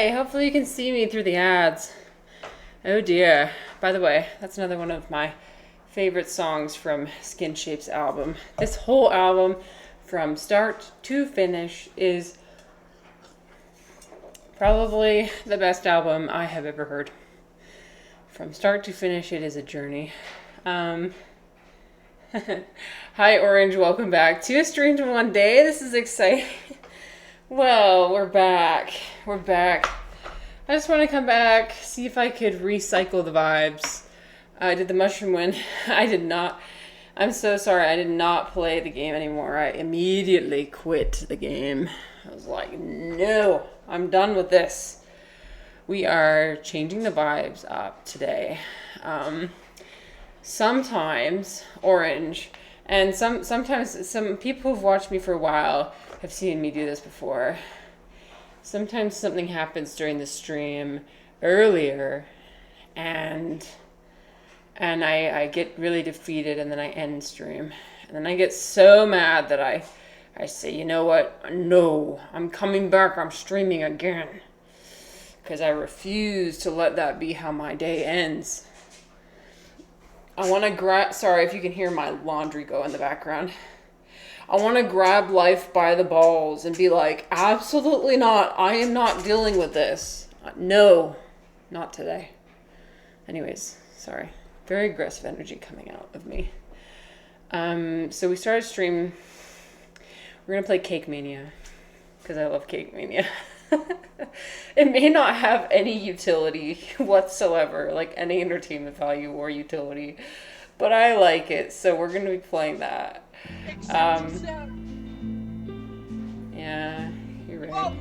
Hi, hopefully you can see me through the ads. Oh dear. By the way, that's another one of my favorite songs from Skin Shape's album. This whole album, from start to finish, is probably the best album I have ever heard. From start to finish, it is a journey. Hi, Orange. Welcome back to A Strange One Day. This is exciting. Well, we're back. We're back. I just want to come back, see if I could recycle the vibes. I did the mushroom win. I did not. I'm so sorry. I did not play the game anymore. I immediately quit the game. I was like, no, I'm done with this. We are changing the vibes up today. Sometimes Orange, and sometimes some people who've watched me for a while have seen me do this before. Sometimes something happens during the stream earlier, and I get really defeated, and then I end stream, and then I get so mad that I say, you know what? No, I'm coming back. I'm streaming again, because I refuse to let that be how my day ends. I want to grab. Sorry if you can hear my laundry go in the background. I want to grab life by the balls and be like, absolutely not. I am not dealing with this. No, not today. Anyways, sorry. Very aggressive energy coming out of me. So we started stream. We're going to play Cake Mania, because I love Cake Mania. It may not have any utility whatsoever, like any entertainment value or utility, but I like it, so we're going to be playing that. Yeah, you're right.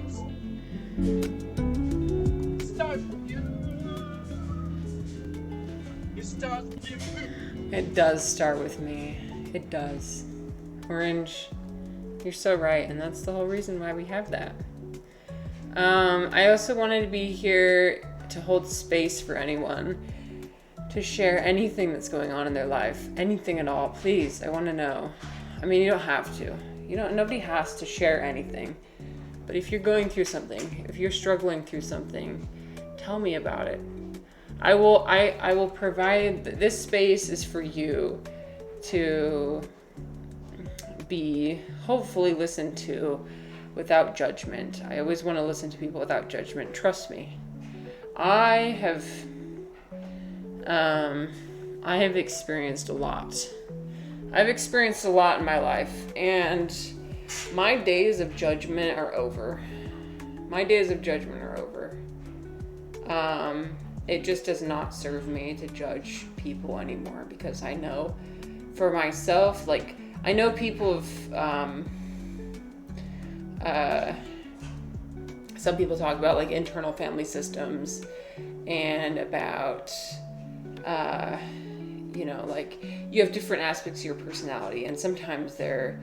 It does start with me. It does. Orange, you're so right, and that's the whole reason why we have that. I also wanted to be here to hold space for anyone, to share anything that's going on in their life, anything at all. Please, I want to know. I mean, you don't have to. Nobody has to share anything. But if you're going through something, if you're struggling through something, tell me about it. I will provide. This space is for you to be hopefully listened to without judgment. I always want to listen to people without judgment. Trust me. I have experienced a lot. I've experienced a lot in my life, and my days of judgment are over. My days of judgment are over. It just does not serve me to judge people anymore, because I know for myself, like, I know people have, some people talk about like internal family systems and about, like you have different aspects of your personality, and sometimes they're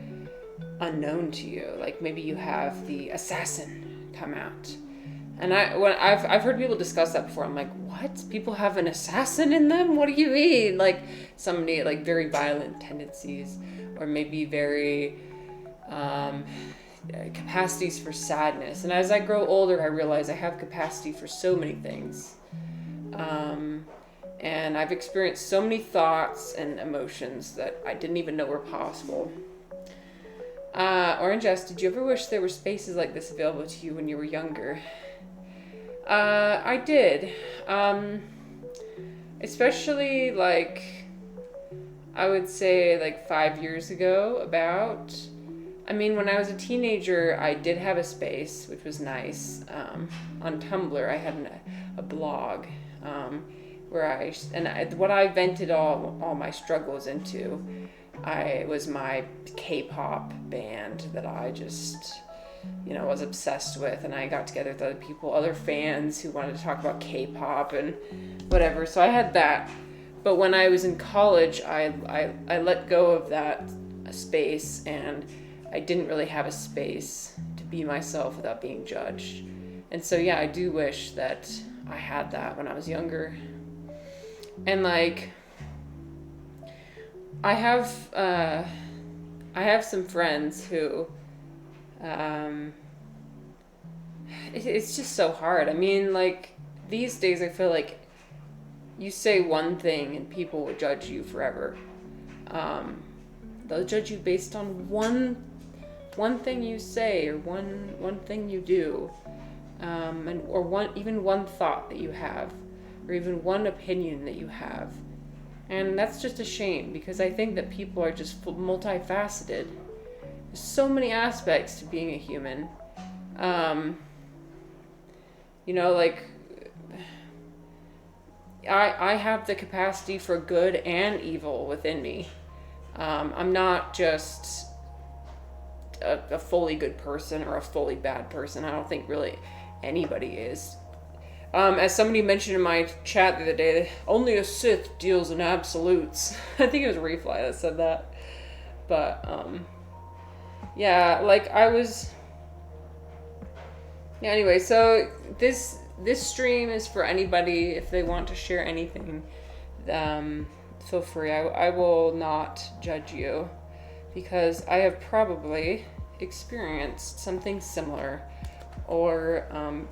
unknown to you. Like maybe you have the assassin come out. And I've heard people discuss that before. I'm like, what? People have an assassin in them? What do you mean? Like somebody like very violent tendencies, or maybe very capacities for sadness. And as I grow older, I realize I have capacity for so many things. And I've experienced so many thoughts and emotions that I didn't even know were possible. Orange S, did you ever wish there were spaces like this available to you when you were younger? I did. Especially like, I would say like 5 years ago about. I mean, when I was a teenager, I did have a space, which was nice. On Tumblr, I had a blog where what I vented all my struggles into. Was my K-pop band that I just, was obsessed with, and I got together with other fans who wanted to talk about K-pop and whatever. So I had that. But when I was in college, I let go of that space, and I didn't really have a space to be myself without being judged. And so, yeah, I do wish that I had that when I was younger. And like, I have some friends who it's just so hard. I mean, like, these days I feel like you say one thing and people will judge you forever. They'll judge you based on one thing you say, or one thing you do, or one thought that you have, or even one opinion that you have. And that's just a shame, because I think that people are just multifaceted. There's so many aspects to being a human. Like, I have the capacity for good and evil within me. I'm not just a fully good person or a fully bad person. I don't think really anybody is. As somebody mentioned in my chat the other day, only a Sith deals in absolutes. I think it was Refly that said that. But, yeah, like, yeah, anyway, so this stream is for anybody. If they want to share anything, feel free. I will not judge you, because I have probably experienced something similar, or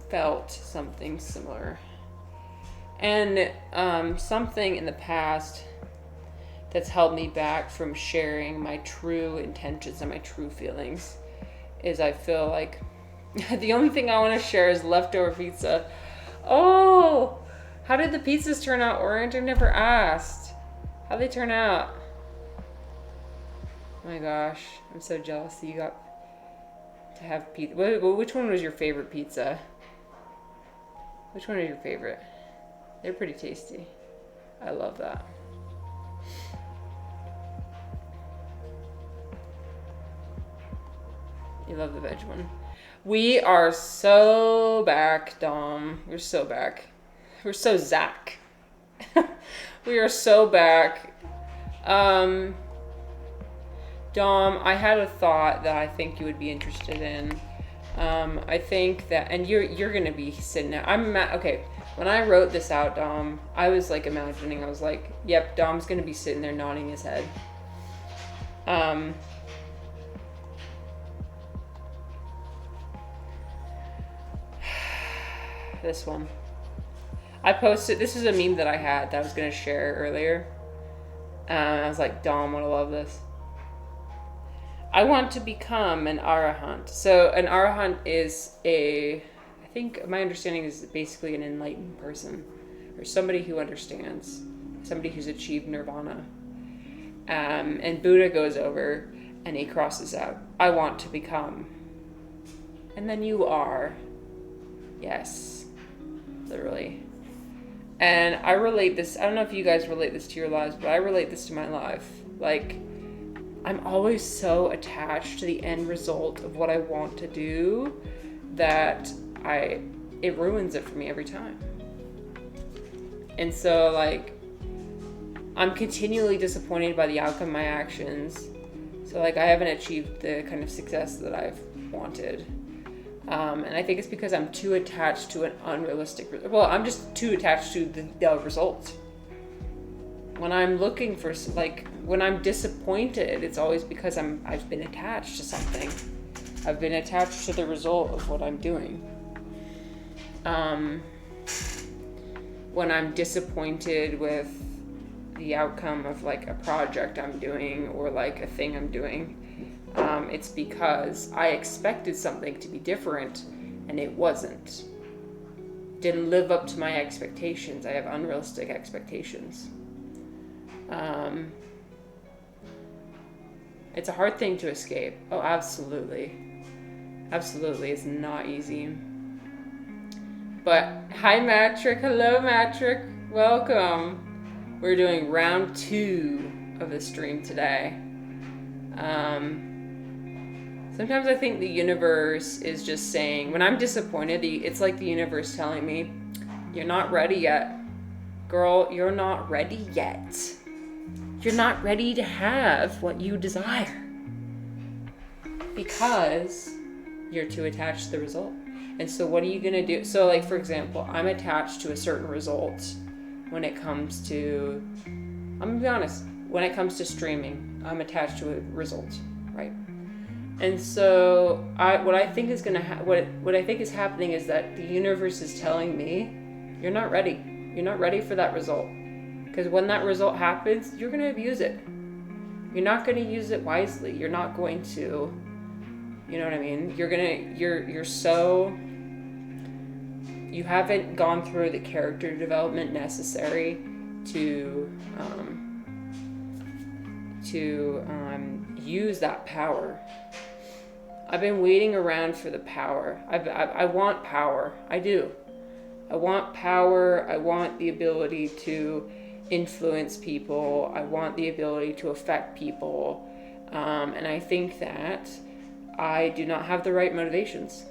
felt something similar. And something in the past that's held me back from sharing my true intentions and my true feelings is I feel like the only thing I want to share is leftover pizza. Oh, how did the pizzas turn out, Orange? I've never asked. How'd they turn out? Oh my gosh, I'm so jealous that you got to have pizza. Which one was your favorite pizza? Which one is your favorite? They're pretty tasty. I love that. You love the veg one. We are so back, Dom. We're so back. We're so Zach. We are so back. Dom, I had a thought that I think you would be interested in. I think that, and you're gonna be sitting there. Okay. When I wrote this out, Dom, I was like imagining. I was like, "Yep, Dom's gonna be sitting there nodding his head." This one. I posted, this is a meme that I had that I was going to share earlier. I was like, Dom would love this. I want to become an arahant. So an arahant is I think my understanding is basically an enlightened person, or somebody who understands, somebody who's achieved nirvana. And Buddha goes over and he crosses out, I want to become. And then you are. Yes. Literally. And I relate this, I don't know if you guys relate this to your lives, but I relate this to my life. Like, I'm always so attached to the end result of what I want to do that it ruins it for me every time. And so, like, I'm continually disappointed by the outcome of my actions. So, like, I haven't achieved the kind of success that I've wanted. And I think it's because I'm too attached to an unrealistic... I'm just too attached to the result. When I'm looking for... when I'm disappointed, it's always because I've been attached to something. I've been attached to the result of what I'm doing. When I'm disappointed with the outcome of, like, a project I'm doing or, like, a thing I'm doing... it's because I expected something to be different and it wasn't. Didn't live up to my expectations. I have unrealistic expectations. It's a hard thing to escape. Oh, absolutely. Absolutely. It's not easy. But hi, Matrick. Hello, Matrick. Welcome. We're doing round 2 of the stream today. Sometimes I think the universe is just saying, when I'm disappointed, it's like the universe telling me, you're not ready yet. Girl, you're not ready yet. You're not ready to have what you desire. Because you're too attached to the result. And so what are you going to do? So, like, for example, I'm attached to a certain result when it comes to, I'm going to be honest, when it comes to streaming, I'm attached to a result, right? And so what I think is what I think is happening is that the universe is telling me, you're not ready. You're not ready for that result. Because when that result happens, you're going to abuse it. You're not going to use it wisely. You're not going to, you know what I mean? You haven't gone through the character development necessary to use that power. I've been waiting around for the power. I want power. I do. I want power. I want the ability to influence people. I want the ability to affect people. And I think that I do not have the right motivations.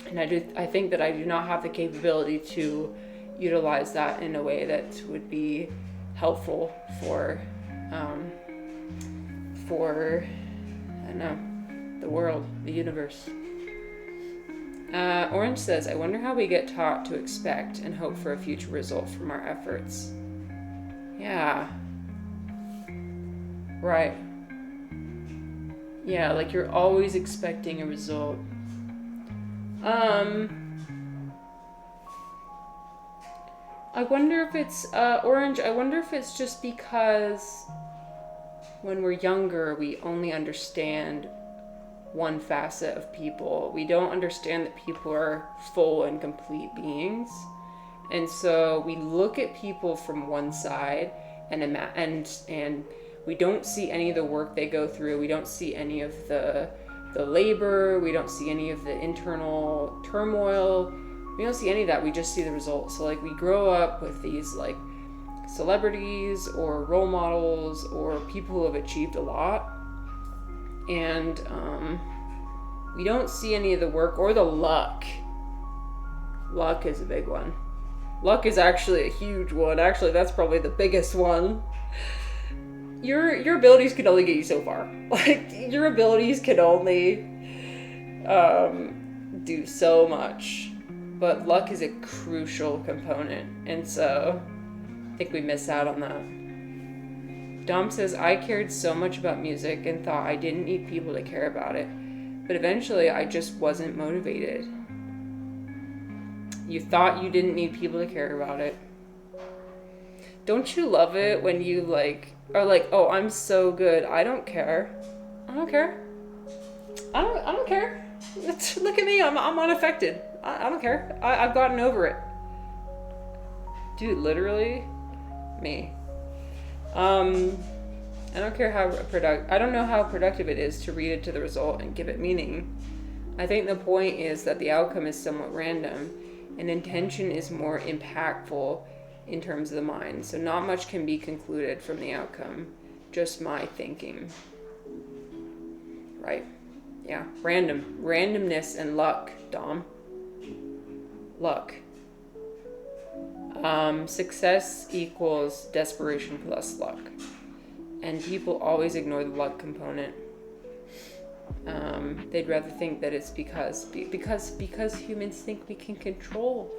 And I think that I do not have the capability to utilize that in a way that would be helpful for I don't know, the world, the universe. Orange says, I wonder how we get taught to expect and hope for a future result from our efforts. Yeah. Right. Yeah, like you're always expecting a result. I wonder if it's, Orange, I wonder if it's just because when we're younger, we only understand one facet of people. We don't understand that people are full and complete beings. And so we look at people from one side and we don't see any of the work they go through. We don't see any of the labor. We don't see any of the internal turmoil. We don't see any of that. We just see the results. So like we grow up with these like celebrities or role models or people who have achieved a lot. And we don't see any of the work or the luck. Luck is a big one. Luck is actually a huge one. Actually, that's probably the biggest one. Your abilities can only get you so far. Like, your abilities can only do so much. But luck is a crucial component. And so, I think we miss out on that. Dom says, I cared so much about music and thought I didn't need people to care about it. But eventually, I just wasn't motivated. You thought you didn't need people to care about it. Don't you love it when you are like, oh, I'm so good. I don't care. I don't care. I don't care. Look at me. I'm unaffected. I don't care. I've gotten over it. Dude, literally, me. I don't care how I don't know how productive it is to read it to the result and give it meaning. I think the point is that the outcome is somewhat random, and intention is more impactful in terms of the mind. So not much can be concluded from the outcome, just my thinking. Right? Yeah, randomness and luck, Dom. Luck. Success equals desperation plus luck. And people always ignore the luck component. They'd rather think that it's because humans think we can control.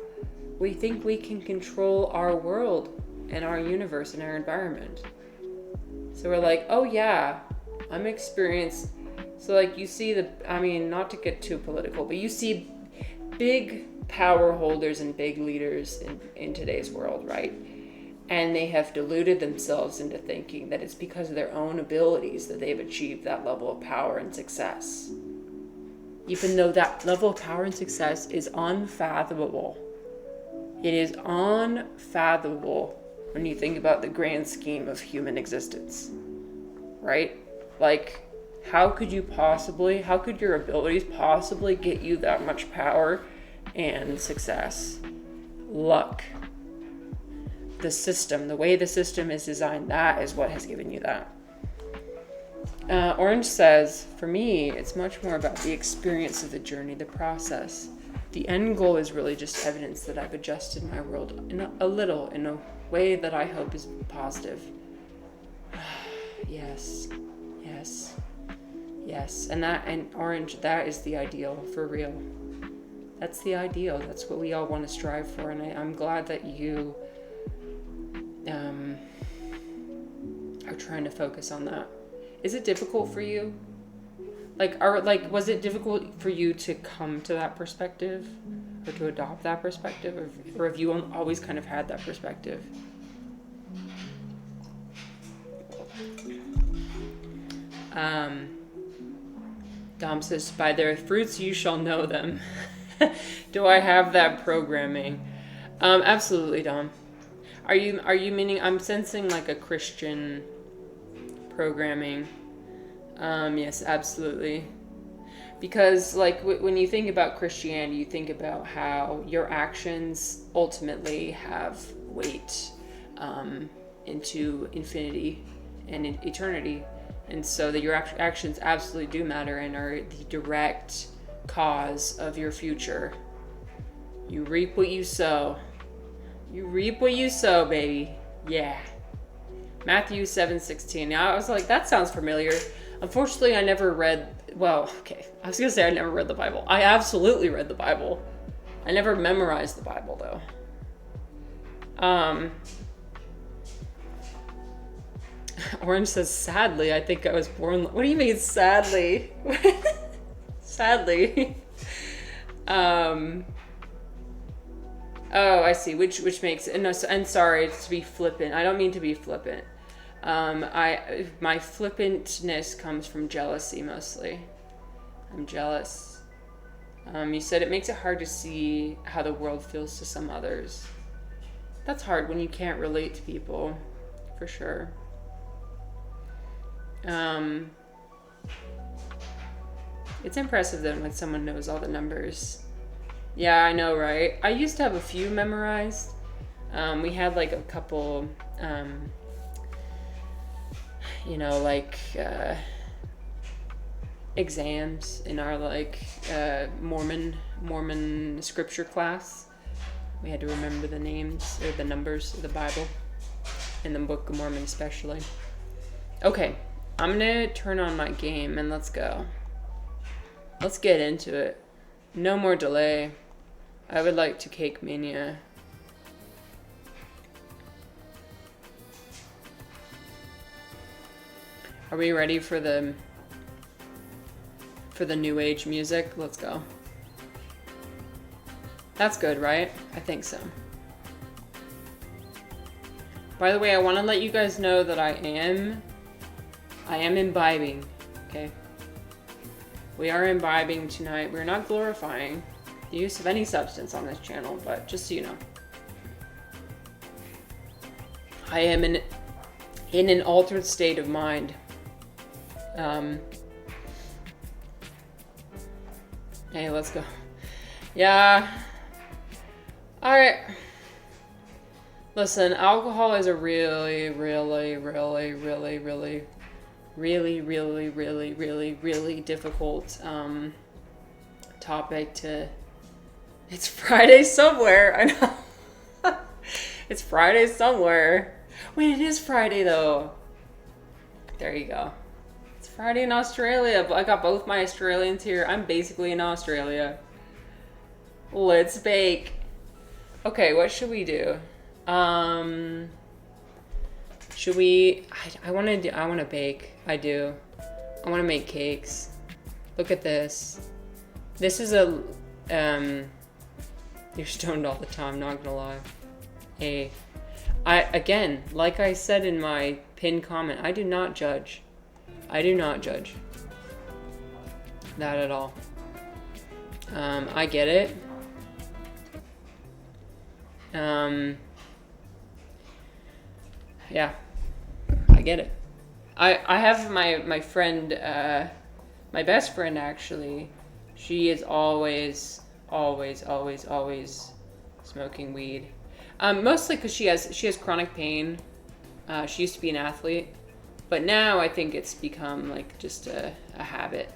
We think we can control our world and our universe and our environment. So we're like, oh yeah, I'm experienced. So like you see not to get too political, but you see big power holders and big leaders in today's world, right? And they have deluded themselves into thinking that it's because of their own abilities that they've achieved that level of power and success. Even though that level of power and success is unfathomable. It is unfathomable when you think about the grand scheme of human existence. Right? Like, how could your abilities possibly get you that much power and success? Luck. The system, the way the system is designed, that is what has given you that. Orange says, for me, it's much more about the experience of the journey, the process. The end goal is really just evidence that I've adjusted my world in a way that I hope is positive. Yes. And Orange, that is the ideal, for real. That's the ideal. That's what we all want to strive for. And I'm glad that you are trying to focus on that. Is it difficult for you? Was it difficult for you to come to that perspective, or to adopt that perspective, or have you always kind of had that perspective? Dom says, "By their fruits you shall know them." Do I have that programming? Absolutely, Dom. Are you meaning? I'm sensing like a Christian programming. Yes, absolutely. Because like when you think about Christianity, you think about how your actions ultimately have weight into infinity and eternity, and so that your actions absolutely do matter and are the direct cause of your future. You reap what you sow. You reap what you sow, baby. Yeah. Matthew 7:16. Now I was like, that sounds familiar. Unfortunately, I never read. Well, okay. I was gonna say I never read the Bible. I absolutely read the Bible. I never memorized the Bible though. Orange says, sadly, I think I was born. What do you mean, sadly? Sadly. Oh, I see. Which makes it. No, and sorry to be flippant. I don't mean to be flippant. My flippantness comes from jealousy mostly. I'm jealous. You said it makes it hard to see how the world feels to some others. That's hard when you can't relate to people, for sure. It's impressive then when someone knows all the numbers. Yeah, I know, right? I used to have a few memorized. We had like a couple, exams in our Mormon scripture class. We had to remember the names or the numbers of the Bible and the Book of Mormon especially. Okay, I'm gonna turn on my game and let's go. Let's get into it. No more delay. I would like to cake Mania. Are we ready for the new age music? Let's go. That's good, right? I think so. By the way, I want to let you guys know that I am imbibing, okay? We are imbibing tonight. We're not glorifying the use of any substance on this channel, but just so you know. I am in an altered state of mind. Hey, let's go. Yeah. Alright. Listen, alcohol is a really difficult topic to... It's Friday somewhere, I know. It's Friday somewhere. Wait, it is Friday though. There you go. It's Friday in Australia. I got both my Australians here. I'm basically in Australia. Let's bake. Okay, what should we do? Should we... I want to bake. I do. I want to make cakes. Look at this. This is a... You're stoned all the time, not gonna lie. Hey. Again, like I said in my pinned comment, I do not judge. I do not judge. That at all. I get it. Yeah. I get it. I have my friend, my best friend actually, she is always smoking weed. Mostly because she has chronic pain. She used to be an athlete, but now I think it's become like just a habit.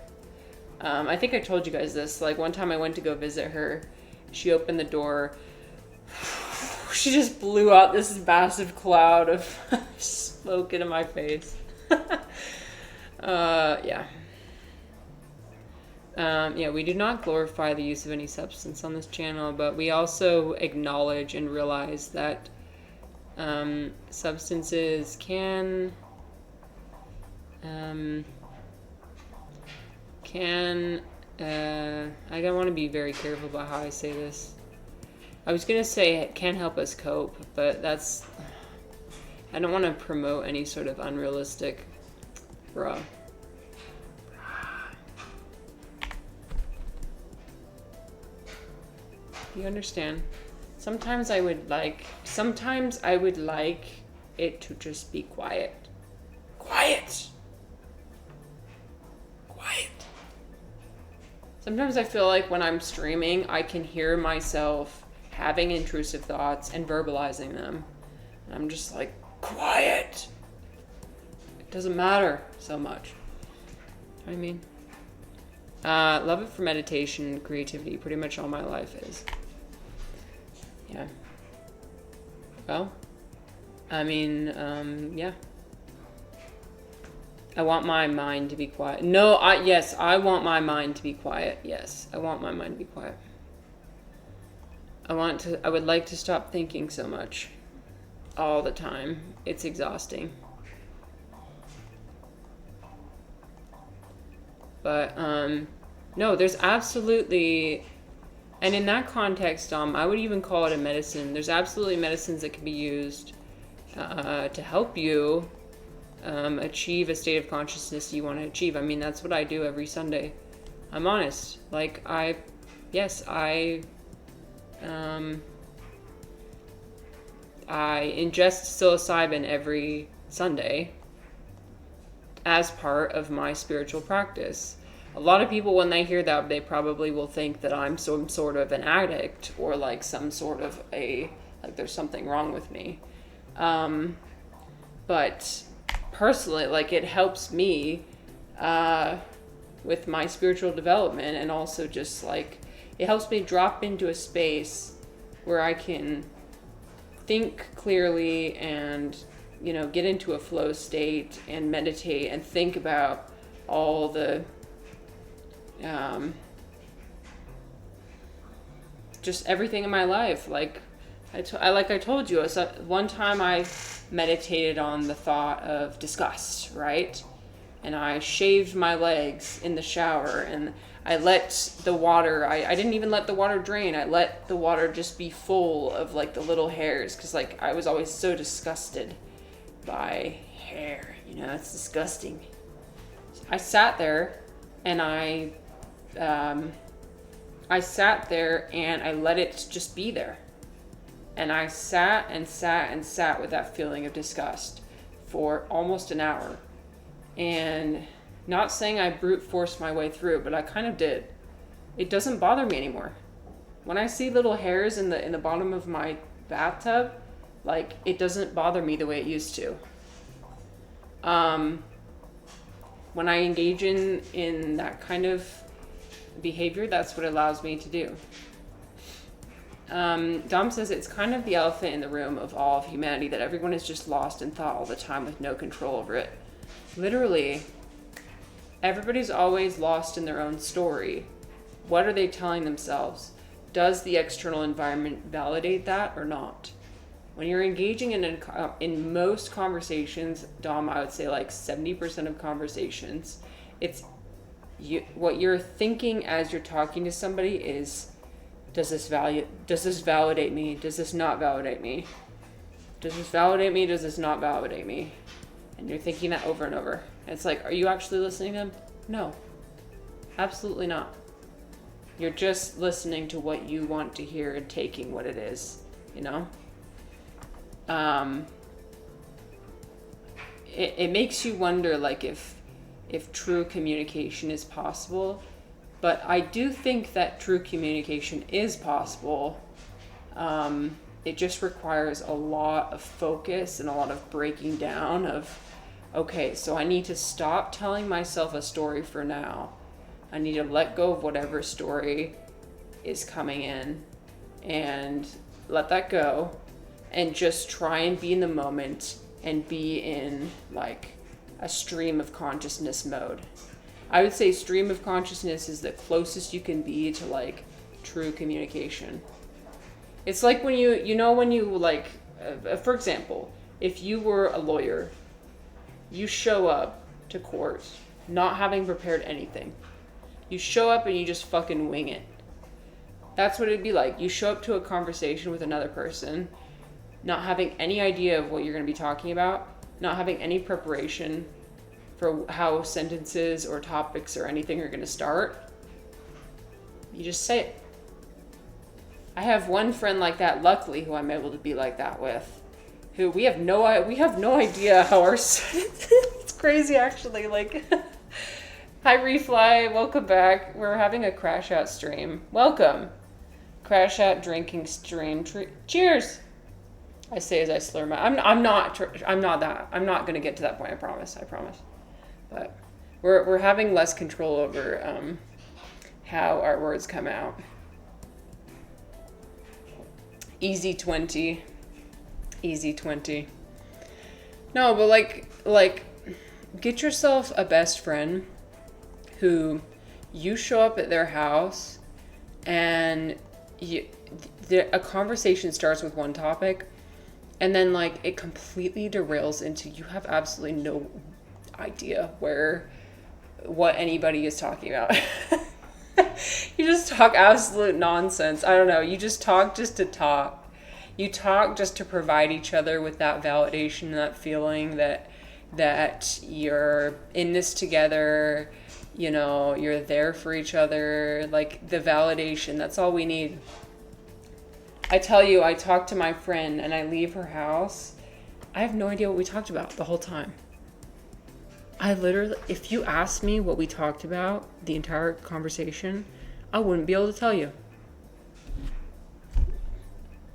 I think I told you guys this. Like one time I went to go visit her, she opened the door. She just blew out this massive cloud of smoke into my face. Yeah. Yeah, we do not glorify the use of any substance on this channel, but we also acknowledge and realize that substances can can, I don't want to be very careful about how I say this. I was going to say it can help us cope, but that's, I don't want to promote any sort of unrealistic, bro. You understand? Sometimes I would like it to just be quiet. Quiet! Quiet! Sometimes I feel like when I'm streaming, I can hear myself having intrusive thoughts and verbalizing them. And I'm just like, quiet! It doesn't matter so much. You know what I mean? Love it for meditation and creativity. Pretty much all my life is. Yeah. Well, I mean, yeah. I want my mind to be quiet. Yes, I want my mind to be quiet. Yes, I want my mind to be quiet. I would like to stop thinking so much all the time. It's exhausting. But, no, there's absolutely, and in that context, I would even call it a medicine. There's absolutely medicines that can be used to help you achieve a state of consciousness you want to achieve. I mean, that's what I do every Sunday. I'm honest. Like, I ingest psilocybin every Sunday as part of my spiritual practice. A lot of people, when they hear that, they probably will think that I'm some sort of an addict or like some sort of like there's something wrong with me. But personally, like, it helps me with my spiritual development, and also just like it helps me drop into a space where I can think clearly and, you know, get into a flow state and meditate and think about all the just everything in my life. Like I told you, one time I meditated on the thought of disgust, right? And I shaved my legs in the shower, and I let the water, I didn't even let the water drain. I let the water just be full of like the little hairs, because like I was always so disgusted by hair, you know, it's disgusting. So I sat there and I sat there and I let it just be there. And I sat and sat and sat with that feeling of disgust for almost an hour. And not saying I brute forced my way through, but I kind of did. It doesn't bother me anymore. When I see little hairs in the bottom of my bathtub, like, it doesn't bother me the way it used to. When I engage in that kind of behavior, that's what allows me to do. Dom says it's kind of the elephant in the room of all of humanity, that everyone is just lost in thought all the time with no control over it. Literally, everybody's always lost in their own story. What are they telling themselves? Does the external environment validate that or not? When you're engaging in most conversations, Dom, I would say like 70% of conversations, it's what you're thinking as you're talking to somebody is, does this validate me? Does this not validate me? Does this validate me? Does this not validate me? And you're thinking that over and over. And it's like, are you actually listening to them? No, absolutely not. You're just listening to what you want to hear and taking what it is, you know? It makes you wonder, like, if true communication is possible. But I do think that true communication is possible. It just requires a lot of focus and a lot of breaking down of, okay, so I need to stop telling myself a story for now. I need to let go of whatever story is coming in and let that go and just try and be in the moment and be in like a stream of consciousness mode. I would say stream of consciousness is the closest you can be to like true communication. It's like when for example, if you were a lawyer, you show up to court not having prepared anything. You show up and you just fucking wing it. That's what it'd be like. You show up to a conversation with another person, not having any idea of what you're going to be talking about, not having any preparation for how sentences or topics or anything are going to start. You just say it. I have one friend like that, luckily, who I'm able to be like that with, who we have no idea how our it's crazy actually. Like, hi Refly, welcome back. We're having a crash out stream. Welcome. Crash out drinking stream. Cheers. I say as I slur my. I'm not gonna get to that point. I promise. But we're having less control over how our words come out. Easy 20. No, but like, get yourself a best friend who you show up at their house and a conversation starts with one topic, and then like it completely derails into you have absolutely no idea what anybody is talking about. You just talk absolute nonsense. I don't know. You just talk just to talk. You talk just to provide each other with that validation, that feeling that you're in this together, you know, you're there for each other, like the validation. That's all we need. I tell you, I talk to my friend and I leave her house. I have no idea what we talked about the whole time. I literally, if you asked me what we talked about the entire conversation, I wouldn't be able to tell you.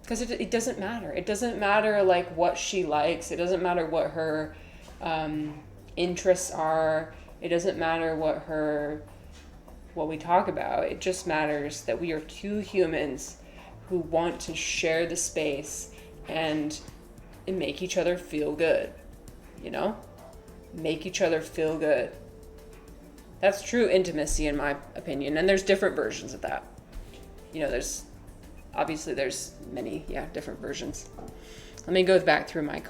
Because it doesn't matter. It doesn't matter like what she likes. It doesn't matter what her interests are. It doesn't matter what we talk about. It just matters that we are two humans who want to share the space and make each other feel good, you know? Make each other feel good. That's true intimacy in my opinion, and there's different versions of that. You know, there's many, different versions. Let me go back through my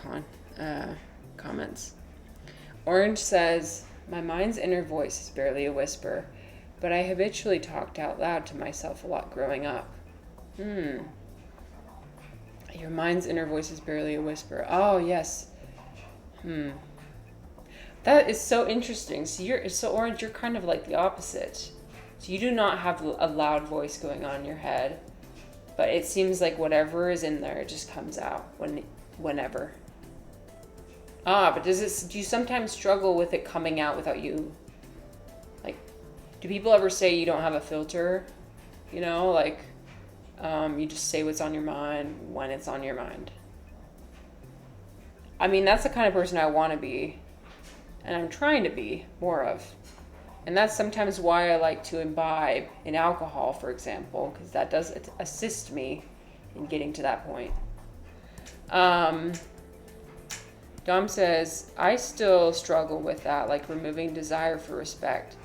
comments. Orange says, my mind's inner voice is barely a whisper, but I habitually talked out loud to myself a lot growing up. Your mind's inner voice is barely a whisper. Oh, yes. That is so interesting. So Orange, you're kind of like the opposite. So you do not have a loud voice going on in your head, but it seems like whatever is in there just comes out whenever. But do you sometimes struggle with it coming out without you? Like, do people ever say you don't have a filter? You know, like, you just say what's on your mind when it's on your mind. I mean, that's the kind of person I want to be. And I'm trying to be more of. And that's sometimes why I like to imbibe in alcohol, for example, because that does assist me in getting to that point. Dom says, I still struggle with that, like removing desire for respect,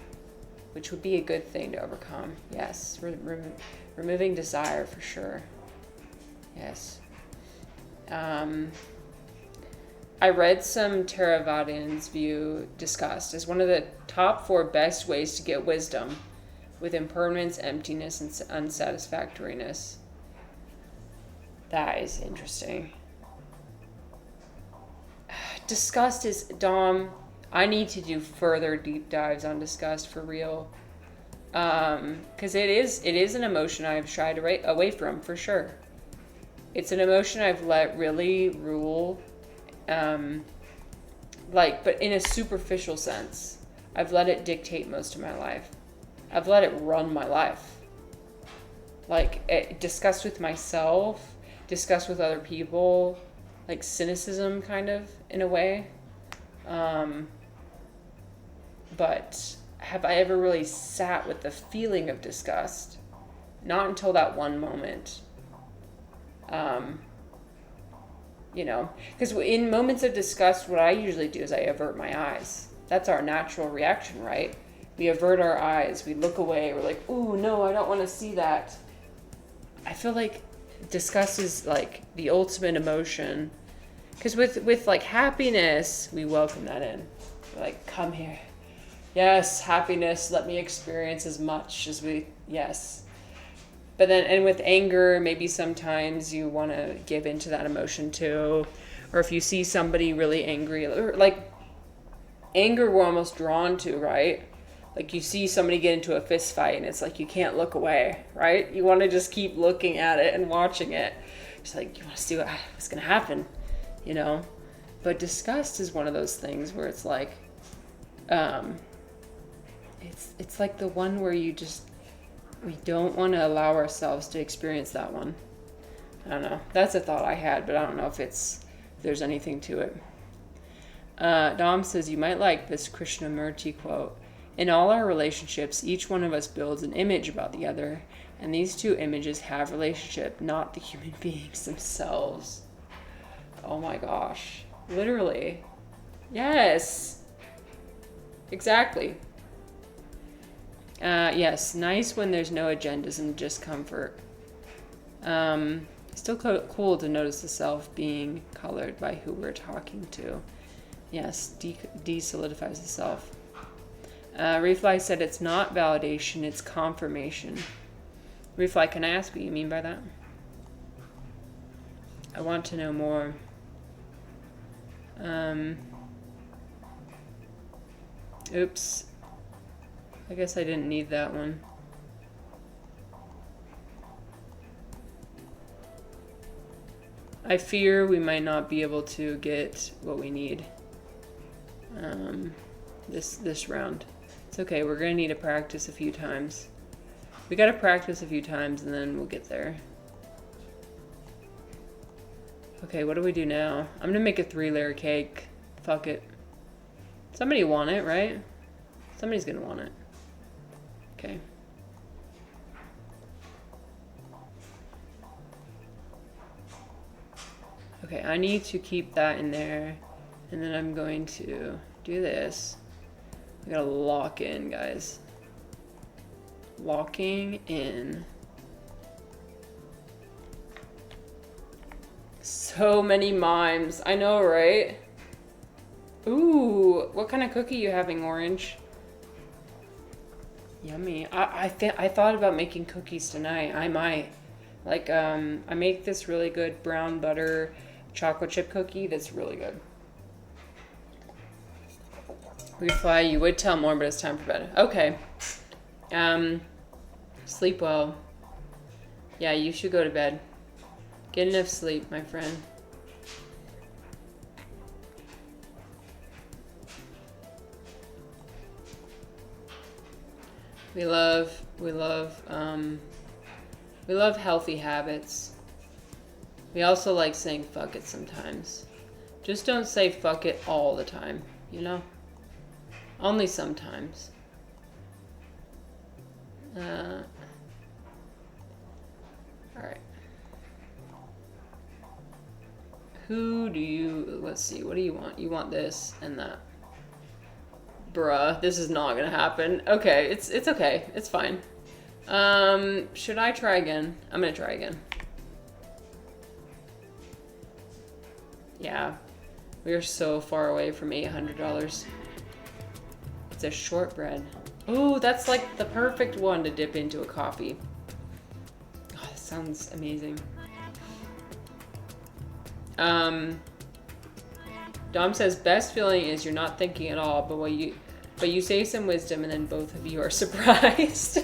which would be a good thing to overcome. Yes, removing desire for sure. Yes. I read some Theravadins view disgust as one of the top 4 best ways to get wisdom with impermanence, emptiness, and unsatisfactoriness. That is interesting. Disgust is, Dom, I need to do further deep dives on disgust for real. Because it is an emotion I've shied away from, for sure. It's an emotion I've let really rule, but in a superficial sense. I've let it dictate most of my life. I've let it run my life. Like, disgust with myself, disgust with other people, like cynicism kind of, in a way. But have I ever really sat with the feeling of disgust? Not until that one moment. You know, because in moments of disgust, what I usually do is I avert my eyes. That's our natural reaction, right? We avert our eyes, we look away, we're like, ooh, no, I don't want to see that. I feel like disgust is like the ultimate emotion. Because with like happiness, we welcome that in. We're like, come here. Yes, happiness, let me experience as much as yes. But then, and with anger, maybe sometimes you want to give into that emotion too. Or if you see somebody really angry, or like anger, we're almost drawn to, right? Like you see somebody get into a fist fight and it's like you can't look away, right? You want to just keep looking at it and watching it. It's like you want to see what's going to happen, you know? But disgust is one of those things where it's like, it's like the one where we don't want to allow ourselves to experience that one. I don't know. That's a thought I had, but I don't know if there's anything to it. Dom says, you might like this Krishnamurti quote. In all our relationships, each one of us builds an image about the other, and these two images have relationship, not the human beings themselves. Oh my gosh. Literally. Yes. Exactly. Yes, nice when there's no agendas and just comfort. Still cool to notice the self being colored by who we're talking to. Yes, de-solidifies the self. Refly said it's not validation, it's confirmation. Refly, can I ask what you mean by that? I want to know more. Oops. I guess I didn't need that one. I fear we might not be able to get what we need this round. It's okay, we're gonna need to practice a few times. We gotta practice a few times and then we'll get there. Okay, what do we do now? I'm gonna make a 3-layer cake. Fuck it. Somebody want it, right? Somebody's gonna want it. Okay. Okay, I need to keep that in there. And then I'm going to do this. I gotta lock in, guys. Locking in. So many mimes. I know, right? Ooh, what kind of cookie you having, Orange? Yummy. I thought about making cookies tonight. I might. Like, I make this really good brown butter chocolate chip cookie that's really good. Refly, you would tell more, but it's time for bed. Okay. Sleep well. Yeah, you should go to bed. Get enough sleep, my friend. We love healthy habits. We also like saying fuck it sometimes. Just don't say fuck it all the time, you know? Only sometimes. Alright. Let's see, what do you want? You want this and that. Bruh, this is not gonna happen. Okay, it's okay. It's fine. Should I try again? I'm gonna try again. Yeah. We are so far away from $800. It's a shortbread. Ooh, that's like the perfect one to dip into a coffee. Oh, that sounds amazing. Dom says, best feeling is you're not thinking at all, but you say some wisdom and then both of you are surprised.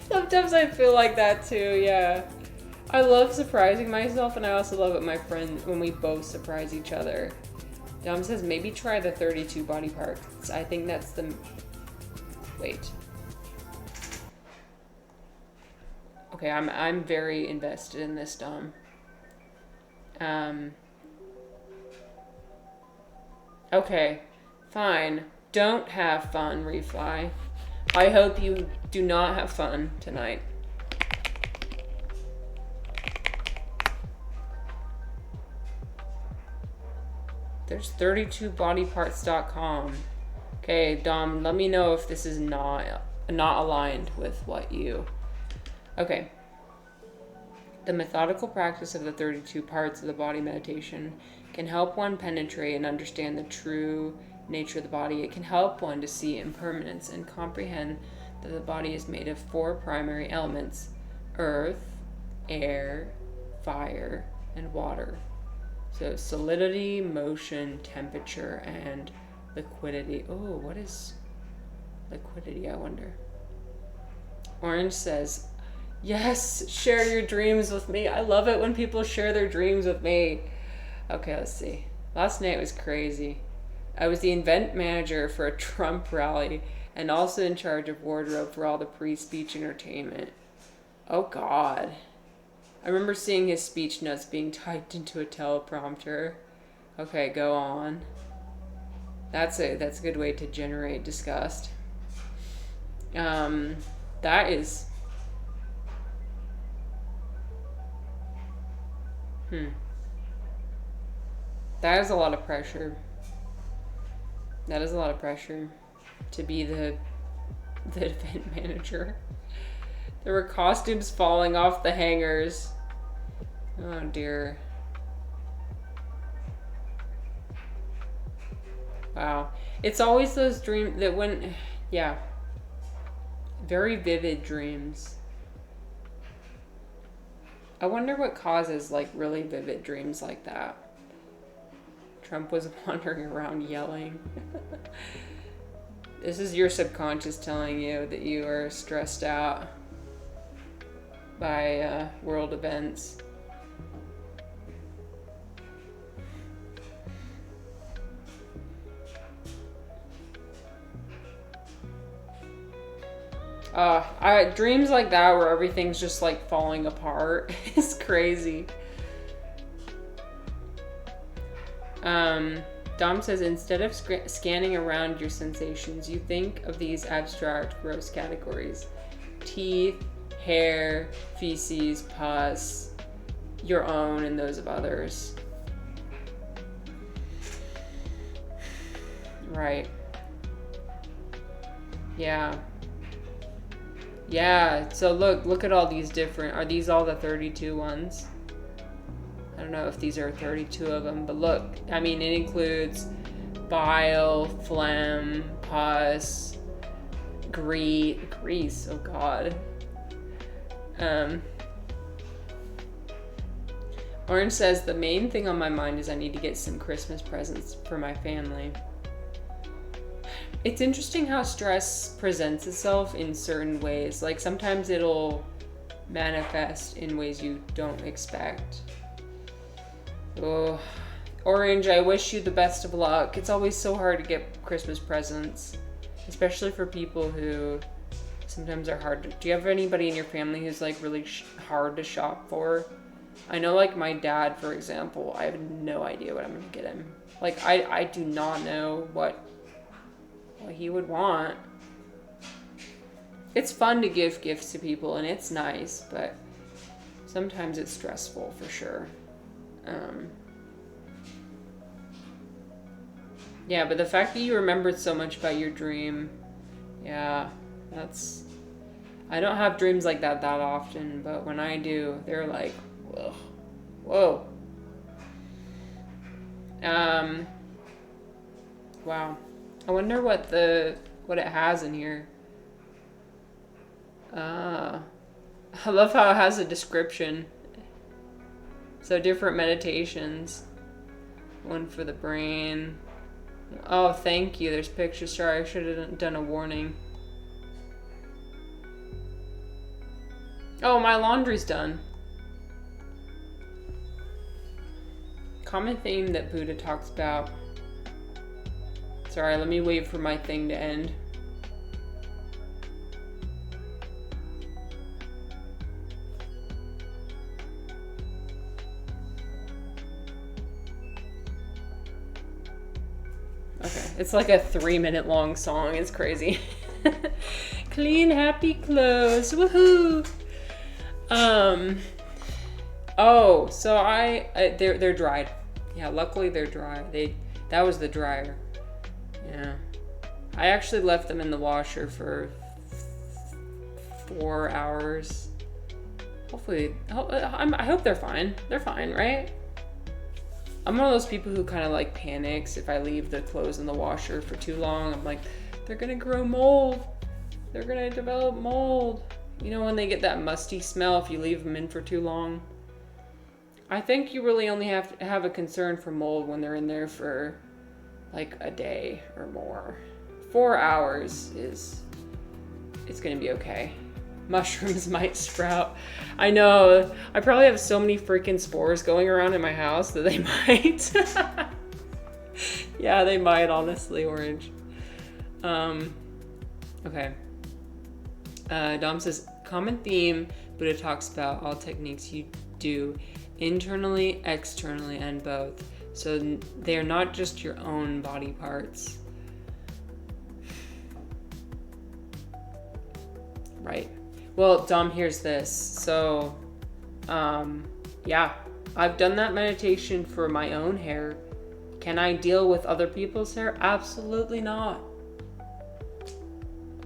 Sometimes I feel like that too, yeah. I love surprising myself, and I also love it my friend when we both surprise each other. Dom says, maybe try the 32 body parts. I think that's the... Wait. Okay, I'm very invested in this, Dom. Okay, fine. Don't have fun, Refly. I hope you do not have fun tonight. There's 32bodyparts.com. Okay, Dom, let me know if this is not aligned with what you... Okay. The methodical practice of the 32 parts of the body meditation can help one penetrate and understand the true nature of the body, it can help one to see impermanence and comprehend that the body is made of 4 primary elements: earth, air, fire, and water. So solidity, motion, temperature, and liquidity. Oh, what is liquidity, I wonder? Orange says, yes, share your dreams with me. I love it when people share their dreams with me. Okay, let's see. Last night was crazy. I was the event manager for a Trump rally and also in charge of wardrobe for all the pre-speech entertainment. Oh, God. I remember seeing his speech notes being typed into a teleprompter. Okay, go on. That's a good way to generate disgust. That is... That is a lot of pressure. That is a lot of pressure to be the event manager. There were costumes falling off the hangers. Oh dear. Wow. It's always those dreams that when, yeah. Very vivid dreams. I wonder what causes like really vivid dreams like that. Trump was wandering around yelling. This is your subconscious telling you that you are stressed out by world events. Dreams like that where everything's just like falling apart is crazy. Dom says, instead of scanning around your sensations, you think of these abstract, gross categories: teeth, hair, feces, pus, your own and those of others. Right. Yeah. Yeah, so look at all these different, are these all the 32 ones? I don't know if these are 32 of them, but look, I mean, it includes bile, phlegm, pus, grease, oh God. Orange says, the main thing on my mind is I need to get some Christmas presents for my family. It's interesting how stress presents itself in certain ways. Like sometimes it'll manifest in ways you don't expect. Oh, Orange, I wish you the best of luck. It's always so hard to get Christmas presents, especially for people who sometimes are hard to... Do you have anybody in your family who's like really hard to shop for? I know like my dad, for example, I have no idea what I'm gonna get him. Like I do not know what he would want. It's fun to give gifts to people and it's nice, but sometimes it's stressful for sure. Yeah, but the fact that you remembered so much about your dream, yeah, that's... I don't have dreams like that often, but when I do, they're like, whoa. Wow. I wonder what it has in here. I love how it has a description. So different meditations. One for the brain. Oh, thank you. There's pictures. Sorry, I should have done a warning. Oh, my laundry's done. Common theme that Buddha talks about. Sorry, let me wait for my thing to end. Okay, it's like a 3-minute long song. It's crazy. Clean, happy clothes. Woohoo! Oh, so they're dried. Yeah, luckily they're dry. That was the dryer. Yeah. I actually left them in the washer for 4 hours. Hopefully, I hope they're fine. They're fine, right? I'm one of those people who kind of like panics if I leave the clothes in the washer for too long. I'm like, they're gonna grow mold. They're gonna develop mold. You know, when they get that musty smell if you leave them in for too long. I think you really only have to have a concern for mold when they're in there for like a day or more. 4 hours it's gonna be okay. Mushrooms might sprout. I know. I probably have so many freaking spores going around in my house that they might. Yeah, they might, honestly, Orange. Okay. Dom says, common theme, Buddha talks about all techniques you do internally, externally, and both. So they are not just your own body parts. Right. Well, Dom, here's this. So, yeah, I've done that meditation for my own hair. Can I deal with other people's hair? Absolutely not.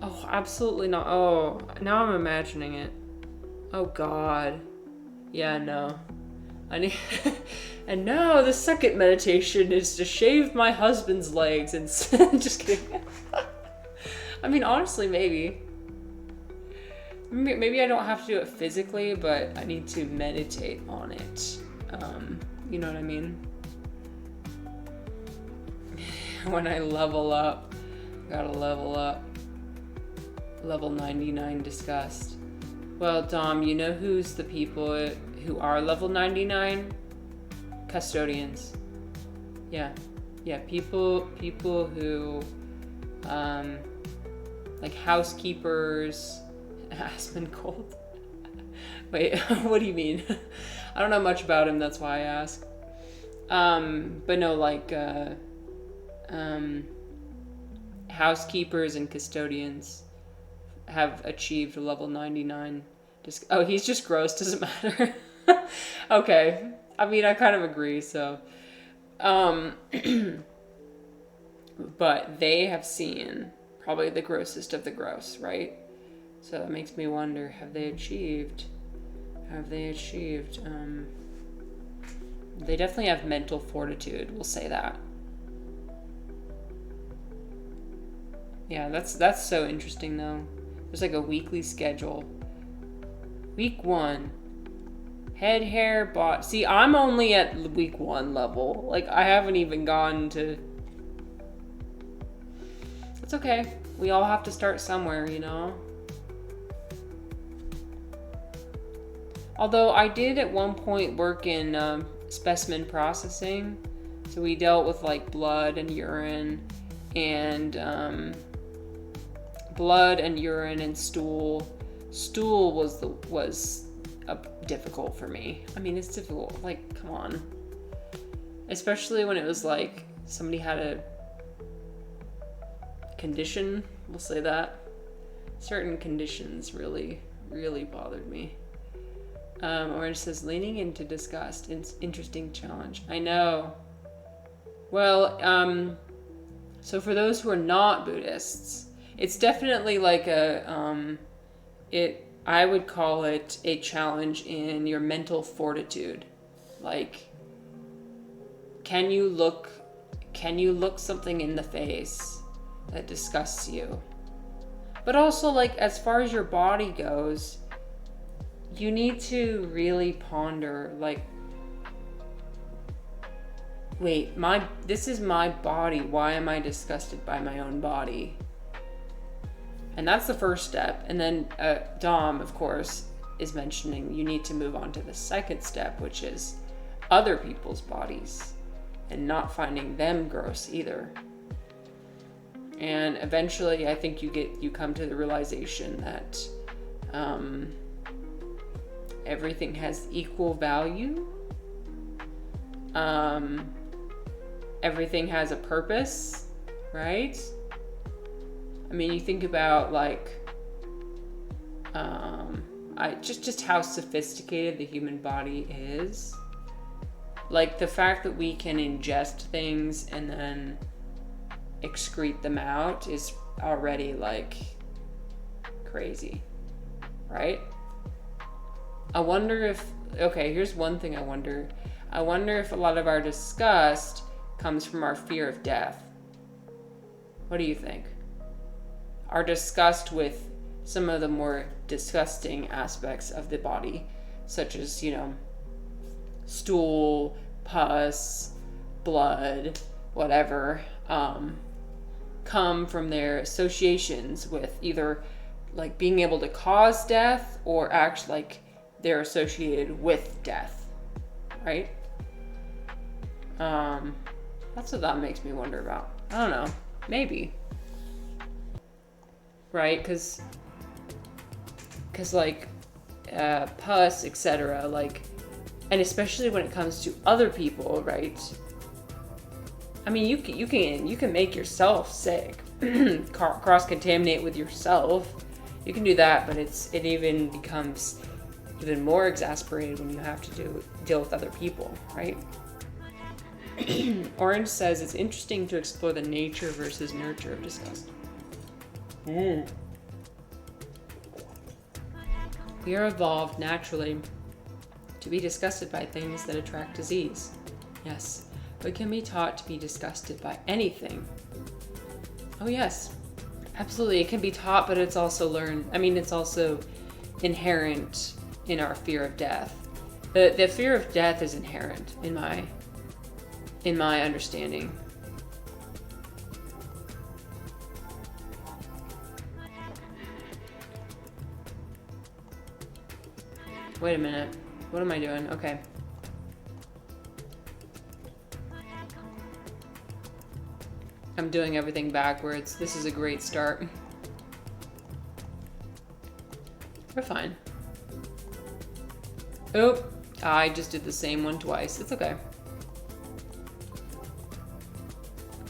Oh, absolutely not. Oh, now I'm imagining it. Oh, God. Yeah, no. I need... And now the second meditation is to shave my husband's legs and... Just kidding. I mean, honestly, maybe. Maybe I don't have to do it physically, but I need to meditate on it. You know what I mean? When I level up, gotta level up. Level 99 disgust. Well, Dom, you know who's the people who are level 99? Custodians. Yeah. Yeah, people who, like housekeepers. Aspen Cold. Wait, what do you mean? I don't know much about him, that's why I ask. But no, like, housekeepers and custodians have achieved level 99. Oh, he's just gross, doesn't matter. Okay. I mean, I kind of agree, so. But they have seen probably the grossest of the gross, right? So that makes me wonder, have they achieved? They definitely have mental fortitude, we'll say that. Yeah, that's so interesting though. There's like a weekly schedule. Week 1. Head, hair, bot. See, I'm only at week 1 level. Like, I haven't even gone to... It's okay. We all have to start somewhere, you know? Although I did at one point work in specimen processing. So we dealt with like blood and urine and stool. Stool was difficult for me. I mean, it's difficult. Like, come on. Especially when it was like somebody had a condition. We'll say that. Certain conditions really, really bothered me. Orange says, leaning into disgust. Interesting challenge. I know. Well, so for those who are not Buddhists, it's definitely like I would call it a challenge in your mental fortitude. Like, can you look something in the face that disgusts you? But also, like, as far as your body goes, you need to really ponder, like, wait, this is my body. Why am I disgusted by my own body? And that's the first step. And then Dom, of course, is mentioning you need to move on to the second step, which is other people's bodies and not finding them gross either. And eventually, I think you come to the realization that everything has equal value. Everything has a purpose, right? I mean, you think about like, just how sophisticated the human body is. Like the fact that we can ingest things and then excrete them out is already like crazy, right? I wonder if okay, here's one thing I wonder. I wonder if a lot of our disgust comes from our fear of death. What do you think? Our disgust with some of the more disgusting aspects of the body, such as, you know, stool, pus, blood, whatever, come from their associations with either like being able to cause death or act like they're associated with death, right? That's what that makes me wonder about. I don't know, maybe, right? Because like pus, etc., like, and especially when it comes to other people, right? I mean, you can make yourself sick, cross-contaminate with yourself. You can do that, but it even becomes even more exasperated when you have to deal with other people, right? Orange says it's interesting to explore the nature versus nurture of disgust. We are evolved naturally to be disgusted by things that attract disease. Yes, we can be taught to be disgusted by anything. Oh yes, absolutely. It can be taught, but it's also learned. I mean, it's also inherent in our fear of death. The fear of death is inherent in my understanding. Wait a minute. What am I doing? Okay. I'm doing everything backwards. This is a great start. We're fine. Oh, I just did the same one twice. It's okay.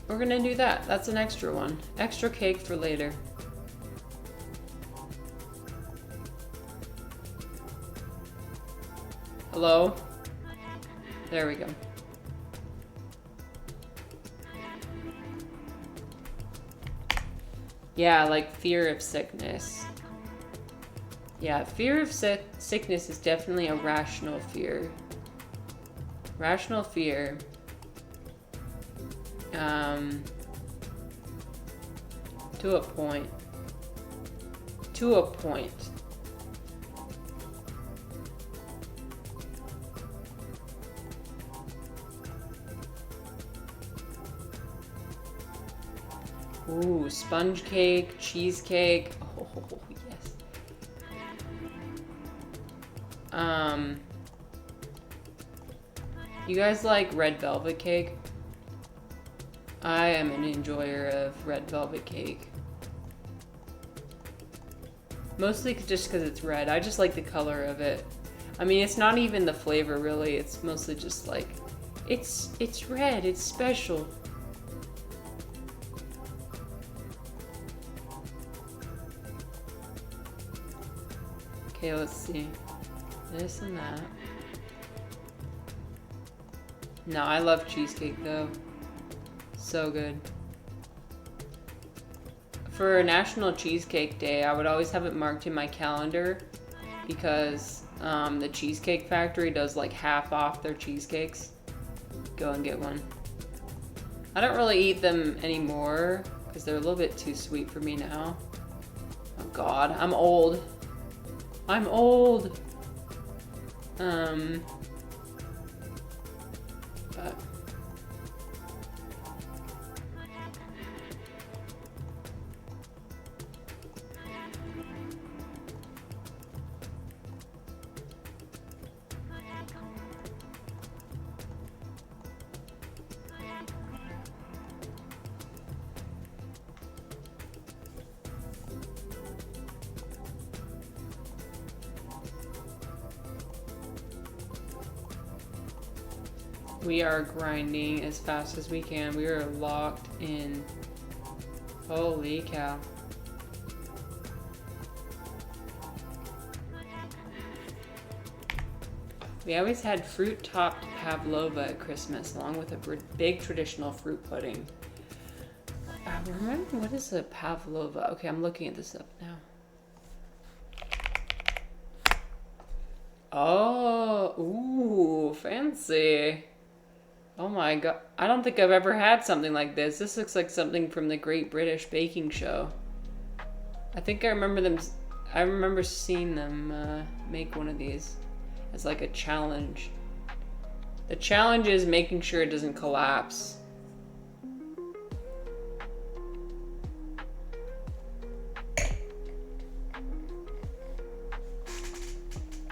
We're gonna do that. That's an extra one. Extra cake for later. Hello? There we go. Yeah, like fear of sickness. Yeah, fear of sickness is definitely a rational fear. Rational fear. To a point. To a point. Ooh, sponge cake, cheesecake. Oh, yes. You guys like red velvet cake? I am an enjoyer of red velvet cake. Mostly just because it's red. I just like the color of it. I mean, it's not even the flavor, really. It's mostly just like, it's red. It's special. Okay, let's see. This and that. No, I love cheesecake though. So good. For National Cheesecake Day, I would always have it marked in my calendar because the Cheesecake Factory does like half off their cheesecakes. Go and get one. I don't really eat them anymore because they're a little bit too sweet for me now. Oh God, I'm old. I'm old. But we are grinding as fast as we can. We are locked in. Holy cow. We always had fruit-topped pavlova at Christmas, along with a big traditional fruit pudding. Remember, what is a pavlova? Okay, I'm looking at this up now. Oh, ooh, fancy. Oh my god. I don't think I've ever had something like this. This looks like something from the Great British Baking Show. I think I remember them. I remember seeing them make one of these as like a challenge. The challenge is making sure it doesn't collapse.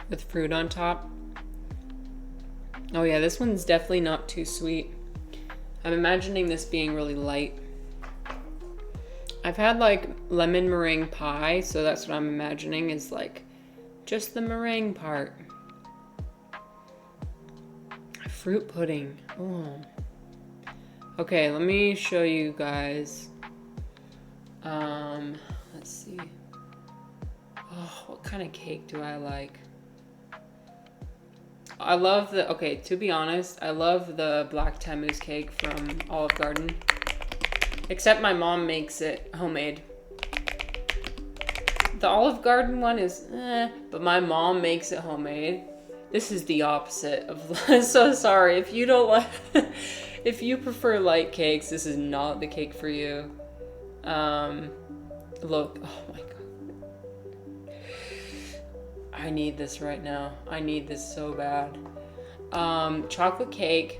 With fruit on top. Oh yeah, this one's definitely not too sweet. I'm imagining this being really light. I've had like lemon meringue pie, so that's what I'm imagining is like just the meringue part. Fruit pudding. Oh. Okay, let me show you guys. Let's see. Oh, what kind of cake do I like? I love the, okay, to be honest, I love the black Tammuz cake from Olive Garden. Except my mom makes it homemade. The Olive Garden one is but my mom makes it homemade. This is the opposite of, so sorry. If you don't like, if you prefer light cakes, this is not the cake for you. Look, oh my god. I need this right now. I need this so bad. Chocolate cake,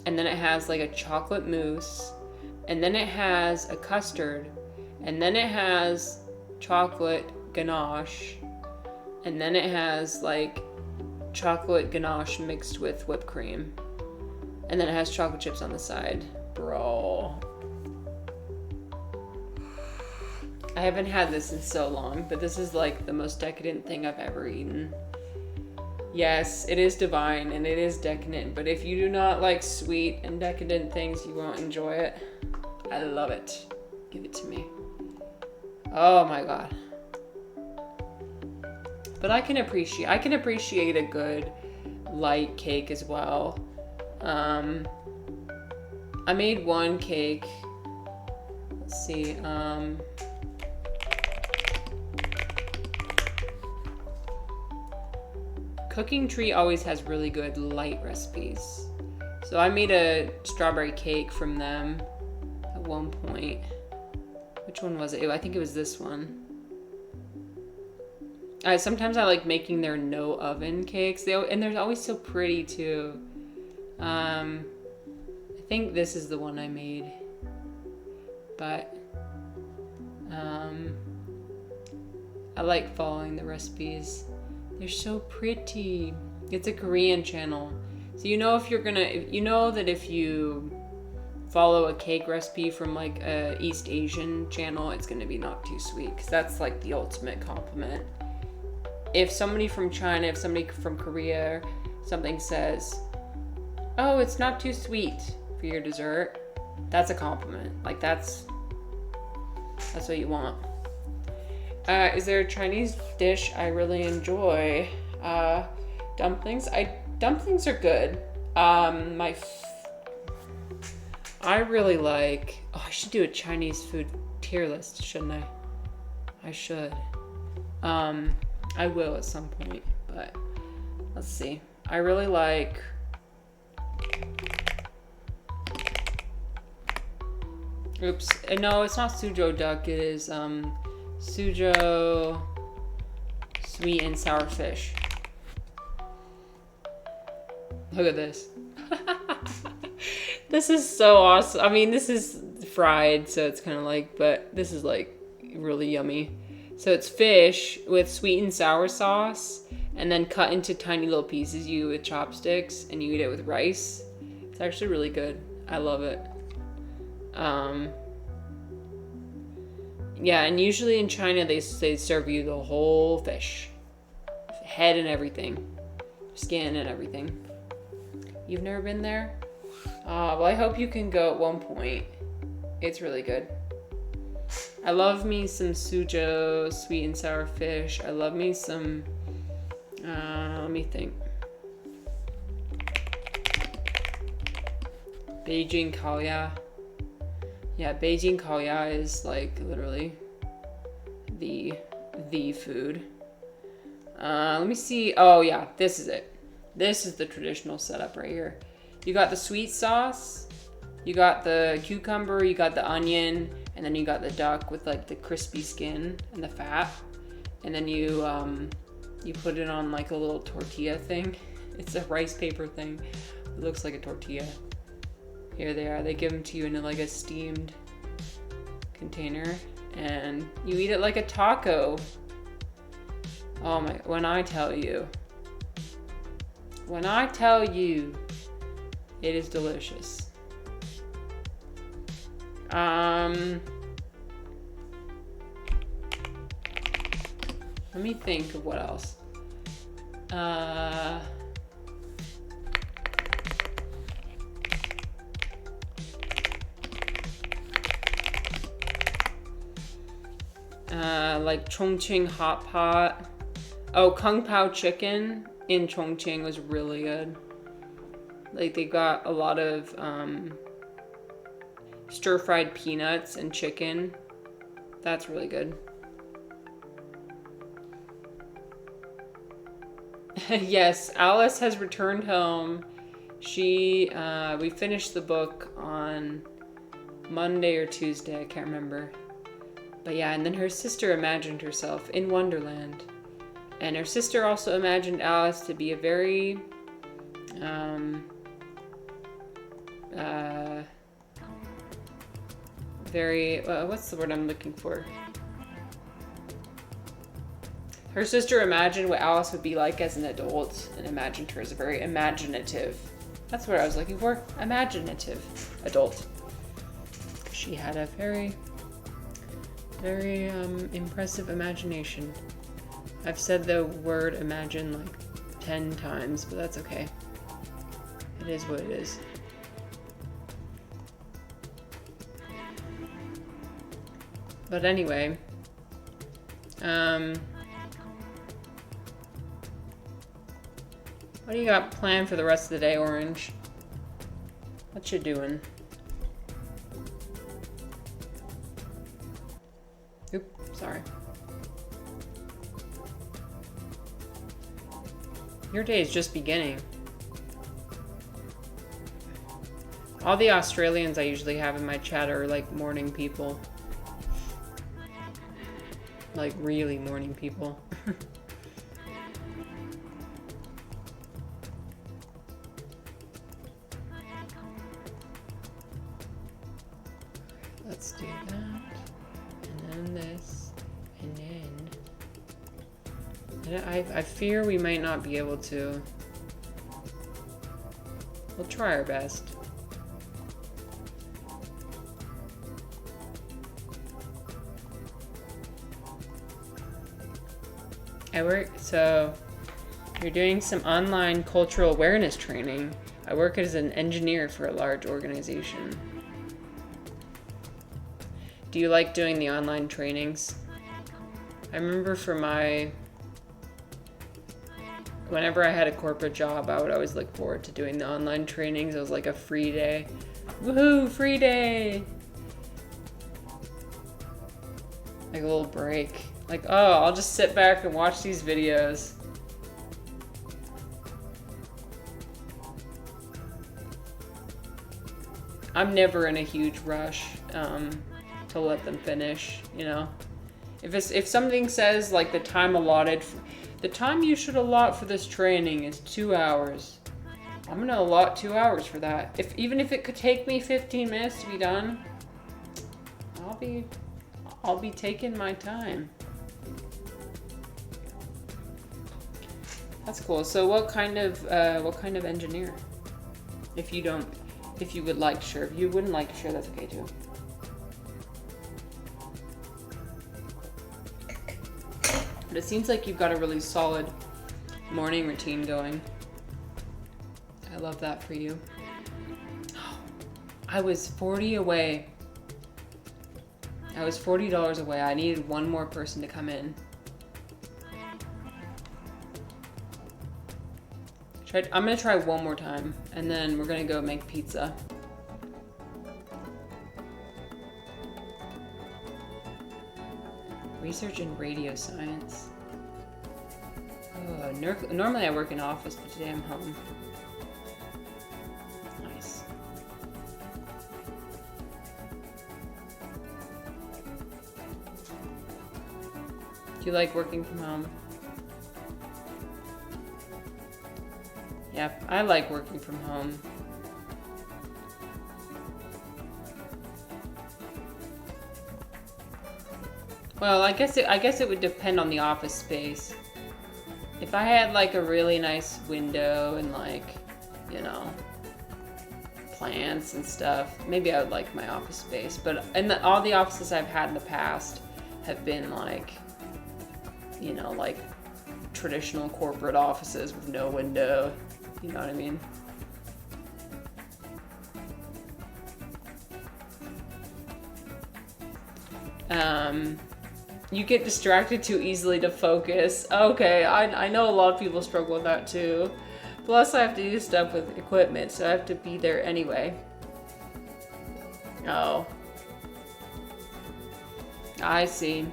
and then it has like a chocolate mousse, and then it has a custard, and then it has chocolate ganache, and then it has like chocolate ganache mixed with whipped cream, and then it has chocolate chips on the side. Bro. I haven't had this in so long, but this is like the most decadent thing I've ever eaten. Yes, it is divine and it is decadent, but if you do not like sweet and decadent things, you won't enjoy it. I love it. Give it to me. Oh my god. But I can appreciate a good light cake as well. I made one cake. Let's see. Cooking Tree always has really good light recipes. So I made a strawberry cake from them at one point. Which one was it? I think it was this one. Sometimes I like making their no oven cakes. And they're always so pretty too. I think this is the one I made. But I like following the recipes. They're so pretty. It's a Korean channel. So you know that if you follow a cake recipe from like a East Asian channel, it's gonna be not too sweet, because that's like the ultimate compliment. If somebody from China, if somebody from Korea, something says, oh, it's not too sweet for your dessert, that's a compliment. Like that's what you want. Is there a Chinese dish I really enjoy? Dumplings. Dumplings are good. I really like. Oh, I should do a Chinese food tier list, shouldn't I? I should. I will at some point, but let's see. I really like. Oops. No, it's not Suzhou duck. It is Suzhou sweet and sour fish. Look at this. This is so awesome. I mean, this is fried, so it's kind of like, but this is like really yummy. So it's fish with sweet and sour sauce, and then cut into tiny little pieces. You eat with chopsticks, and you eat it with rice. It's actually really good. I love it. Yeah, and usually in China they serve you the whole fish, head and everything, skin and everything. You've never been there? Well, I hope you can go at one point. It's really good. I love me some Suzhou sweet and sour fish. I love me some. Let me think. Beijing Kaoya. Yeah, Beijing Kaoya is like literally the food. Let me see. Oh yeah, this is it. This is the traditional setup right here. You got the sweet sauce, you got the cucumber, you got the onion, and then you got the duck with like the crispy skin and the fat. And then you put it on like a little tortilla thing. It's a rice paper thing. It looks like a tortilla. Here they are. They give them to you in like a steamed container, and you eat it like a taco. Oh my, when I tell you, it is delicious. Let me think of what else. Like Chongqing hot pot. Oh, Kung Pao chicken in Chongqing was really good. Like they got a lot of stir-fried peanuts and chicken. That's really good. Yes, Alice has returned home. We finished the book on Monday or Tuesday, I can't remember. But yeah, and then her sister imagined herself in Wonderland. And her sister also imagined Alice to be a very, what's the word I'm looking for? Her sister imagined what Alice would be like as an adult and imagined her as a very imaginative. That's what I was looking for. Imaginative adult. She had a very, very impressive imagination. I've said the word imagine like 10 times, but that's okay. It is what it is. But anyway, what do you got planned for the rest of the day, Orange? What you doing? Oop, sorry. Your day is just beginning. All the Australians I usually have in my chat are like morning people. Like really morning people. Let's do that. And then this. And then... I fear we might not be able to. We'll try our best. So you're doing some online cultural awareness training. I work as an engineer for a large organization. Do you like doing the online trainings? I remember whenever I had a corporate job, I would always look forward to doing the online trainings. It was like a free day. Woohoo, free day! Like a little break. Like, oh, I'll just sit back and watch these videos. I'm never in a huge rush to let them finish, you know? If something says like the time you should allot for this training is 2 hours, I'm gonna allot 2 hours for that. Even if it could take me 15 minutes to be done, I'll be taking my time. That's cool. So what kind of engineer? If you would like to share. If you wouldn't like to share, that's okay too. But it seems like you've got a really solid morning routine going. I love that for you. I was $40 away. I was $40 away. I needed one more person to come in. I'm gonna try one more time, and then we're gonna go make pizza. Research in radio science. Normally I work in office, but today I'm home. Nice. Do you like working from home? Yeah, I like working from home. Well, I guess it would depend on the office space. If I had like a really nice window and like, you know, plants and stuff, maybe I would like my office space. But all the offices I've had in the past have been like, you know, like traditional corporate offices with no window. You know what I mean? You get distracted too easily to focus. Okay, I know a lot of people struggle with that too. Plus, I have to do stuff with equipment, so I have to be there anyway. Oh. I see.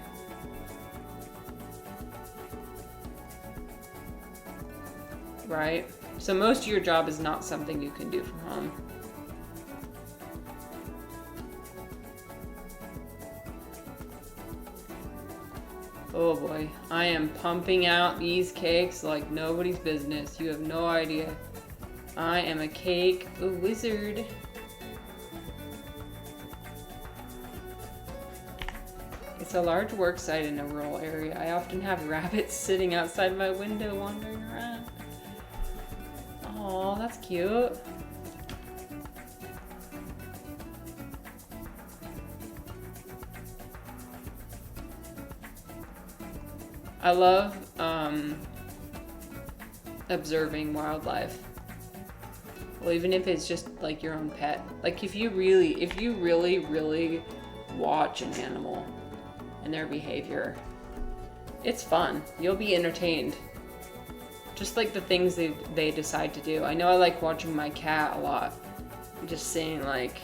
Right. So most of your job is not something you can do from home. Oh boy, I am pumping out these cakes like nobody's business. You have no idea. I am a cake wizard. It's a large work site in a rural area. I often have rabbits sitting outside my window wandering around. Aw, that's cute. I love observing wildlife. Well, even if it's just like your own pet. Like if you really watch an animal and their behavior, it's fun. You'll be entertained. Just like the things they decide to do. I know I like watching my cat a lot. I'm just seeing like,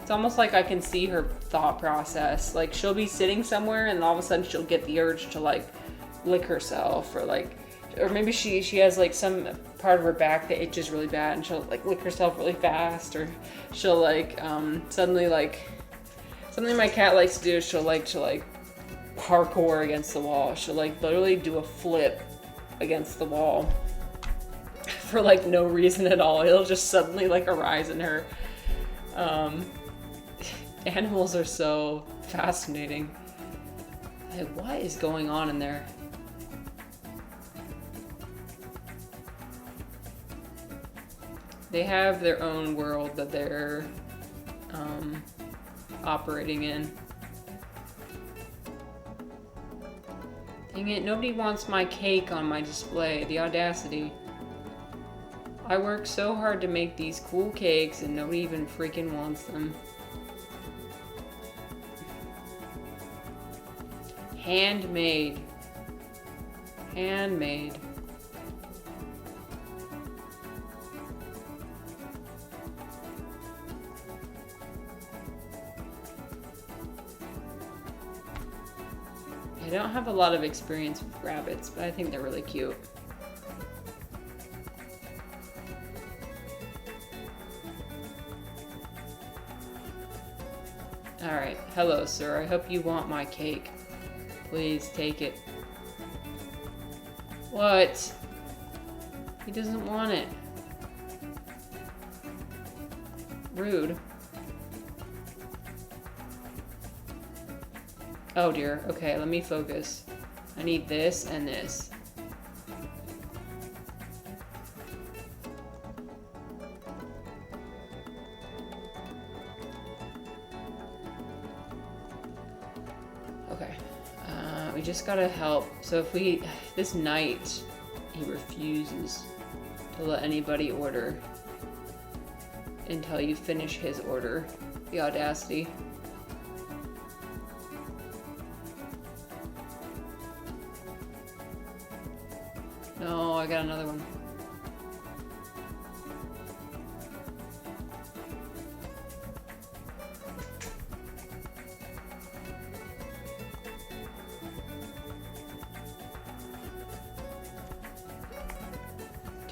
it's almost like I can see her thought process. Like she'll be sitting somewhere and all of a sudden she'll get the urge to like lick herself, or maybe she has like some part of her back that itches really bad and she'll like lick herself really fast, or she'll like suddenly like something my cat likes to do is she'll like parkour against the wall. She'll like literally do a flip against the wall for like no reason at all. It'll just suddenly like arise in her. Animals are so fascinating. Like, what is going on in there? They have their own world that they're operating in. Dang it, nobody wants my cake on my display. The audacity. I work so hard to make these cool cakes and nobody even freaking wants them. Handmade. Handmade. I don't have a lot of experience with rabbits, but I think they're really cute. Alright, hello sir, I hope you want my cake. Please take it. What? He doesn't want it. Rude. Oh dear, okay, let me focus. I need this and this. Okay. We just gotta help. So if this night, he refuses to let anybody order until you finish his order. The audacity. No, I got another one.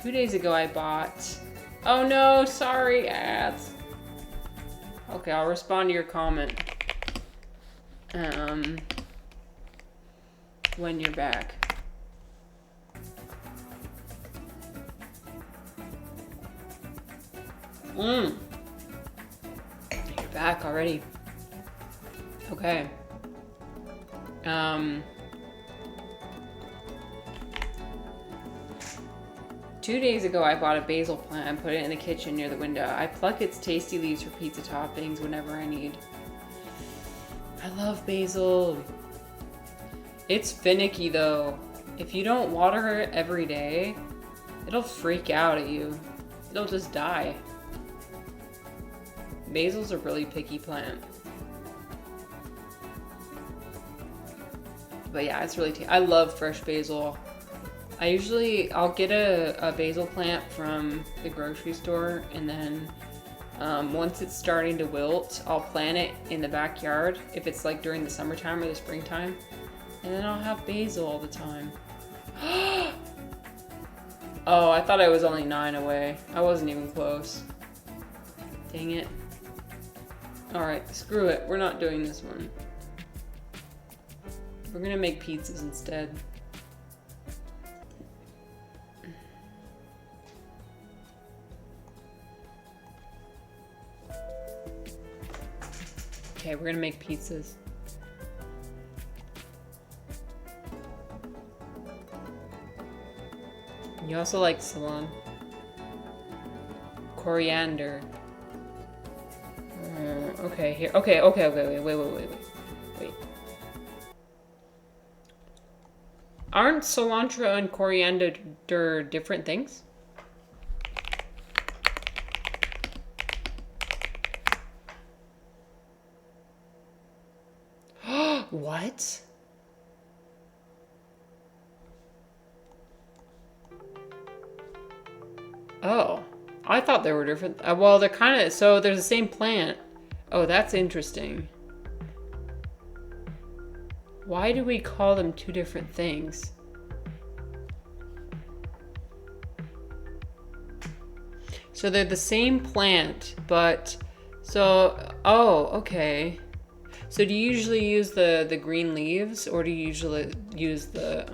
2 days ago I bought... Oh no, sorry, ads. Okay, I'll respond to your comment. When you're back. You're back already. Okay. 2 days ago, I bought a basil plant and put it in the kitchen near the window. I pluck its tasty leaves for pizza toppings whenever I need. I love basil. It's finicky though. If you don't water it every day, it'll freak out at you. It'll just die. Basil's a really picky plant. But yeah, it's really tasty. I love fresh basil. I'll get a basil plant from the grocery store, and then once it's starting to wilt, I'll plant it in the backyard if it's like during the summertime or the springtime, and then I'll have basil all the time. Oh, I thought I was only 9 away. I wasn't even close. Dang it. Alright, screw it. We're not doing this one. We're gonna make pizzas instead. Okay, we're gonna make pizzas. You also like salon. Coriander. Okay, here. Okay, wait. Aren't cilantro and coriander different things? What? Oh, I thought they were different. Well, they're kind of, so they're the same plant. Oh, that's interesting. Why do we call them two different things? So they're the same plant, but, so, oh, okay. So do you usually use the green leaves, or do you usually use the,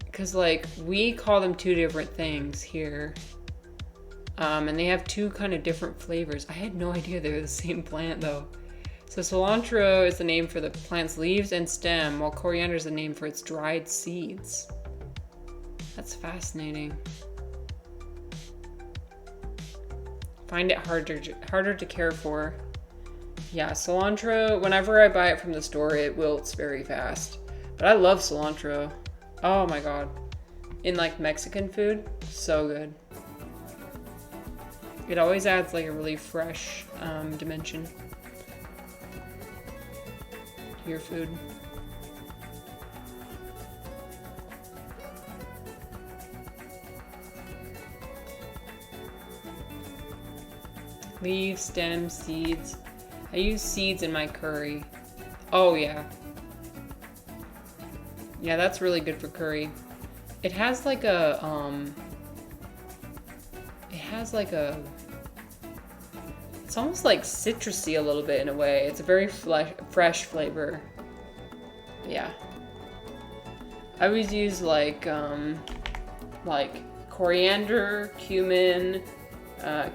because like we call them two different things here, and they have two kind of different flavors. I had no idea they were the same plant though. So cilantro is the name for the plant's leaves and stem, while coriander is the name for its dried seeds. That's fascinating. Find it harder to care for. Yeah, cilantro, whenever I buy it from the store, it wilts very fast. But I love cilantro. Oh my god. In like Mexican food, so good. It always adds like a really fresh dimension to your food. Leaves, stems, seeds. I use seeds in my curry. Oh yeah. Yeah, that's really good for curry. It has like a, it's almost like citrusy a little bit in a way. It's a very fresh flavor. Yeah. I always use like coriander, cumin,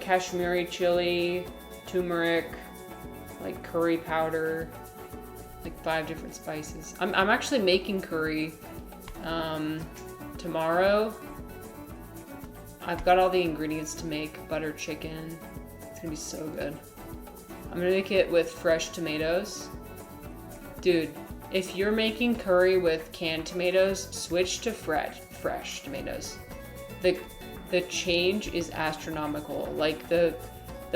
Kashmiri chili, turmeric, like curry powder, like 5 different spices. I'm actually making curry tomorrow. I've got all the ingredients to make butter chicken. It's gonna be so good. I'm gonna make it with fresh tomatoes. Dude, if you're making curry with canned tomatoes, switch to fresh tomatoes. The change is astronomical. Like the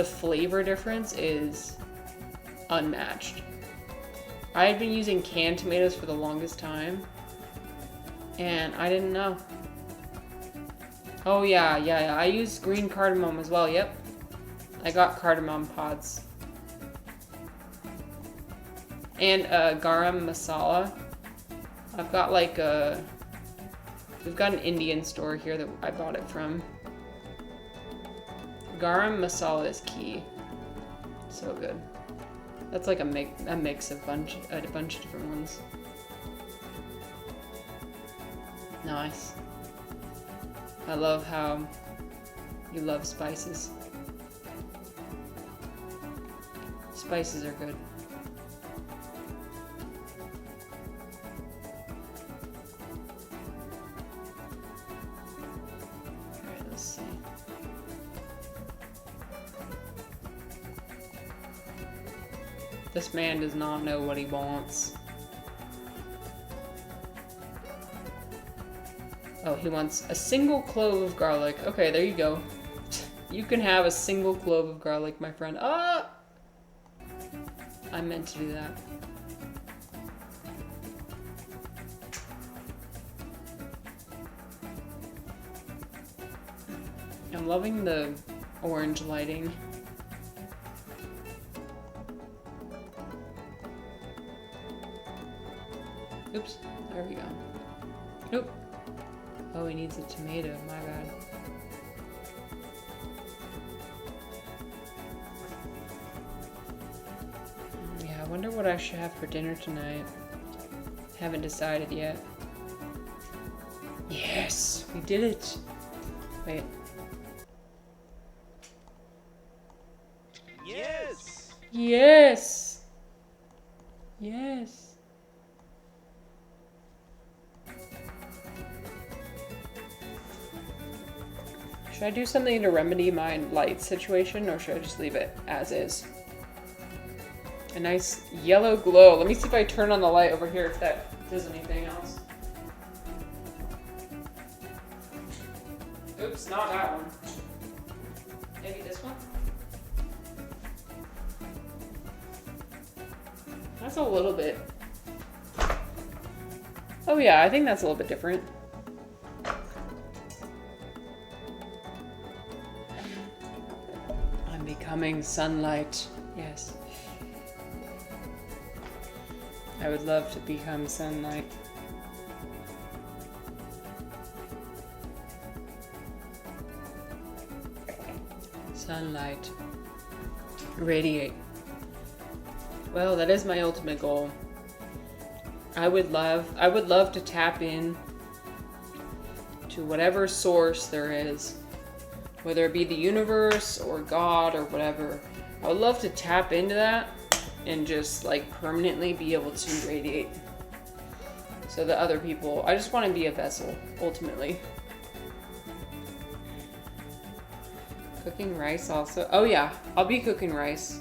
flavor difference is unmatched. I had been using canned tomatoes for the longest time, and I didn't know. Oh yeah. I use green cardamom as well. Yep, I got cardamom pods and garam masala. I've got like a We've got an Indian store here that I bought it from. Garam masala is key. So good. That's like a mix of a bunch of different ones. Nice. I love how you love spices. Spices are good. Alright, let's see. This man does not know what he wants. Oh, he wants a single clove of garlic. Okay, there you go. You can have a single clove of garlic, my friend. Ah! I meant to do that. I'm loving the orange lighting. Oops, there we go. Nope. Oh, he needs a tomato, my bad. Yeah, I wonder what I should have for dinner tonight. Haven't decided yet. Yes, we did it. Wait. Yes! Yes! Yes. Should I do something to remedy my light situation, or should I just leave it as is? A nice yellow glow. Let me see if I turn on the light over here if that does anything else. Oops, not that one. Maybe this one? That's a little bit... Oh yeah, I think that's a little bit different. I'm becoming sunlight. Yes. I would love to become sunlight. Sunlight. Radiate. Well, that is my ultimate goal. I would love to tap in to whatever source there is, whether it be the universe or God or whatever. I would love to tap into that and just like permanently be able to radiate so that other people, I just want to be a vessel ultimately. Cooking rice also. Oh yeah, I'll be cooking rice.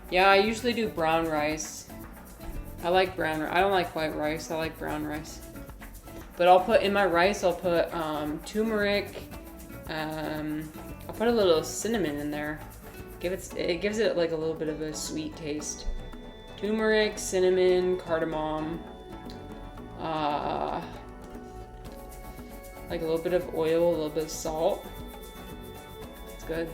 Yeah, I usually do brown rice. I like brown rice. I don't like white rice. I like brown rice. But I'll put in my rice, I'll put turmeric. I'll put a little cinnamon in there. It gives it like a little bit of a sweet taste. Turmeric, cinnamon, cardamom. Like a little bit of oil, a little bit of salt. It's good.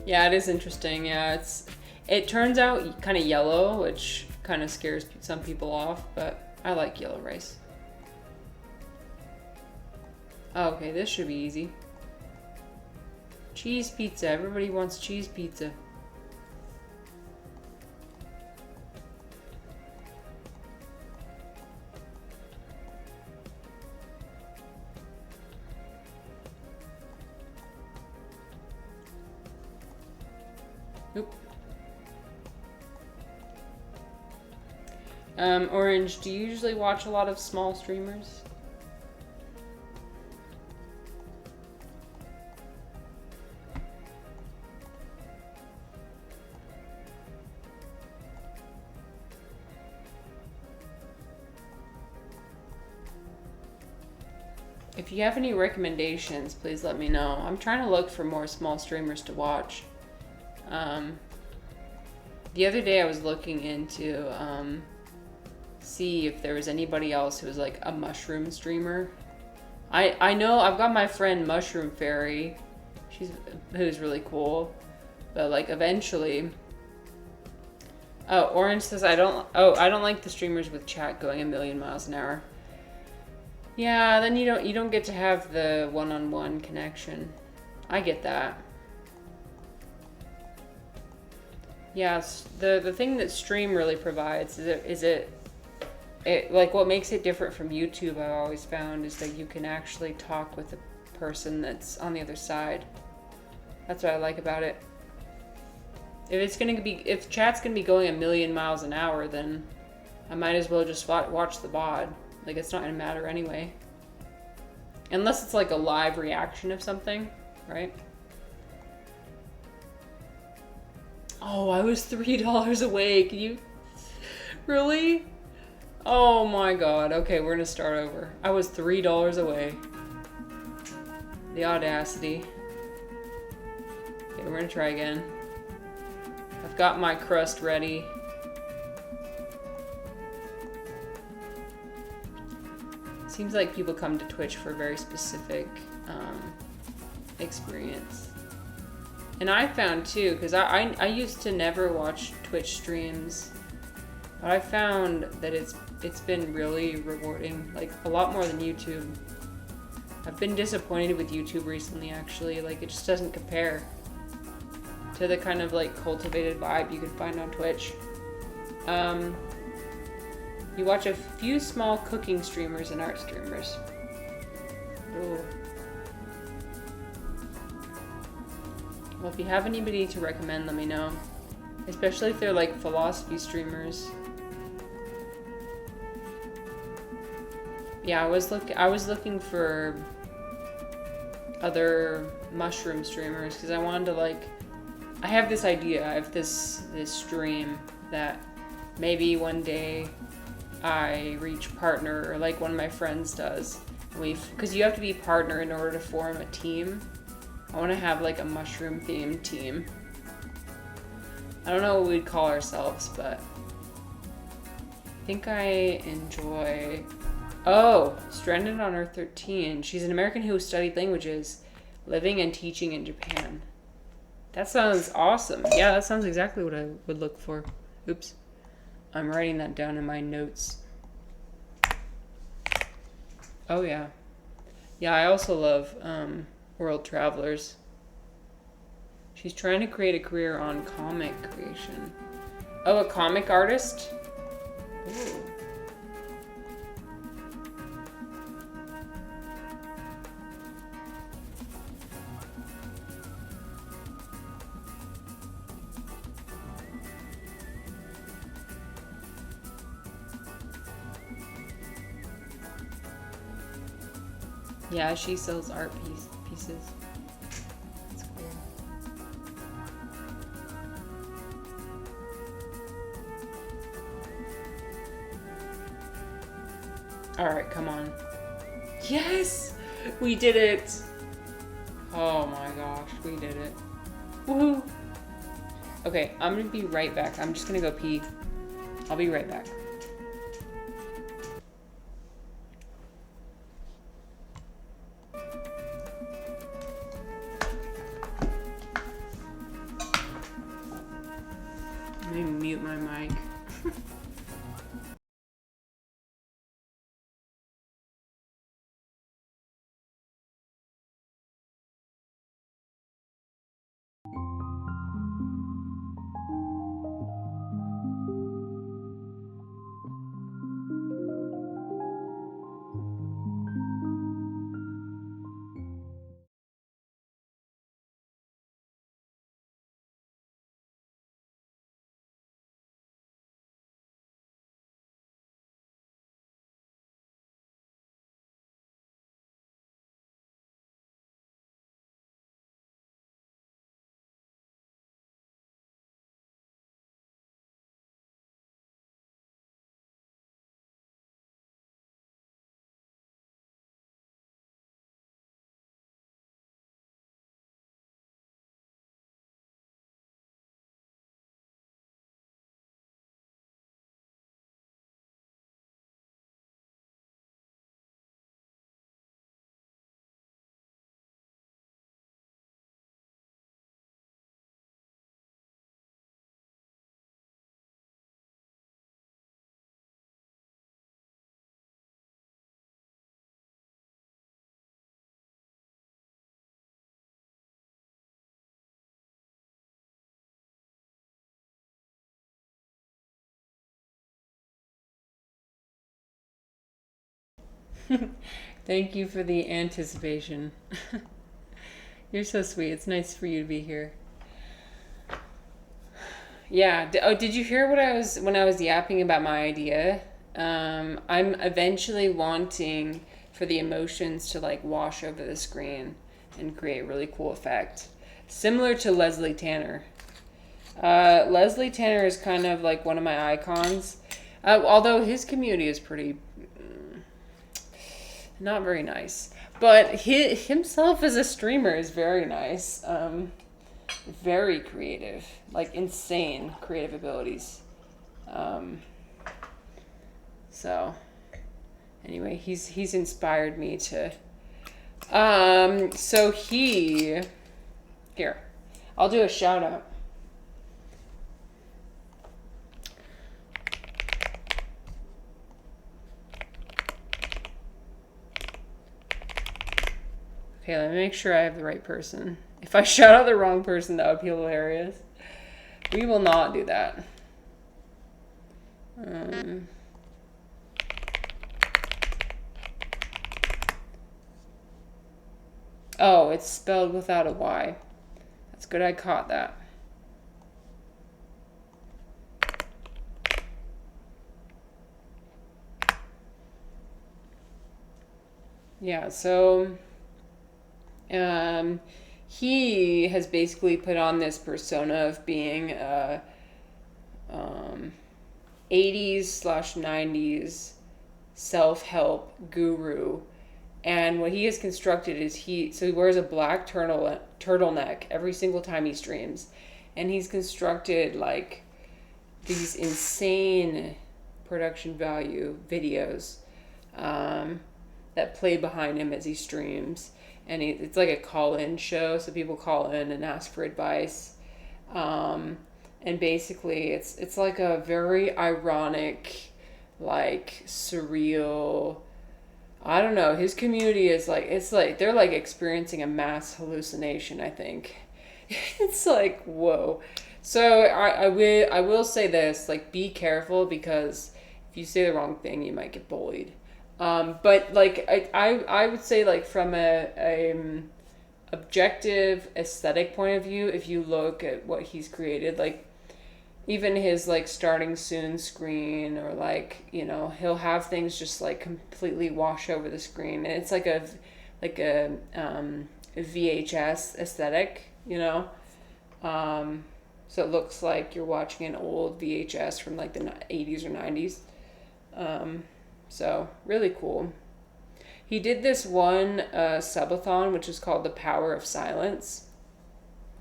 Yeah, it is interesting. Yeah, it turns out kind of yellow, which kind of scares some people off, but I like yellow rice. Oh, okay, this should be easy. Cheese pizza. Everybody wants cheese pizza. Oop. Orange, do you usually watch a lot of small streamers? If you have any recommendations, please let me know. I'm trying to look for more small streamers to watch. The other day I was looking into see if there was anybody else who was like a mushroom streamer. I know I've got my friend Mushroom Fairy, who's really cool, but like eventually Oh, Orange says I don't like the streamers with chat going a million miles an hour. Yeah, then you don't get to have the one-on-one connection. I get that. Yeah, the thing that stream really provides it like what makes it different from YouTube, I've always found, is that you can actually talk with the person that's on the other side. That's what I like about it. If chat's gonna be going a million miles an hour, then I might as well just watch the VOD. Like, it's not gonna matter anyway. Unless it's like a live reaction of something, right? Oh, I was $3 away. Can you... Really? Oh my god. Okay, we're gonna start over. I was $3 away. The audacity. Okay, we're gonna try again. I've got my crust ready. Seems like people come to Twitch for a very specific experience. And I found too, because I used to never watch Twitch streams, but I found that it's been really rewarding, like a lot more than YouTube. I've been disappointed with YouTube recently, actually. Like, it just doesn't compare to the kind of like cultivated vibe you can find on Twitch. You watch a few small cooking streamers and art streamers. Ooh. Well, if you have anybody to recommend, let me know. Especially if they're like philosophy streamers. Yeah, I was looking for other mushroom streamers because I wanted to like. I have this idea of this stream that maybe one day I reach partner, or like one of my friends does. Because you have to be partner in order to form a team. I want to have like a mushroom themed team. I don't know what we'd call ourselves, but I think I enjoy... Oh, Stranded on Earth 13. She's an American who studied languages, living and teaching in Japan. That sounds awesome. Yeah, that sounds exactly what I would look for. Oops. I'm writing that down in my notes. Oh, yeah. Yeah, I also love World Travelers. She's trying to create a career on comic creation. Oh, a comic artist? Ooh. Yeah, she sells art pieces. That's cool. Alright, come on. Yes! We did it! Oh my gosh, we did it. Woohoo! Okay, I'm gonna be right back. I'm just gonna go pee. I'll be right back. Let me mute my mic. Thank you for the anticipation. You're so sweet. It's nice for you to be here. Yeah. Did you hear what I was when I was yapping about my idea? I'm eventually wanting for the emotions to like wash over the screen and create a really cool effect, similar to Leslie Tanner. Leslie Tanner is kind of like one of my icons, although his community is pretty not very nice. But himself as a streamer is very nice. Very creative, like insane creative abilities. So anyway, he's inspired me to. So here, I'll do a shout out. Okay, let me make sure I have the right person. If I shout out the wrong person, that would be hilarious. We will not do that. Oh, it's spelled without a Y. That's good I caught that. Yeah, so he has basically put on this persona of being a 80s/90s self-help guru. And what he has constructed is he wears a black turtleneck every single time he streams. And he's constructed like these insane production value videos that play behind him as he streams. And it's like a call-in show, so people call in and ask for advice. And basically, it's like a very ironic, like surreal. I don't know. His community is like they're like experiencing a mass hallucination. I think it's like whoa. So I will say this, like, be careful, because if you say the wrong thing, you might get bullied. But like I would say, like, from a objective aesthetic point of view, if you look at what he's created, like even his like starting soon screen, or like, you know, he'll have things just like completely wash over the screen, and it's like a VHS aesthetic, you know. So it looks like you're watching an old VHS from like the 80s or 90s. So really cool. He did this one subathon, which is called The Power of Silence,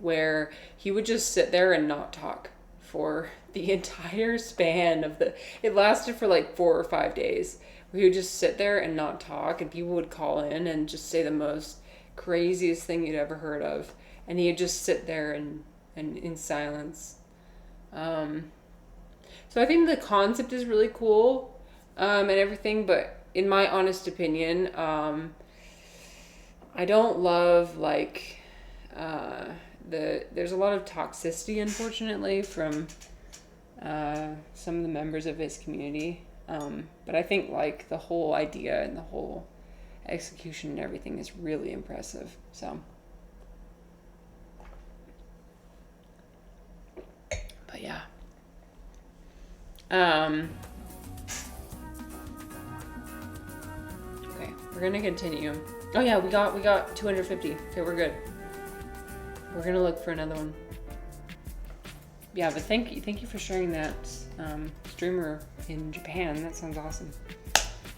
where he would just sit there and not talk for the entire span of it lasted for like 4 or 5 days, where he would just sit there and not talk, and people would call in and just say the most craziest thing you'd ever heard of, and he'd just sit there and in silence. So I think the concept is really cool, and everything, but in my honest opinion, I don't love like there's a lot of toxicity, unfortunately, from some of the members of his community. But I think like the whole idea and the whole execution and everything is really impressive. So, but yeah. Okay, we're gonna continue. Oh yeah, we got 250. Okay, we're good. We're gonna look for another one. Yeah, but thank you for sharing that streamer in Japan. That sounds awesome.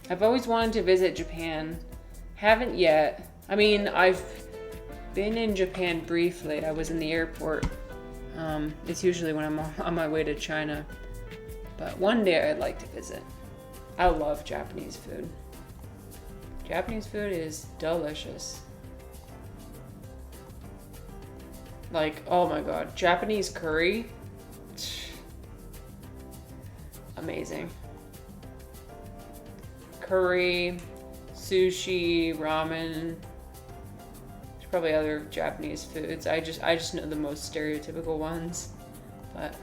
I've always wanted to visit Japan. Haven't yet. I mean, I've been in Japan briefly. I was in the airport. It's usually when I'm on my way to China. But one day I'd like to visit. I love Japanese food. Japanese food is delicious. Like, oh my god, Japanese curry, amazing. Curry, sushi, ramen. There's probably other Japanese foods. I just know the most stereotypical ones, but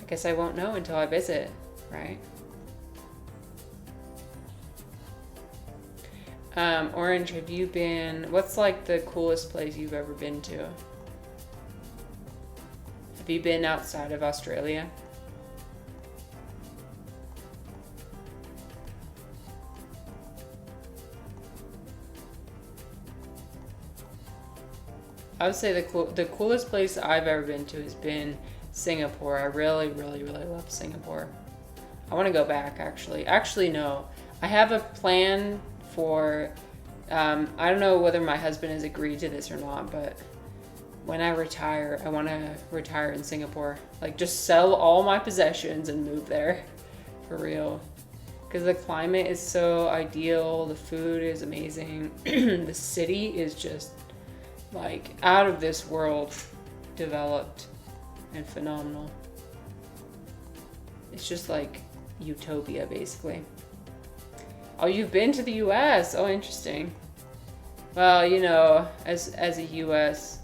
I guess I won't know until I visit, right? Orange, have you been, what's like the coolest place you've ever been to? Have you been outside of Australia? I would say the coolest place I've ever been to has been Singapore. I really, really, really love Singapore. I want to go back, actually. Actually, no. I have a plan for, I don't know whether my husband has agreed to this or not, but when I retire, I want to retire in Singapore. Like, just sell all my possessions and move there. For real. Because the climate is so ideal. The food is amazing. The city is just, like, out of this world developed and phenomenal. It's just like utopia, basically. Oh, you've been to the US. Oh, interesting. Well, you know, as a US,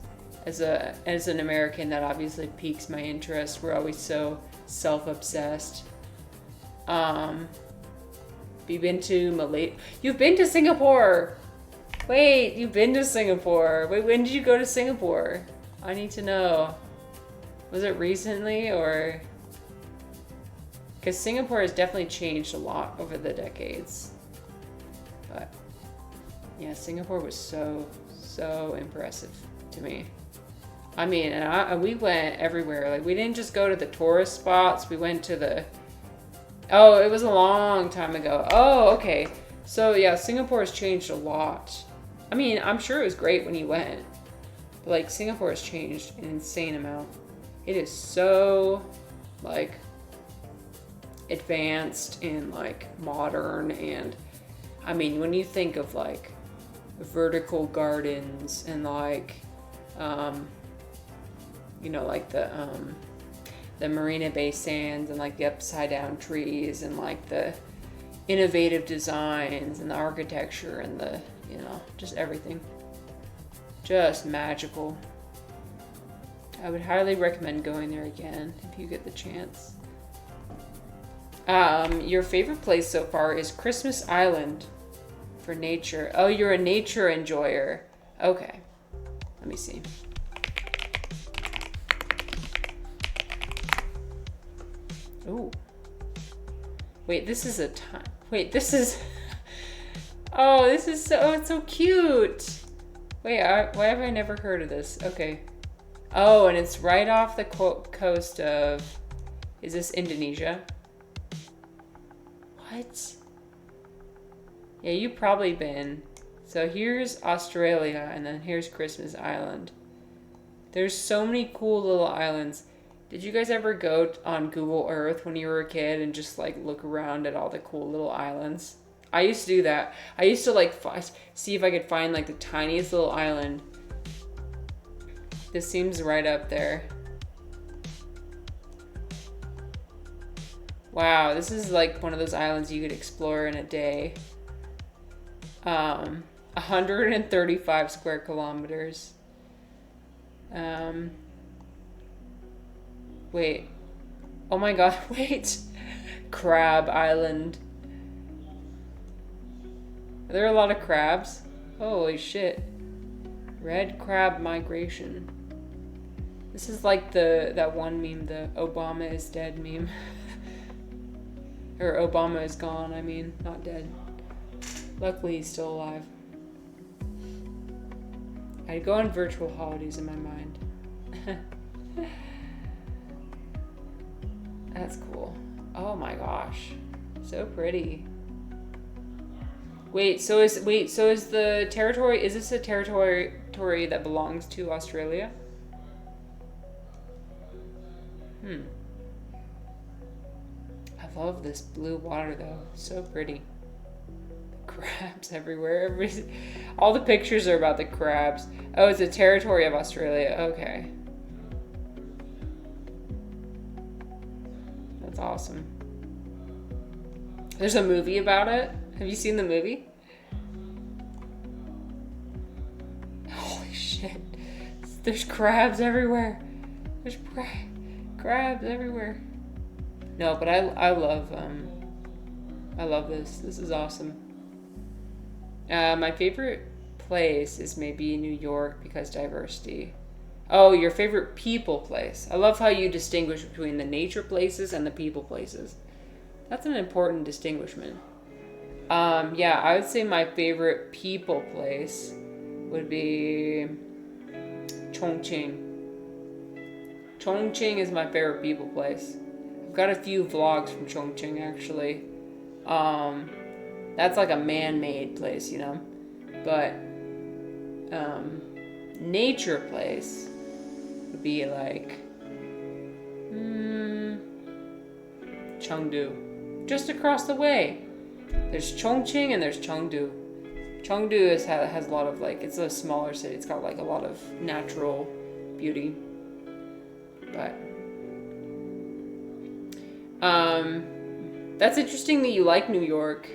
as an American, that obviously piques my interest. We're always so self-obsessed. You've been to Malaysia. You've been to Singapore. Wait, you've been to Singapore. Wait, when did you go to Singapore? I need to know. Was it recently or? Because Singapore has definitely changed a lot over the decades. But yeah, Singapore was so impressive to me. I mean, and we went everywhere. Like, we didn't just go to the tourist spots. We went to the, oh, it was a long time ago. Oh, okay. So yeah, Singapore has changed a lot. I mean, I'm sure it was great when you went. But like, Singapore has changed an insane amount. It is so, like, advanced and like modern, and I mean, when you think of like vertical gardens and like you know, like the Marina Bay Sands and like the upside down trees and like the innovative designs and the architecture and the, you know, just everything, just magical. I would highly recommend going there again if you get the chance. Your favorite place so far is Christmas Island for nature. Oh, you're a nature enjoyer. Okay. Let me see. Ooh. Wait, this is a time. Wait, this is. Oh, this is so. Oh, it's so cute. Wait, why have I never heard of this? Okay. Oh, and it's right off the coast of. Is this Indonesia? What? Yeah, you've probably been. So here's Australia, and then here's Christmas Island. There's so many cool little islands. Did you guys ever go on Google Earth when you were a kid and just like look around at all the cool little islands? I used to do that. I used to like see if I could find like the tiniest little island. This seems right up there. Wow, this is like one of those islands you could explore in a day. 135 square kilometers. Wait. Oh my god, wait. Crab Island. Are there a lot of crabs? Holy shit. Red crab migration. This is like that one meme, the Obama is dead meme. Or Obama is gone, I mean, not dead. Luckily he's still alive. I'd go on virtual holidays in my mind. That's cool. Oh my gosh. So pretty. Wait, so is the territory, is this a territory that belongs to Australia? I love this blue water though. So pretty. Crabs everywhere. All the pictures are about the crabs. Oh, it's a territory of Australia. Okay. That's awesome. There's a movie about it. Have you seen the movie? Holy shit. There's crabs everywhere. There's crabs everywhere. No, but I love this. This is awesome. My favorite place is maybe New York because diversity. Oh, your favorite people place. I love how you distinguish between the nature places and the people places. That's an important distinguishment. Yeah, I would say my favorite people place would be Chongqing. Chongqing is my favorite people place. I've got a few vlogs from Chongqing actually. That's like a man-made place, you know. But nature place would be like Chengdu, just across the way. There's Chongqing and there's Chengdu. Chengdu has a lot of like, it's a smaller city. It's got like a lot of natural beauty. But that's interesting that you like New York.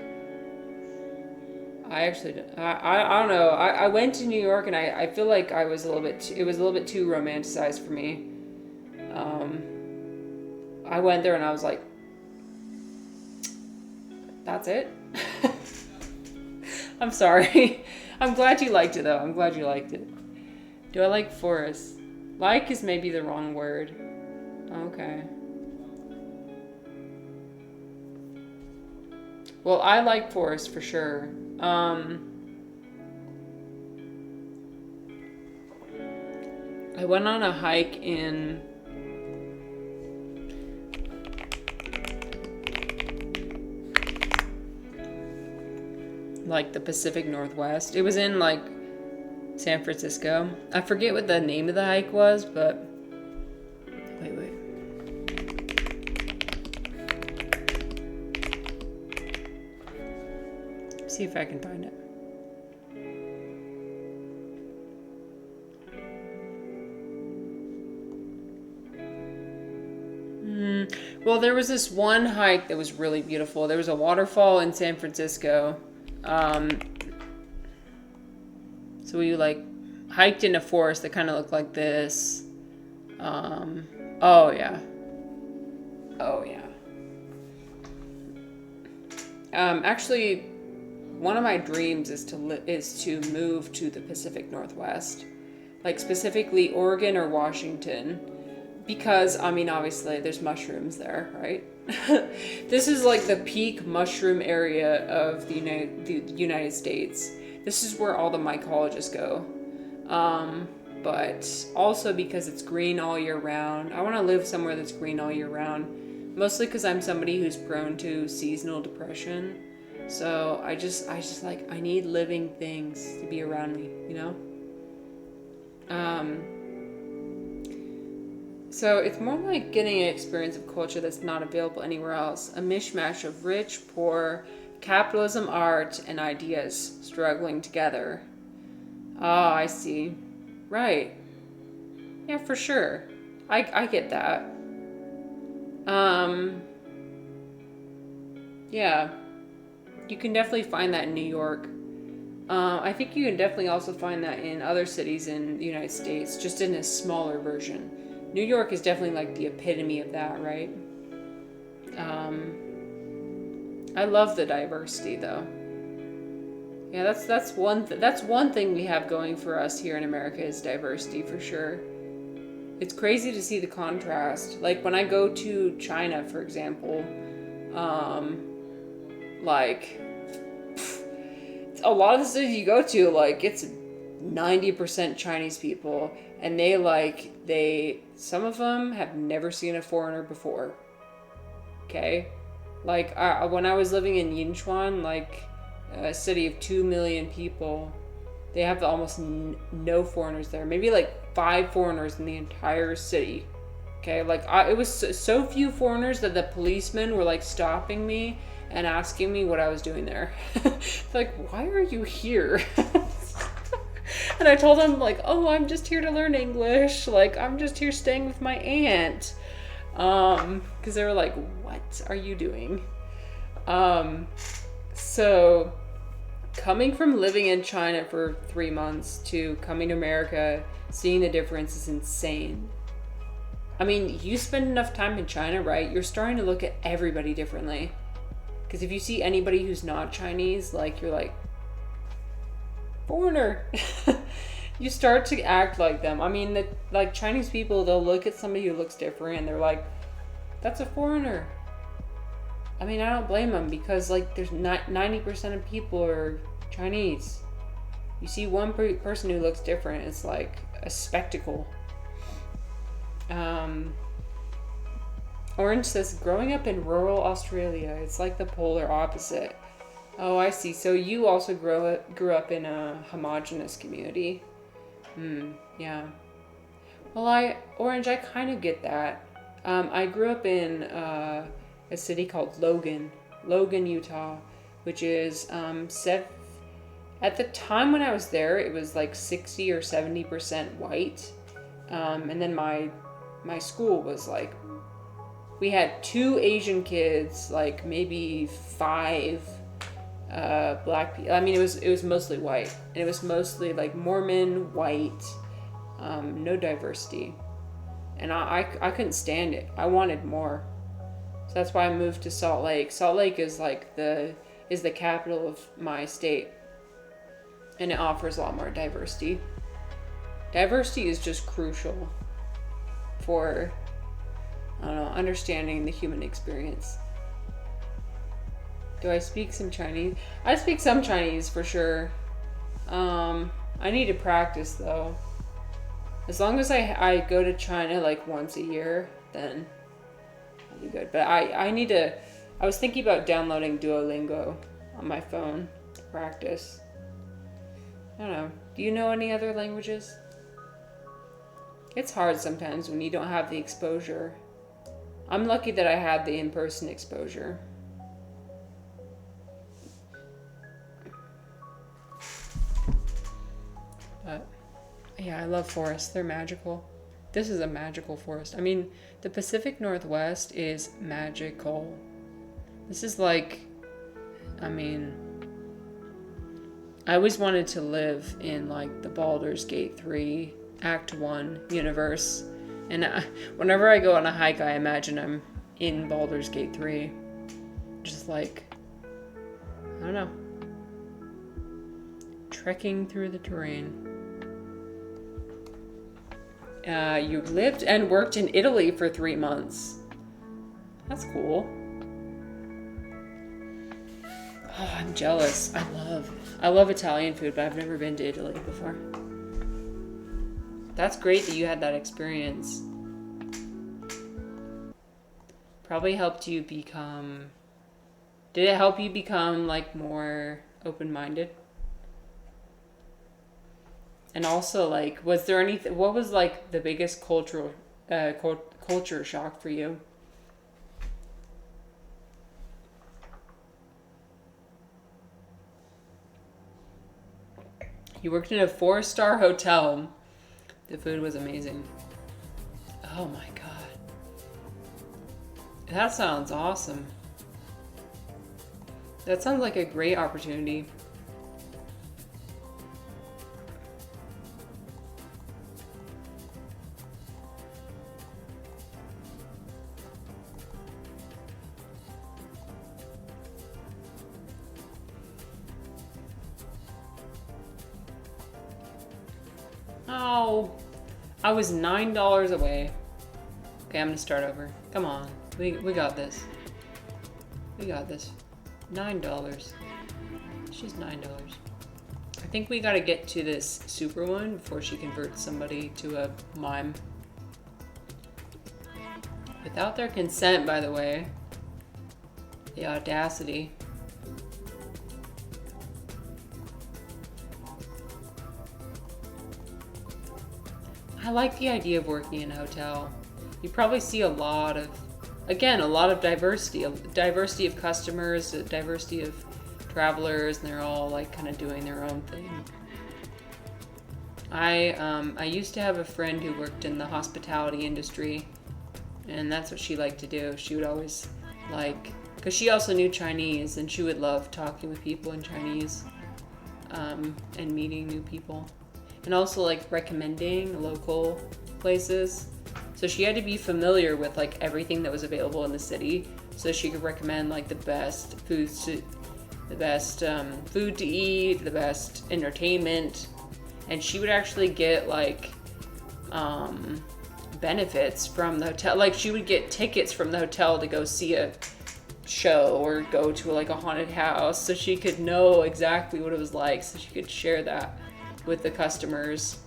I actually, I don't know. I went to New York and I feel like it was a little bit too romanticized for me. I went there and I was like, that's it? I'm sorry. I'm glad you liked it though. I'm glad you liked it. Do I like forests? Like is maybe the wrong word. Okay. Well, I like forests for sure. I went on a hike in like the Pacific Northwest. It was in like San Francisco. I forget what the name of the hike was, but wait. See if I can find it. Well, there was this one hike that was really beautiful. There was a waterfall in San Francisco. So we like hiked in a forest that kind of looked like this. Oh yeah. Actually, one of my dreams is to move to the Pacific Northwest, like specifically Oregon or Washington, because I mean obviously there's mushrooms there, right? This is like the peak mushroom area of the United States. This is where all the mycologists go. But also because it's green all year round. I want to live somewhere that's green all year round. Mostly because I'm somebody who's prone to seasonal depression. So I just like, I need living things to be around me, you know? So it's more like getting an experience of culture that's not available anywhere else. A mishmash of rich, poor, capitalism, art, and ideas struggling together. Ah, I see. Right. Yeah, for sure. I get that. Yeah. You can definitely find that in New York. I think you can definitely also find that in other cities in the United States, just in a smaller version. New York is definitely like the epitome of that, right? I love the diversity though. Yeah, that's one thing we have going for us here in America is diversity for sure. It's crazy to see the contrast. Like when I go to China, for example, like a lot of the cities you go to, like it's 90% Chinese people, and some of them have never seen a foreigner before. Okay, like when I was living in Yinchuan, like a city of 2 million people, they have almost no foreigners there. Maybe like 5 foreigners in the entire city. Okay, like it was so few foreigners that the policemen were like stopping me and asking me what I was doing there. Like, why are you here? And I told them like, oh, I'm just here to learn English. Like, I'm just here staying with my aunt. Because they were like, what are you doing? So coming from living in China for 3 months to coming to America, seeing the difference is insane. I mean, you spend enough time in China, right? You're starting to look at everybody differently. Because if you see anybody who's not Chinese, like, you're like, Foreigner. You start to act like them. I mean, like Chinese people, they'll look at somebody who looks different and they're like, that's a foreigner. I mean, I don't blame them because like there's 90% of people are Chinese. You see one person who looks different, it's like a spectacle. Orange says, growing up in rural Australia, it's like the polar opposite. Oh, I see. So you also grew up in a homogenous community. Yeah. Well, Orange, I kind of get that. I grew up in a city called Logan, Utah, which is at the time when I was there, it was like 60 or 70% white. And then my school was like, we had 2 Asian kids, like maybe 5 black people. I mean, it was mostly white, and it was mostly like Mormon, white, no diversity, and I couldn't stand it. I wanted more, so that's why I moved to Salt Lake. Salt Lake is like the capital of my state, and it offers a lot more diversity. Diversity is just crucial for, I don't know, understanding the human experience. Do I speak some Chinese? I speak some Chinese for sure. I need to practice though. As long as I go to China like once a year, then I'll be good. But I need to, I was thinking about downloading Duolingo on my phone to practice. I don't know. Do you know any other languages? It's hard sometimes when you don't have the exposure. I'm lucky that I had the in-person exposure. But yeah, I love forests. They're magical. This is a magical forest. I mean, the Pacific Northwest is magical. This is like, I mean, I always wanted to live in like the Baldur's Gate 3 Act 1 universe. And whenever I go on a hike, I imagine I'm in Baldur's Gate 3. Just like, I don't know, trekking through the terrain. You lived and worked in Italy for 3 months. That's cool. Oh, I'm jealous. I love Italian food, but I've never been to Italy before. That's great that you had that experience. Probably helped you become... Did it help you become like more open-minded? And also, like, was there anything? What was like the biggest culture shock for you? You worked in a 4-star hotel. The food was amazing. Oh my god, that sounds awesome. That sounds like a great opportunity. Oh, I was $9 away. Okay, I'm gonna start over. Come on, we got this. We got this. $9. She's $9. I think we gotta get to this super one before she converts somebody to a mime. Without their consent, by the way. The audacity. I like the idea of working in a hotel. You probably see a lot of diversity, a diversity of customers, a diversity of travelers, and they're all like kind of doing their own thing. I used to have a friend who worked in the hospitality industry, and that's what she liked to do. She would always like, because she also knew Chinese, and she would love talking with people in Chinese, and meeting new people. And also like recommending local places. So she had to be familiar with like everything that was available in the city, so she could recommend like the best foods the best food to eat, the best entertainment, and she would actually get like benefits from the hotel. Like she would get tickets from the hotel to go see a show or go to like a haunted house, so she could know exactly what it was like, so she could share that with the customers.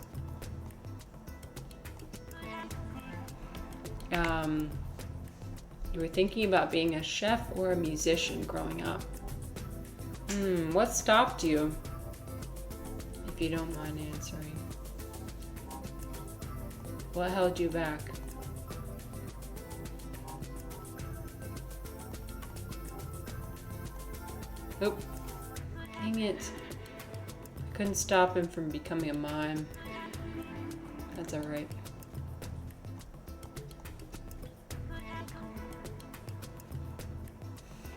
You were thinking about being a chef or a musician growing up. What stopped you? If you don't mind answering. What held you back? Oh, dang it. I couldn't stop him from becoming a mime. That's alright.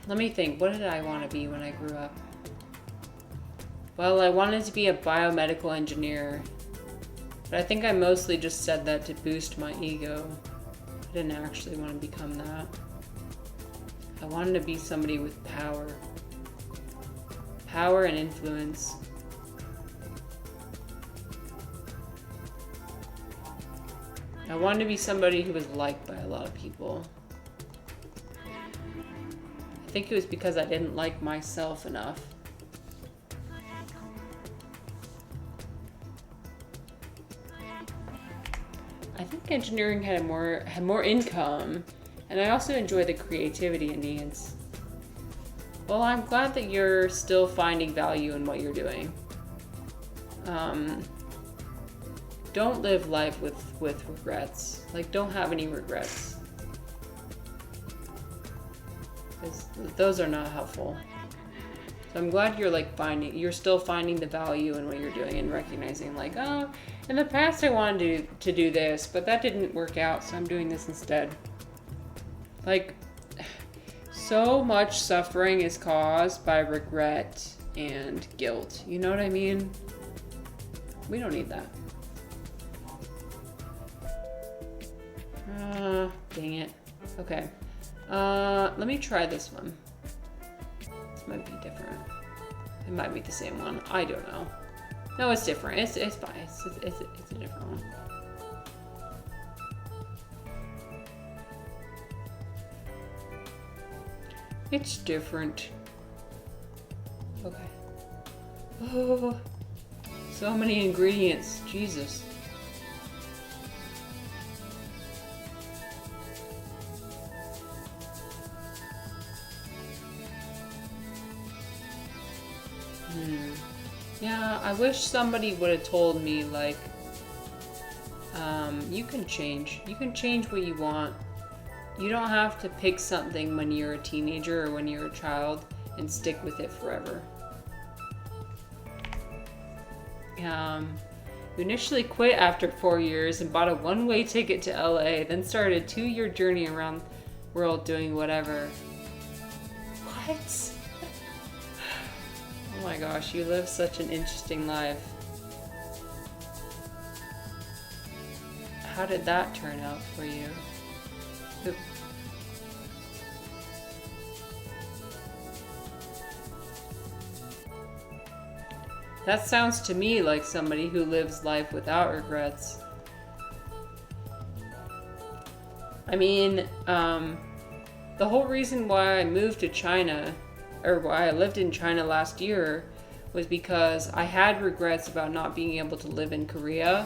Let me think. What did I want to be when I grew up? Well, I wanted to be a biomedical engineer. But I think I mostly just said that to boost my ego. I didn't actually want to become that. I wanted to be somebody with power. Power and influence. I wanted to be somebody who was liked by a lot of people. I think it was because I didn't like myself enough. I think engineering had more income, and I also enjoy the creativity it needs. Well, I'm glad that you're still finding value in what you're doing. Don't live life with regrets. Like, don't have any regrets. Those are not helpful. So I'm glad you're still finding the value in what you're doing and recognizing like, oh, in the past I wanted to do this, but that didn't work out, so I'm doing this instead. Like, so much suffering is caused by regret and guilt. You know what I mean? We don't need that. Dang it. Okay. Let me try this one. This might be different. It might be the same one. I don't know. No, it's different. It's fine. It's a different one. It's different. Okay. Oh, so many ingredients. Jesus. Yeah, I wish somebody would have told me, like, you can change. You can change what you want. You don't have to pick something when you're a teenager or when you're a child and stick with it forever. You initially quit after 4 years and bought a one-way ticket to LA, then started a 2-year journey around the world doing whatever. What? Oh my gosh, you live such an interesting life. How did that turn out for you? Oop. That sounds to me like somebody who lives life without regrets. I mean, the whole reason why I moved to China, or why I lived in China last year, was because I had regrets about not being able to live in Korea.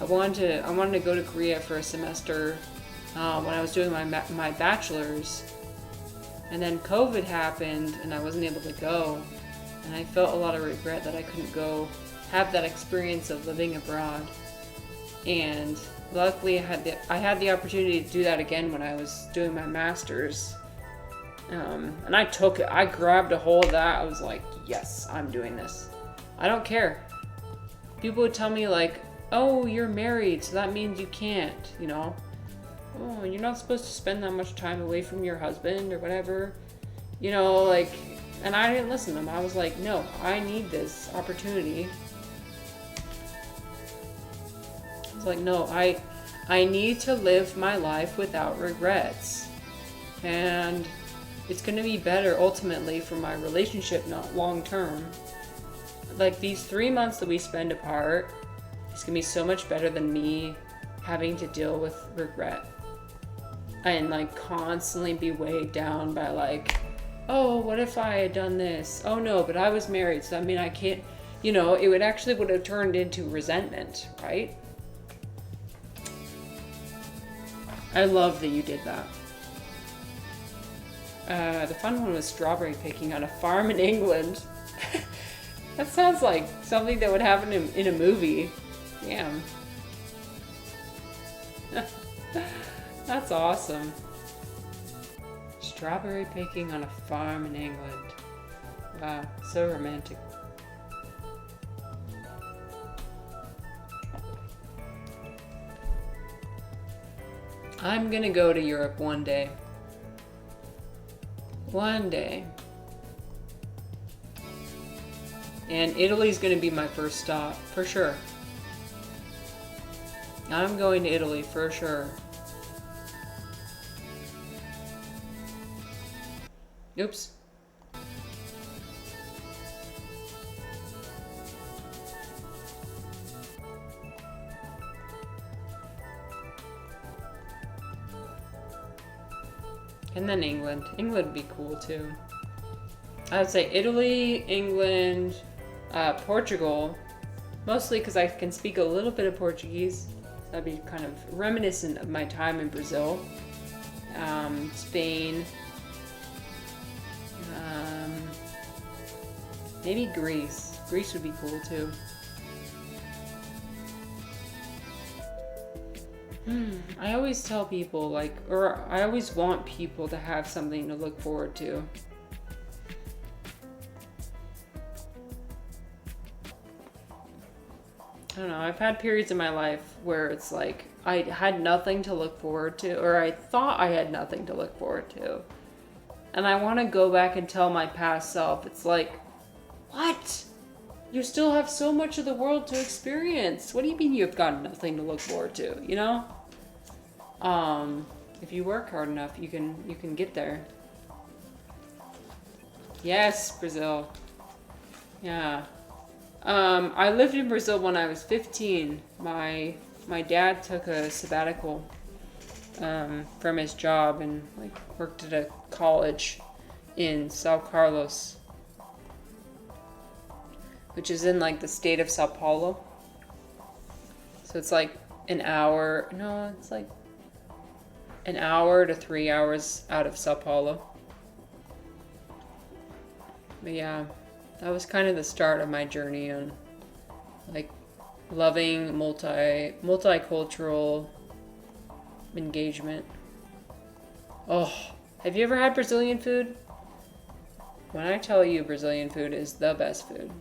I wanted to go to Korea for a semester when I was doing my bachelor's, and then COVID happened and I wasn't able to go, and I felt a lot of regret that I couldn't go have that experience of living abroad. And luckily I had the opportunity to do that again when I was doing my master's. And I took it. I grabbed a hold of that. I was like, yes, I'm doing this. I don't care. People would tell me like, oh, you're married, so that means you can't, you know. Oh, you're not supposed to spend that much time away from your husband or whatever. You know, like, and I didn't listen to them. I was like, no, I need this opportunity. I was like, no, I need to live my life without regrets. And It's going to be better ultimately for my relationship, not long term. Like these 3 months that we spend apart, it's going to be so much better than me having to deal with regret and like constantly be weighed down by like, oh, what if I had done this? Oh no, but I was married, so I mean I can't, it would have turned into resentment, right? I love that you did that. The fun one was strawberry picking on a farm in England. That sounds like something that would happen in a movie. Damn. That's awesome. Strawberry picking on a farm in England. Wow, so romantic. I'm gonna go to Europe one day. One day. And Italy's gonna be my first stop, for sure. I'm going to Italy, for sure. Oops. And then England. England would be cool too. I would say Italy, England, Portugal. Mostly because I can speak a little bit of Portuguese. That'd be kind of reminiscent of my time in Brazil. Spain. Maybe Greece. Greece would be cool too. I always tell people I always want people to have something to look forward to. I don't know, I've had periods in my life where it's like I had nothing to look forward to, or I thought I had nothing to look forward to. And I want to go back and tell my past self, it's like, what? You still have so much of the world to experience. What do you mean you've got nothing to look forward to, If you work hard enough, you can get there. Yes, Brazil. Yeah. I lived in Brazil when I was 15. My dad took a sabbatical from his job and worked at a college in Sao Carlos, which is in the state of Sao Paulo. So it's an hour to 3 hours out of Sao Paulo. But yeah, that was kind of the start of my journey on loving multicultural engagement. Oh, have you ever had Brazilian food? When I tell you Brazilian food is the best food.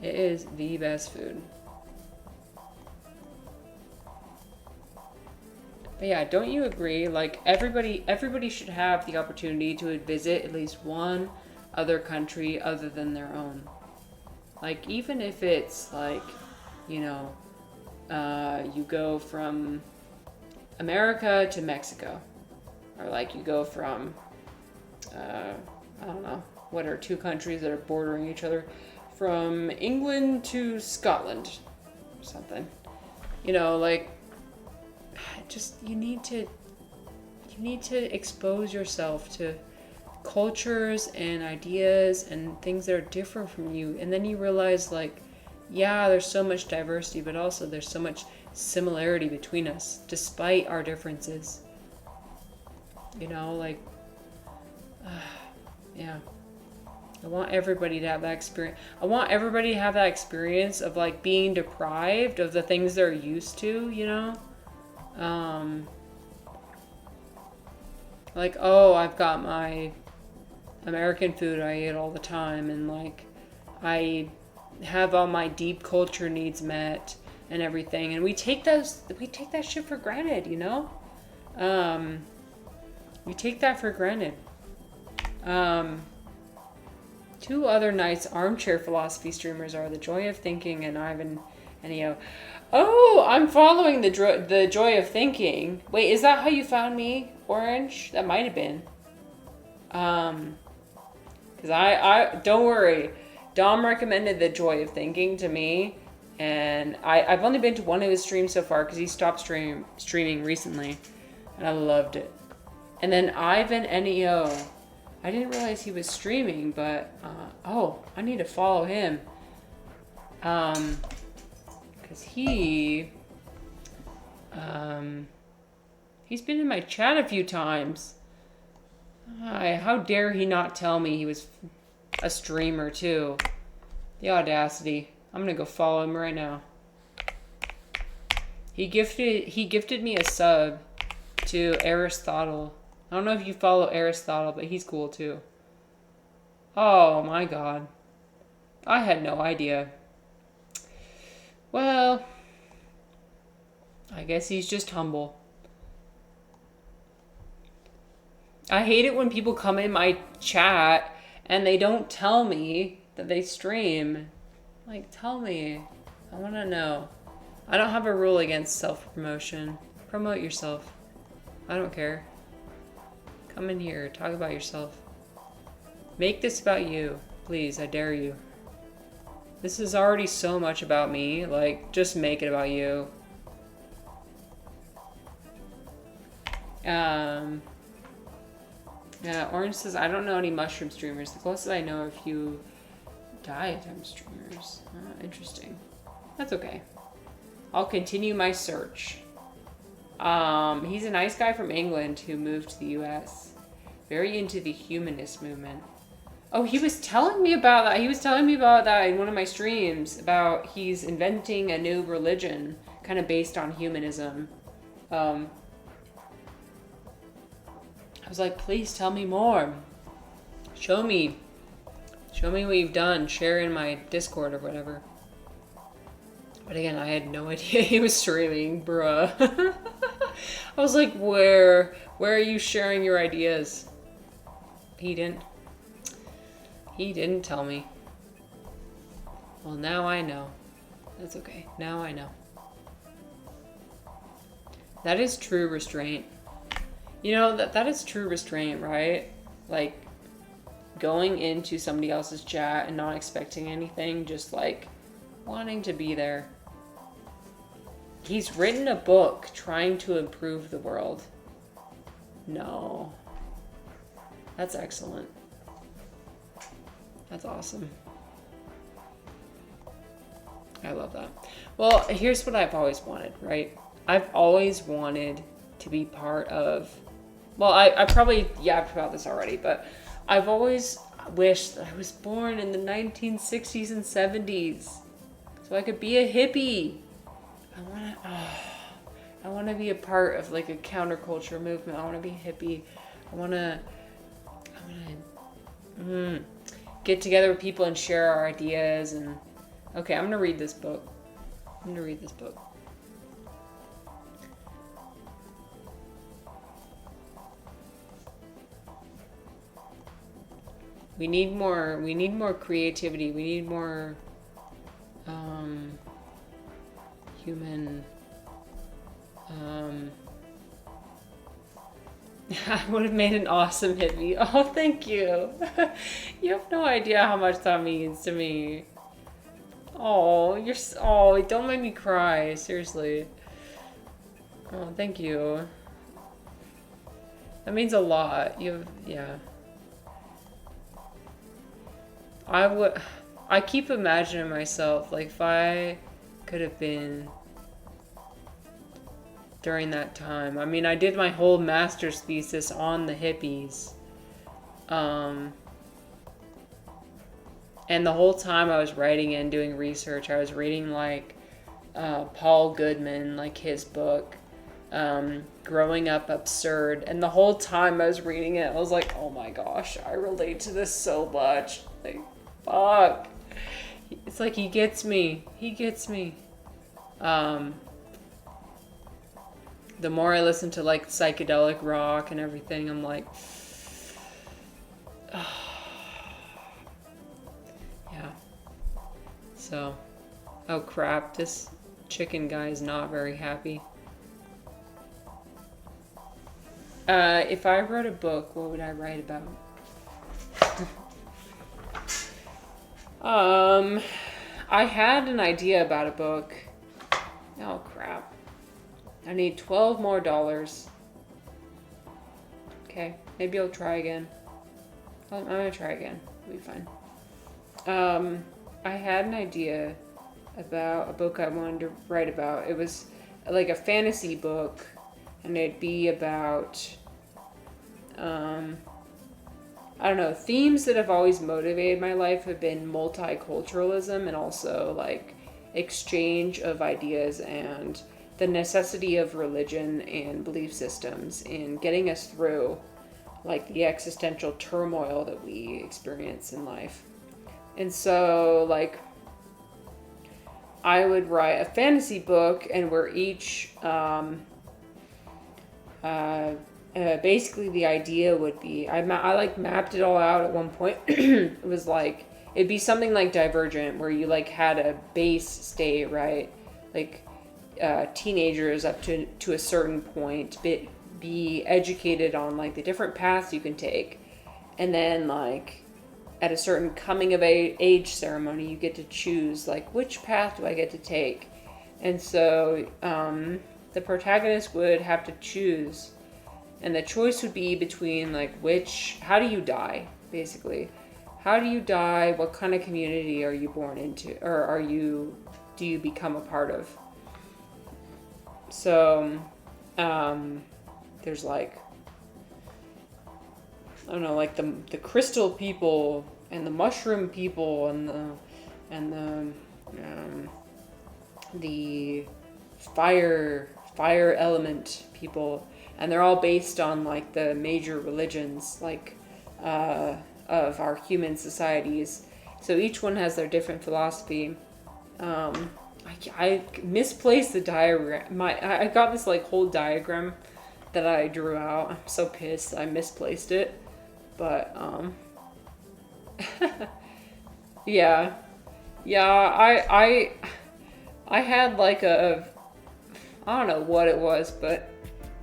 It is the best food. But yeah, don't you agree? Everybody should have the opportunity to visit at least one other country other than their own. Even if it's you go from America to Mexico, or you go from I don't know, what are two countries that are bordering each other, from England to Scotland or something. You need to expose yourself to cultures and ideas and things that are different from you, and then you realize yeah, there's so much diversity, but also there's so much similarity between us despite our differences. Yeah, I want everybody to have that experience. I want everybody to have that experience of being deprived of the things they're used to, oh, I've got my American food I eat all the time, and I have all my deep culture needs met and everything, and we take that shit for granted, we take that for granted. Two other nice armchair philosophy streamers are The Joy of Thinking and Ivan and EO. Oh, I'm following the Joy of Thinking. Wait, is that how you found me, Orange? That might have been. Because I don't worry. Dom recommended The Joy of Thinking to me, and I've only been to one of his streams so far because he stopped streaming recently, and I loved it. And then Ivan NEO. I didn't realize he was streaming, but I need to follow him. Because he's been in my chat a few times. How dare he not tell me he was a streamer too? The audacity. I'm gonna go follow him right now. He gifted me a sub to Aristotle. I don't know if you follow Aristotle, but he's cool too. Oh my god. I had no idea. Well, I guess he's just humble. I hate it when people come in my chat and they don't tell me that they stream. Like, tell me. I want to know. I don't have a rule against self-promotion. Promote yourself. I don't care. Come in here. Talk about yourself. Make this about you. Please, I dare you. This is already so much about me. Like, just make it about you. Yeah, Orange says, I don't know any mushroom streamers. The closest I know are a few diadem streamers. Interesting. That's okay. I'll continue my search. He's a nice guy from England who moved to the US. Very into the humanist movement. Oh, he was telling me about that. He was telling me about that in one of my streams. About he's inventing a new religion kind of based on humanism. I was like, please tell me more. Show me. Show me what you've done. Share in my Discord or whatever. But again, I had no idea he was streaming, bruh. I was like, where are you sharing your ideas? He didn't tell me. Well, now I know. That's okay. Now I know. That is true restraint. You know, that is true restraint, right? Like, going into somebody else's chat and not expecting anything, just like wanting to be there. He's written a book trying to improve the world. No. That's excellent. That's awesome. I love that. Well, here's what I've always wanted, right? I've always wanted to be part of... Well, I probably yapped about this already, but I've always wished that I was born in the 1960s and 70s so I could be a hippie. I want to be a part of like a counterculture movement. I want to be a hippie. I want to get together with people and share our ideas. And okay, I'm going to read this book. We need more creativity. We need more human I would have made an awesome hippie. Oh, thank you. You have no idea how much that means to me. Oh, don't make me cry, seriously. Oh, thank you. That means a lot. Yeah. I keep imagining myself, like, if I could have been during that time. I mean, I did my whole master's thesis on the hippies. And the whole time I was writing and doing research, I was reading, like, Paul Goodman, like, his book, Growing Up Absurd. And the whole time I was reading it, I was like, oh my gosh, I relate to this so much. Like, fuck. It's like he gets me. The more I listen to like psychedelic rock and everything, I'm like, yeah. So, oh crap, this chicken guy is not very happy. If I wrote a book, what would I write about? Um, I had an idea about a book. Oh crap. I need $12 more. Okay, maybe I'll try again. I'm gonna try again. It'll be fine. I had an idea about a book I wanted to write about. It was like a fantasy book, and it'd be about, I don't know, themes that have always motivated my life have been multiculturalism and also like exchange of ideas and the necessity of religion and belief systems in getting us through like the existential turmoil that we experience in life. And so like I would write a fantasy book and we're each basically the idea would be I like mapped it all out at one point. It was like it'd be something like Divergent where you like had a base state, right? Like teenagers up to a certain point be educated on like the different paths you can take, and then like at a certain coming of age ceremony you get to choose like which path do I get to take. And so the protagonist would have to choose, and the choice would be between like how do you die, basically. How do you die? What kind of community are you born into, or do you become a part of? So there's like, I don't know, like the crystal people and the mushroom people and the fire element people, and they're all based on like the major religions like of our human societies. So each one has their different philosophy. I misplaced the diagram. I got this like whole diagram that I drew out. I'm so pissed I misplaced it. But yeah. I had like I don't know what it was, but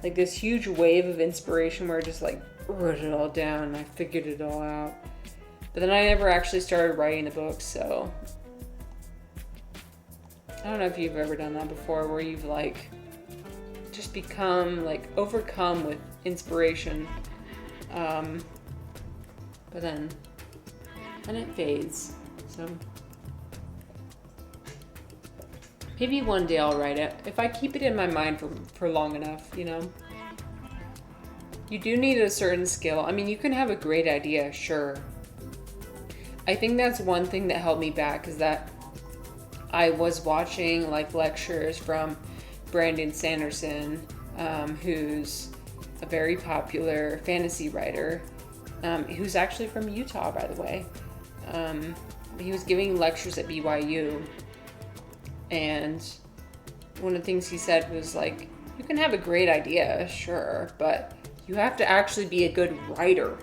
like this huge wave of inspiration where I just like wrote it all down and I figured it all out. But then I never actually started writing the book, so I don't know if you've ever done that before, where you've like just become like overcome with inspiration, but then it fades. So maybe one day I'll write it if I keep it in my mind for long enough, you know. You do need a certain skill. I mean, you can have a great idea, sure. I think that's one thing that held me back, is that I was watching like lectures from Brandon Sanderson, who's a very popular fantasy writer, who's actually from Utah, by the way. He was giving lectures at BYU, and one of the things he said was like, you can have a great idea, sure, but you have to actually be a good writer.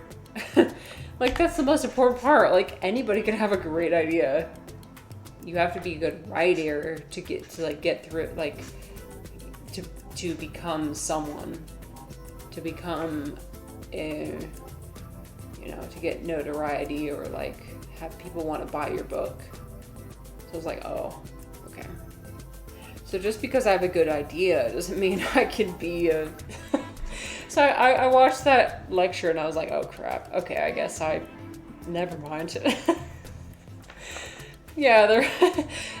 Like, that's the most important part. Like, anybody can have a great idea. You have to be a good writer to get through, like, to become someone, to become to get notoriety, or like have people want to buy your book. So I was like, oh, okay. So just because I have a good idea doesn't mean I can be a So I watched that lecture and I was like, oh crap, okay, I guess never mind. Yeah,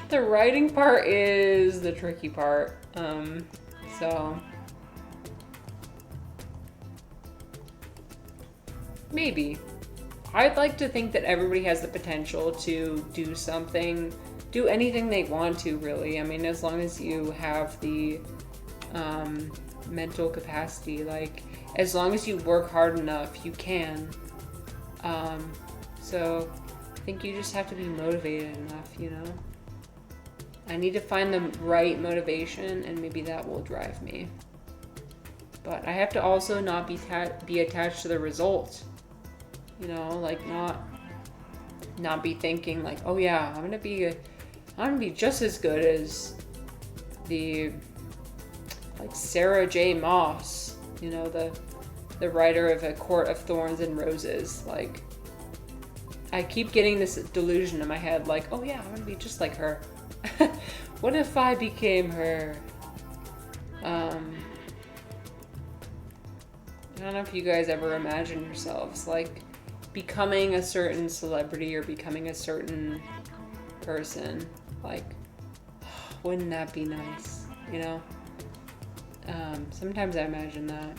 the writing part is the tricky part. So maybe. I'd like to think that everybody has the potential to do anything they want to, really. I mean, as long as you have the mental capacity, like, as long as you work hard enough, you can. So I think you just have to be motivated enough, you know? I need to find the right motivation, and maybe that will drive me. But I have to also not be attached to the result. You know, like not be thinking like, oh yeah, I'm gonna be just as good as the like Sarah J. Maas, you know, the writer of A Court of Thorns and Roses. Like, I keep getting this delusion in my head, like, oh yeah, I'm gonna be just like her. What if I became her? I don't know if you guys ever imagine yourselves like becoming a certain celebrity or becoming a certain person. Like, wouldn't that be nice? You know? Sometimes I imagine that.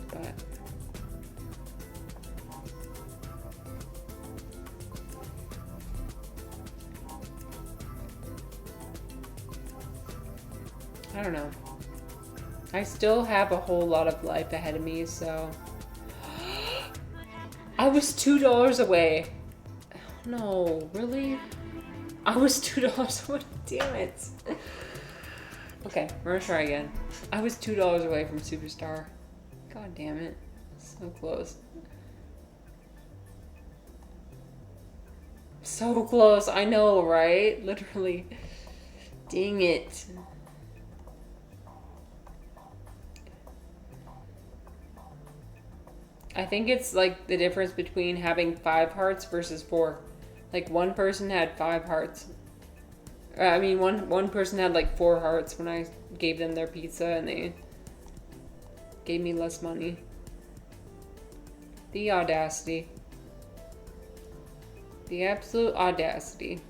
But I don't know. I still have a whole lot of life ahead of me, so I was $2 away. No, really? I was $2 away. Damn it. Okay, we're gonna try again. I was $2 away from Superstar. God damn it. So close. So close. I know, right? Literally. Dang it. I think it's like the difference between having 5 hearts versus 4. Like one person had 5 hearts. I mean, one person had like 4 hearts when I gave them their pizza and they gave me less money. The audacity. The absolute audacity.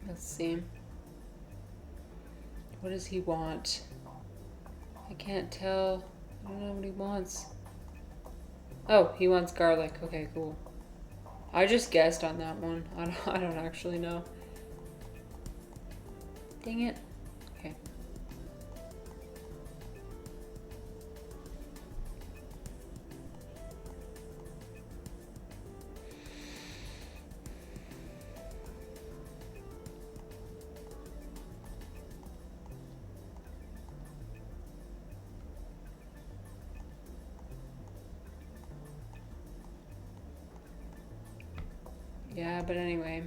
Let's see. What does he want? I can't tell. I don't know what he wants. Oh, he wants garlic. Okay, cool. I just guessed on that one. I don't actually know. Dang it. Okay. Yeah, but anyway.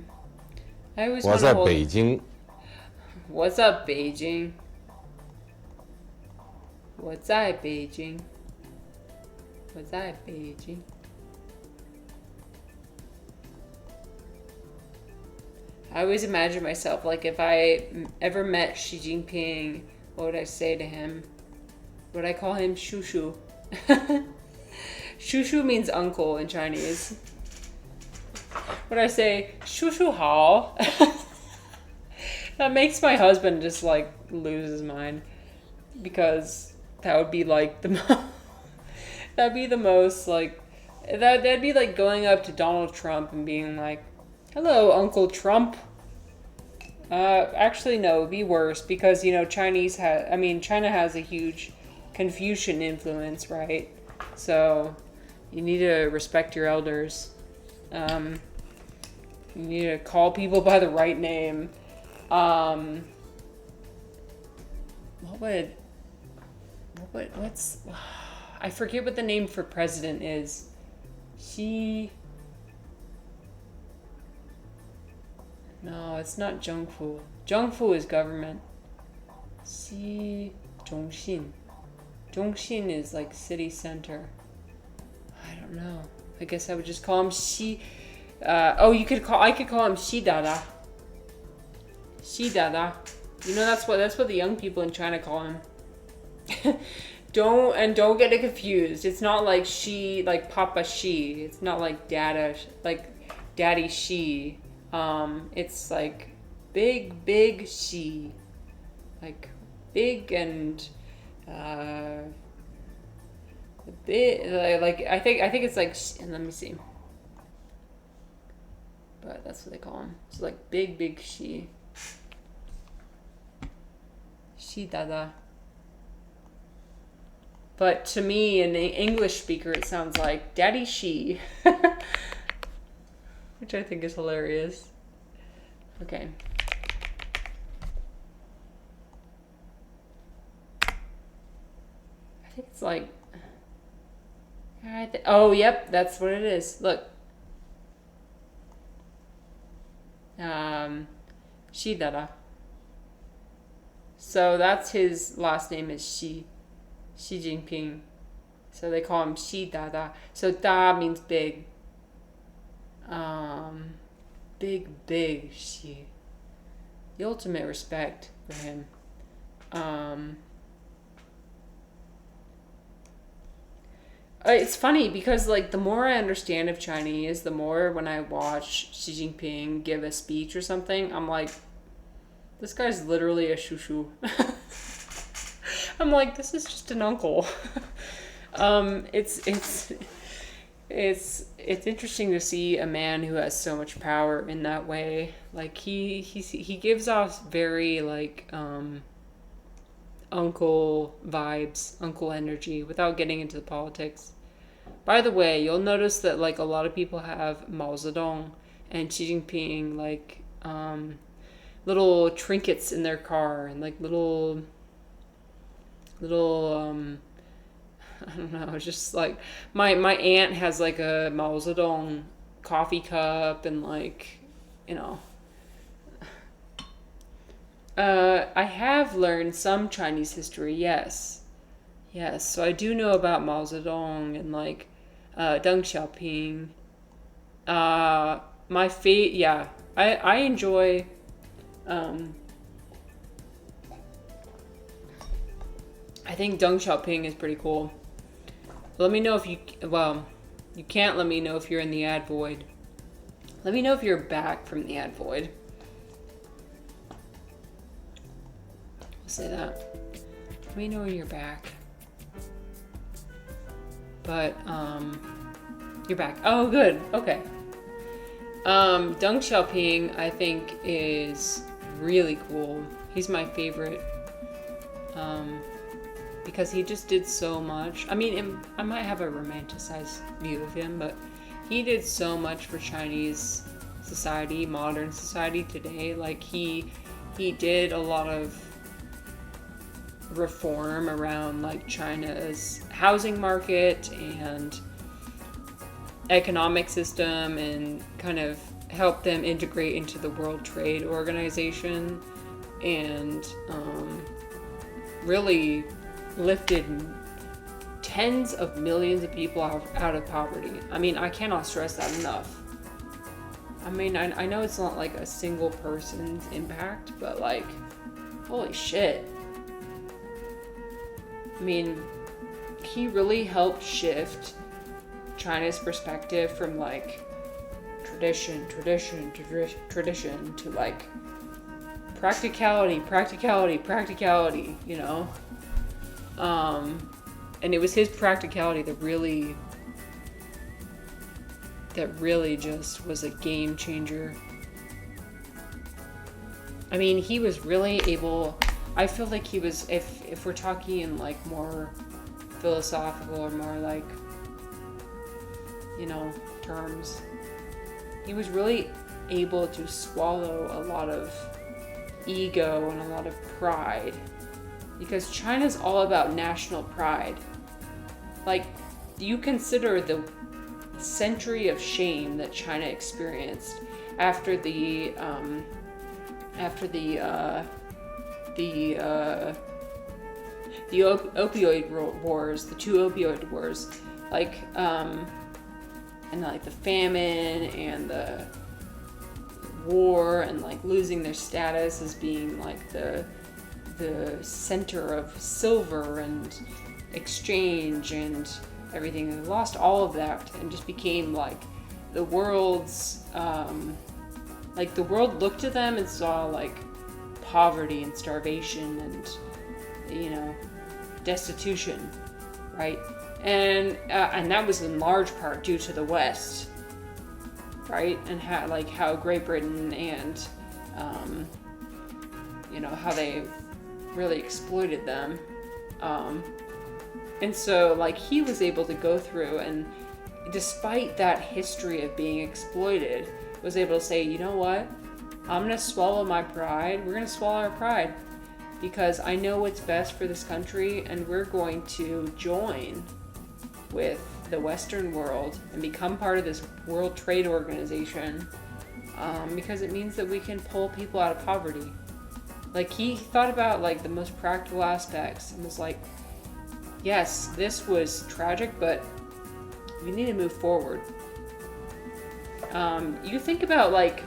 I always want to hold... Beijing? What's up, Beijing? What's up, Beijing? What's up, Beijing? I always imagine myself, like, if I ever met Xi Jinping, what would I say to him? Would I call him Shushu? Shushu means uncle in Chinese. Would I say, Shushu hao? That makes my husband just, like, lose his mind. Because that would be, like, that'd be the most, like... That'd be like going up to Donald Trump and being like, hello, Uncle Trump. Actually, no, it'd be worse because, you know, China has a huge Confucian influence, right? So, you need to respect your elders. You need to call people by the right name. What's... I forget what the name for president is. No, it's not Zhongfu. Zhongfu is government. Zhongxin. Zhongxin is like city center. I don't know. I guess I would just call him Xi. I could call him Xi Dada. Xi Dada. You know that's what the young people in China call him. Don't get it confused. It's not like Xi, like Papa Xi. It's not like Dada, like Daddy Xi. It's like big Xi, like big and big. Like I think it's like. And let me see. But that's what they call him. So like big Xi. Xi Dada. But to me, an English speaker, it sounds like Daddy Xi. Which I think is hilarious. Okay. I think it's like... oh, yep, that's what it is. Look. Xi Dada. So that's his last name is Xi Jinping. So they call him Xi Dada. So Da means big. Big Xi. The ultimate respect for him. It's funny because like the more I understand of Chinese, the more when I watch Xi Jinping give a speech or something, I'm like, this guy's literally a shushu. I'm like, this is just an uncle. It's interesting to see a man who has so much power in that way. Like he gives off very like uncle vibes, uncle energy without getting into the politics. By the way, you'll notice that like a lot of people have Mao Zedong and Xi Jinping like little trinkets in their car and like little I don't know, just like my aunt has like a Mao Zedong coffee cup and like, you know. I have learned some Chinese history, yes. Yes, so I do know about Mao Zedong and like Deng Xiaoping. Yeah, I enjoy I think Deng Xiaoping is pretty cool. Let me know if you can't let me know if you're in the ad void. Let me know if you're back from the ad void. I'll say that. Let me know when you're back. But, you're back. Oh, good. Okay. Deng Xiaoping, I think, is really cool. He's my favorite. Because he just did so much. I mean, I might have a romanticized view of him, but he did so much for Chinese society, modern society today. Like, he did a lot of reform around, like, China's housing market and economic system and kind of helped them integrate into the World Trade Organization and really lifted tens of millions of people out of poverty. I mean, I cannot stress that enough. I mean, I know it's not like a single person's impact, but like, holy shit. I mean, he really helped shift China's perspective from like tradition to like practicality, you know? And it was his practicality that really just was a game changer. I mean, he was really able, I feel like he was, if we're talking in like more philosophical or more like, you know, terms, he was really able to swallow a lot of ego and a lot of pride. Because China's all about national pride. Like, you consider the century of shame that China experienced after the opioid wars, the two opioid wars, like, and like the famine and the war and like losing their status as being like the center of silver and exchange and everything. They lost all of that and just became like the world's like the world looked to them and saw like poverty and starvation and, you know, destitution, right? And that was in large part due to the West, right? And how Great Britain and you know, how they really exploited them. And so like he was able to go through and despite that history of being exploited, was able to say, you know what? I'm gonna swallow my pride. We're gonna swallow our pride because I know what's best for this country and we're going to join with the Western world and become part of this World Trade Organization because it means that we can pull people out of poverty. Like, he thought about, like, the most practical aspects and was like, yes, this was tragic, but we need to move forward. You think about, like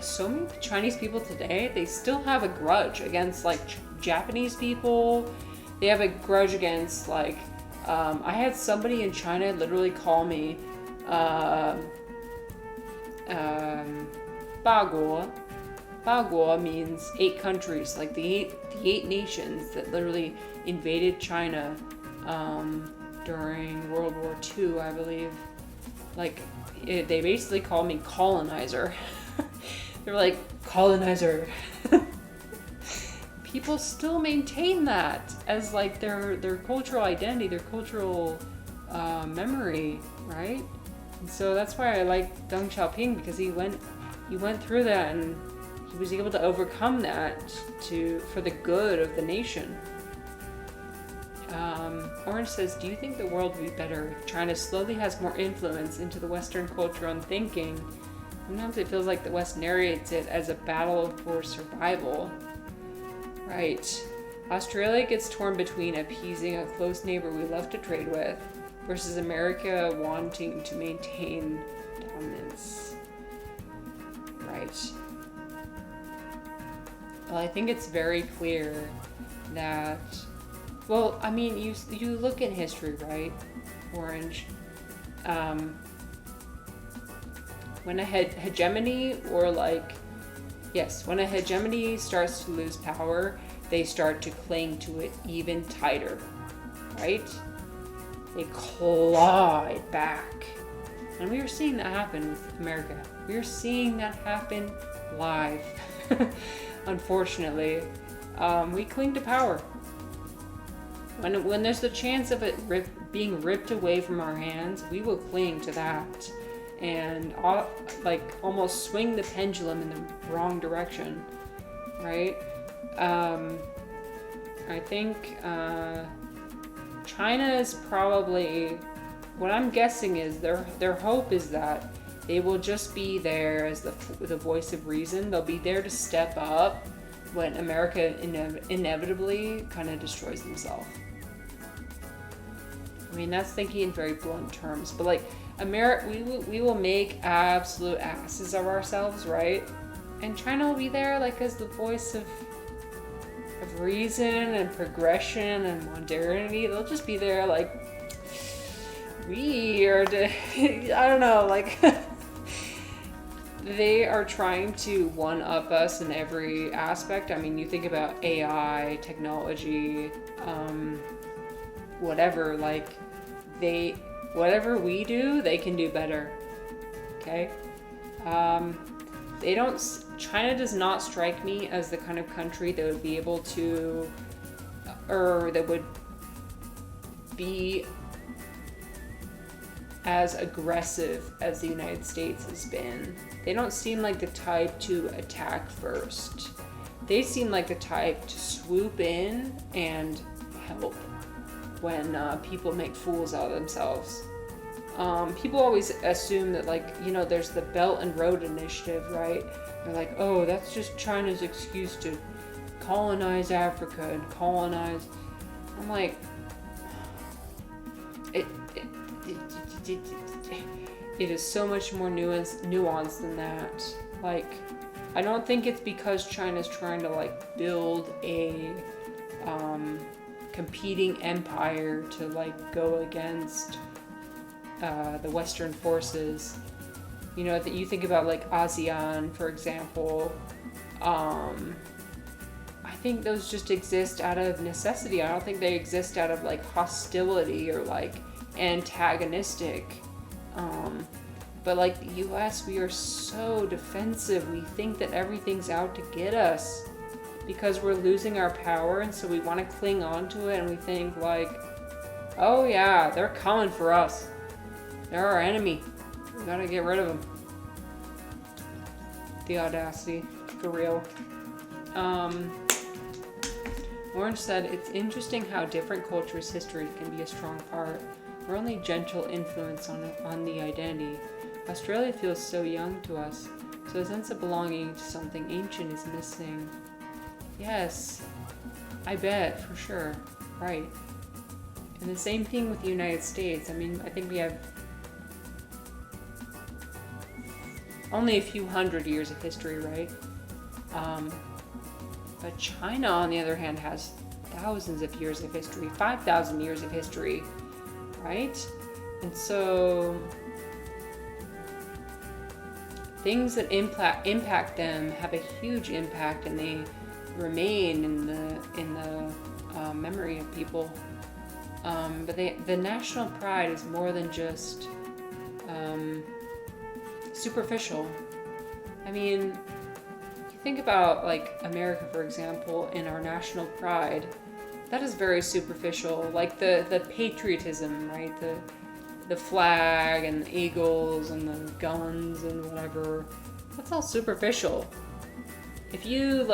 so many Chinese people today, they still have a grudge against, like, Japanese people. They have a grudge against, like, I had somebody in China literally call me, Baguo. Baguo means 8 countries, like the eight nations that literally invaded China during World War II, I believe. Like, they basically called me colonizer. They're like, colonizer. People still maintain that as, like, their cultural identity, their cultural memory, right? And so that's why I like Deng Xiaoping, because he went through that and he was able to overcome that for the good of the nation. Orange says, do you think the world would be better if China slowly has more influence into the Western culture and thinking? Sometimes it feels like the West narrates it as a battle for survival. Right. Australia gets torn between appeasing a close neighbor we love to trade with versus America wanting to maintain dominance. Right. Well, I think it's very clear that, well, I mean, you look at history, right, Orange? When a hegemony, or like, yes, when a hegemony starts to lose power, they start to cling to it even tighter, right? They claw it back. And we are seeing that happen with America. We are seeing that happen live. Unfortunately, we cling to power. When there's the chance of it being ripped away from our hands, we will cling to that and almost swing the pendulum in the wrong direction, right? I think China is probably, what I'm guessing is their hope is that they will just be there as the voice of reason. They'll be there to step up when America inevitably kind of destroys themselves. I mean, that's thinking in very blunt terms, but like, we will make absolute asses of ourselves, right? And China will be there like as the voice of reason and progression and modernity. They'll just be there like, we are, I don't know, like, they are trying to one-up us in every aspect. I mean, you think about AI, technology, whatever, like, whatever we do, they can do better. Okay? China does not strike me as the kind of country that would be able to, or that would be as aggressive as the United States has been. They don't seem like the type to attack first. They seem like the type to swoop in and help when people make fools out of themselves. People always assume that, like, you know, there's the Belt and Road Initiative, right? They're like, oh, that's just China's excuse to colonize Africa and colonize. I'm like, it is so much more nuanced than that. Like, I don't think it's because China's trying to, like, build a competing empire to, like, go against the Western forces. You know, that you think about, like, ASEAN, for example. I think those just exist out of necessity. I don't think they exist out of, like, hostility or, like, antagonistic. But, like, the US, we are so defensive. We think that everything's out to get us because we're losing our power, and so we want to cling on to it, and we think, like, oh yeah, they're coming for us. They're our enemy. We gotta get rid of them. The audacity, for real. Orange said, it's interesting how different cultures' history can be a strong part, or only gentle influence on the identity. Australia feels so young to us. So a sense of belonging to something ancient is missing. Yes, I bet, for sure. Right. And the same thing with the United States. I mean, I think we have only a few hundred years of history, right? But China, on the other hand, has thousands of years of history, 5,000 years of history, right? And so things that impact them have a huge impact, and they remain in the memory of people. But the national pride is more than just superficial. I mean, you think about like America, for example, and our national pride. That is very superficial. Like the patriotism, right? The flag and the eagles and the guns and whatever. That's all superficial. If you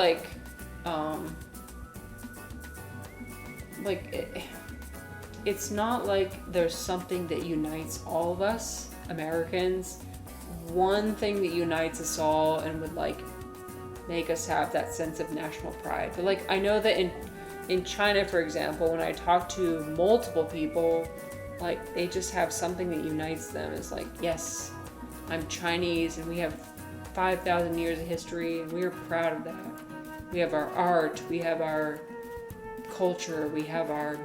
it's not like there's something that unites all of us Americans. One thing that unites us all and would like make us have that sense of national pride. But like, I know that in China, for example, when I talk to multiple people, like they just have something that unites them. It's like, yes, I'm Chinese and we have 5,000 years of history and we are proud of that. We have our art, we have our culture, we have our,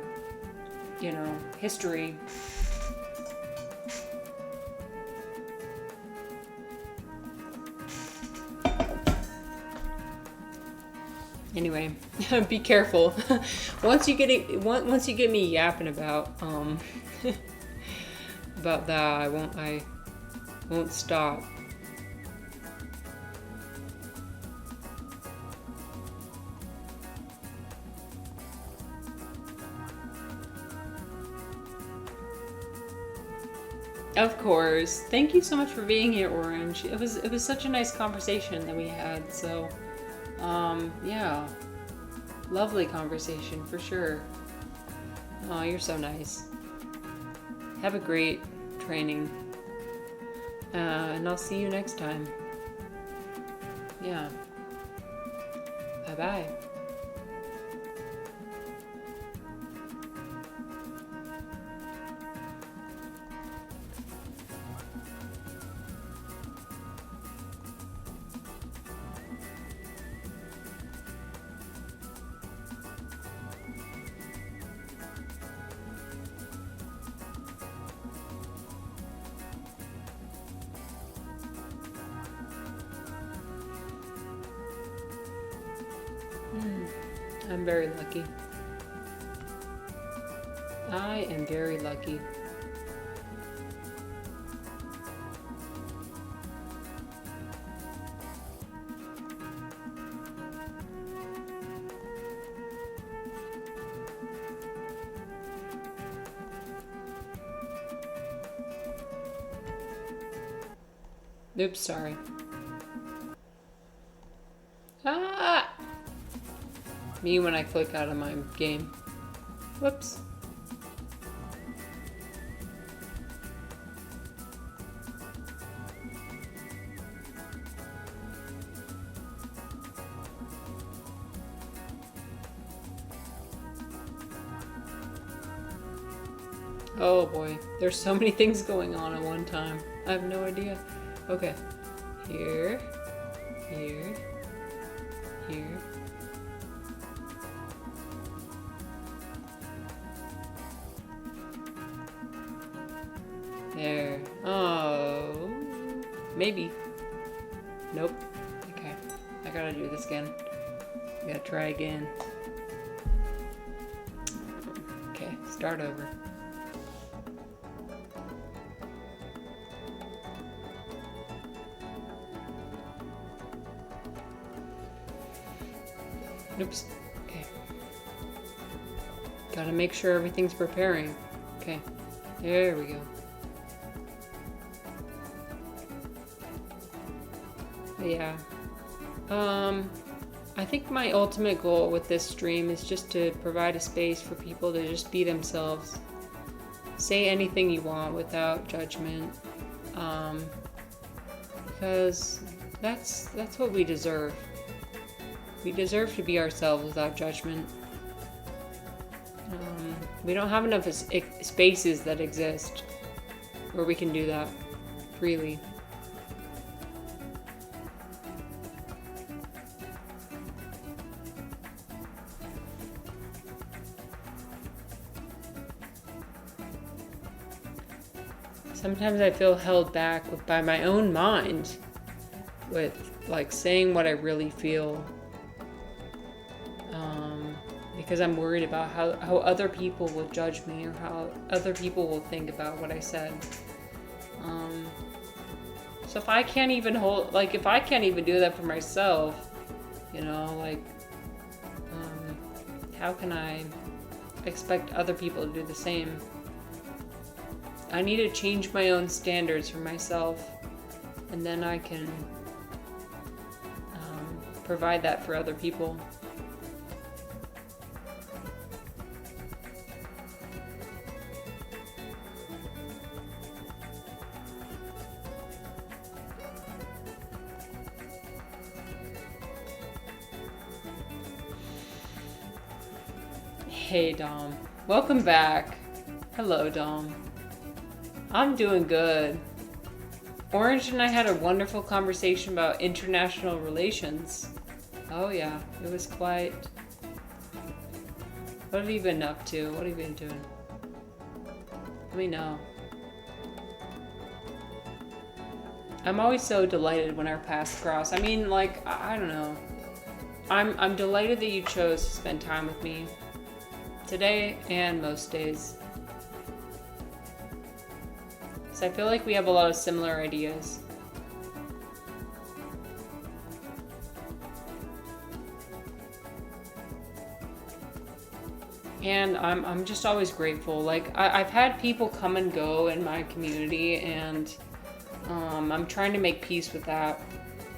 history. Anyway, be careful. Once you get me yapping about about that, I won't stop. Of course. Thank you so much for being here, Orange. It was such a nice conversation that we had. So, yeah. Lovely conversation for sure. Oh, you're so nice. Have a great training. And I'll see you next time. Yeah. Bye-bye. I'm very lucky. I am very lucky. Oops, sorry. Ah! Me when I click out of my game. Whoops. Oh boy, there's so many things going on at one time. I have no idea. Okay. Here. Here. Here. There. Oh. Maybe. Nope. Okay. I gotta do this again. I gotta try again. Okay. Start over. Oops. Okay. Gotta make sure everything's preparing. Okay. There we go. Yeah. I think my ultimate goal with this stream is just to provide a space for people to just be themselves. Say anything you want without judgment. Because That's what we deserve. We deserve to be ourselves without judgment. We don't have enough spaces that exist where we can do that freely. Sometimes I feel held back by my own mind with like saying what I really feel. Because I'm worried about how other people will judge me or how other people will think about what I said. So if I can't even if I can't even do that for myself, how can I expect other people to do the same? I need to change my own standards for myself, and then I can provide that for other people. Hey Dom, welcome back. Hello Dom. I'm doing good. Orange and I had a wonderful conversation about international relations. Oh yeah, it was quite... What have you been up to? What have you been doing? Let me know. I'm always so delighted when our paths cross. I mean, like, I don't know. I'm delighted that you chose to spend time with me today and most days. So I feel like we have a lot of similar ideas. And I'm just always grateful. Like, I've had people come and go in my community, and I'm trying to make peace with that.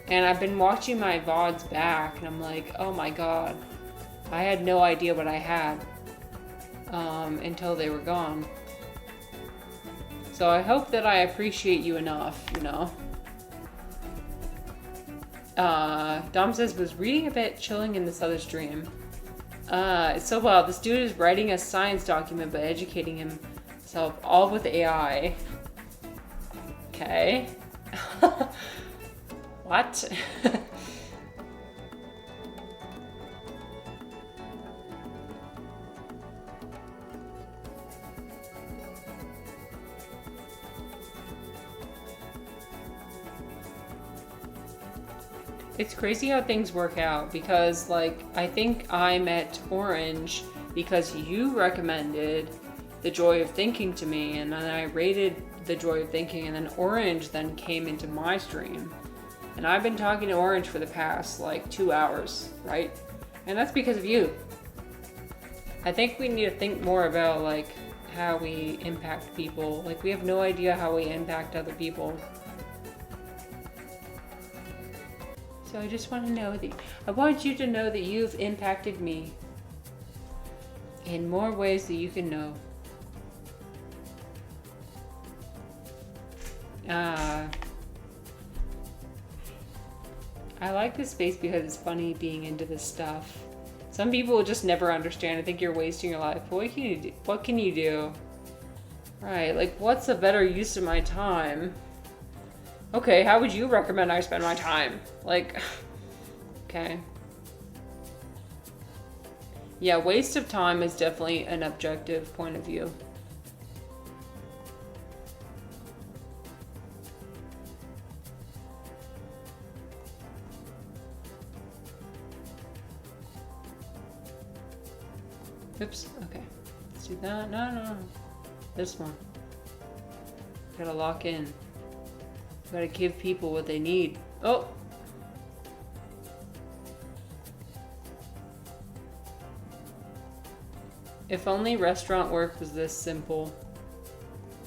And I've been watching my VODs back, and I'm like, oh my god, I had no idea what I had until they were gone. So I hope that I appreciate you enough, Dom says, was reading a bit, chilling in this other stream. It's so wild. This dude is writing a science document but educating himself all with AI. Okay. What? It's crazy how things work out because, like, I think I met Orange because you recommended The Joy of Thinking to me, and then I rated The Joy of Thinking, and then Orange then came into my stream. And I've been talking to Orange for the past, 2 hours, right? And that's because of you. I think we need to think more about, how we impact people. Like, we have no idea how we impact other people. So I just want to know that, I want you to know that you've impacted me in more ways than you can know. I like this space because it's funny being into this stuff. Some people will just never understand. I think you're wasting your life. But what can you do? Right, what's a better use of my time? Okay, how would you recommend I spend my time? Okay. Yeah, waste of time is definitely an objective point of view. Oops, okay. Let's do that. No. This one. Gotta lock in. Gotta give people what they need. Oh! If only restaurant work was this simple.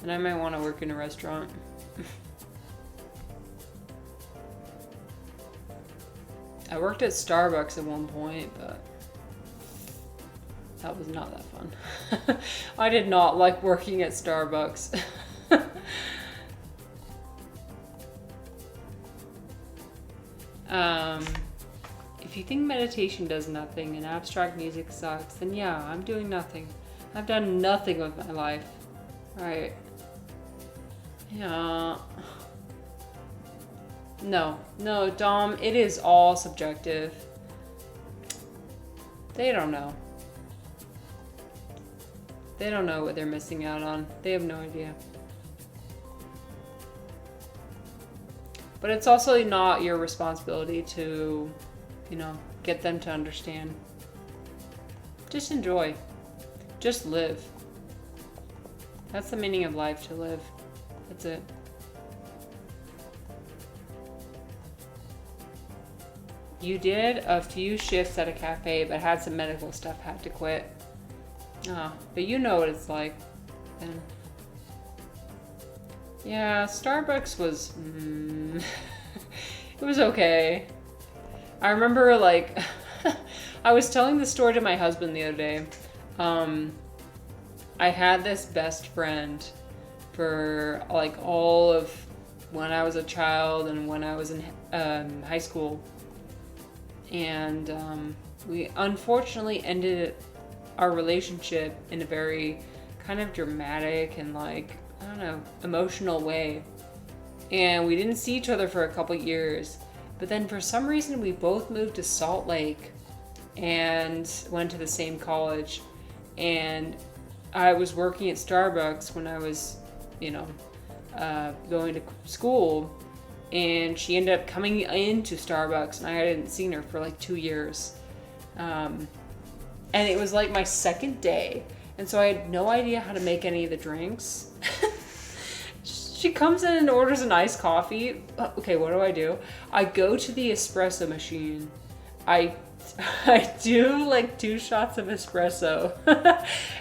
Then I might want to work in a restaurant. I worked at Starbucks at one point, but that was not that fun. I did not like working at Starbucks. Um, if you think meditation does nothing and abstract music sucks, then yeah, I'm doing nothing. I've done nothing with my life. Right. Yeah. No, Dom, it is all subjective. They don't know. They don't know what they're missing out on. They have no idea. But it's also not your responsibility to, get them to understand. Just enjoy. Just live. That's the meaning of life, to live. That's it. You did a few shifts at a cafe, but had some medical stuff, had to quit. Oh, but you know what it's like. And yeah, Starbucks was... it was okay. I remember, like... I was telling the story to my husband the other day. I had this best friend for, like, all of when I was a child and when I was in high school. And we unfortunately ended our relationship in a very kind of dramatic and, like, I don't know, emotional way. And we didn't see each other for a couple years. But then for some reason we both moved to Salt Lake and went to the same college. And I was working at Starbucks when I was, going to school. And she ended up coming into Starbucks, and I hadn't seen her for like 2 years. And it was like my second day. And so I had no idea how to make any of the drinks. She comes in and orders an iced coffee. Okay, what do? I go to the espresso machine. I do like 2 shots of espresso.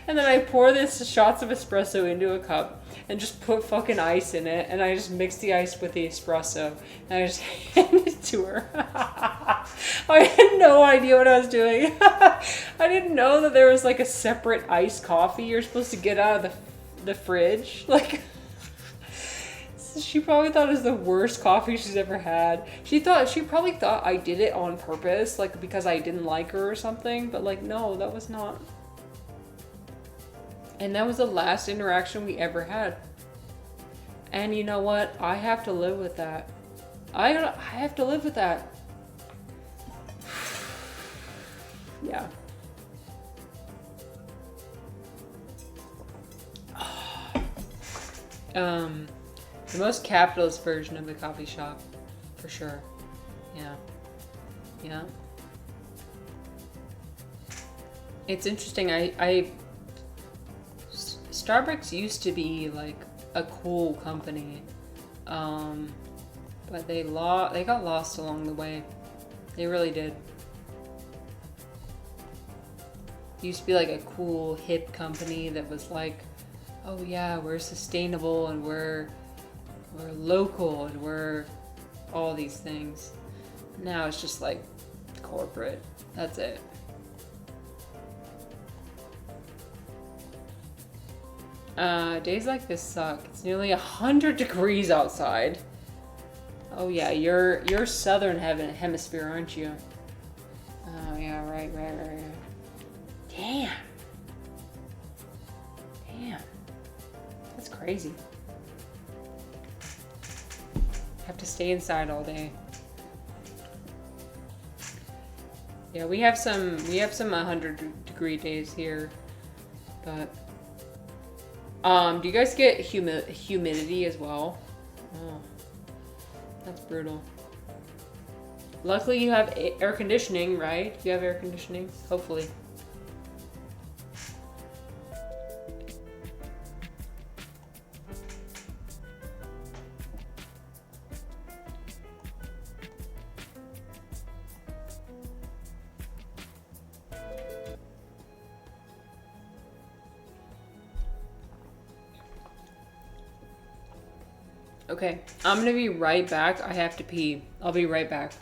And then I pour this shots of espresso into a cup and just put fucking ice in it. And I just mix the ice with the espresso. And I just hand it to her. I had no idea what I was doing. I didn't know that there was like a separate iced coffee you're supposed to get out of the fridge. Like... She probably thought it was the worst coffee she's ever had. She probably thought I did it on purpose, like because I didn't like her or something. But like, no, that was not. And that was the last interaction we ever had. And you know what? I have to live with that. I have to live with that. Yeah. The most capitalist version of the coffee shop, for sure. Yeah. It's interesting. Starbucks used to be like a cool company, but they got lost along the way. They really did. It used to be like a cool hip company that was like, oh yeah, we're sustainable and we're local and we're all these things. Now it's just like corporate. That's it. Days like this suck. It's nearly 100 degrees outside. Oh yeah, you're southern hemisphere, aren't you? Oh yeah, right. Damn. That's crazy. Have to stay inside all day. Yeah, we have some 100-degree days here, but do you guys get humidity as well? Oh, that's brutal. Luckily, you have air conditioning, right? You have air conditioning, hopefully. Okay, I'm gonna be right back. I have to pee. I'll be right back.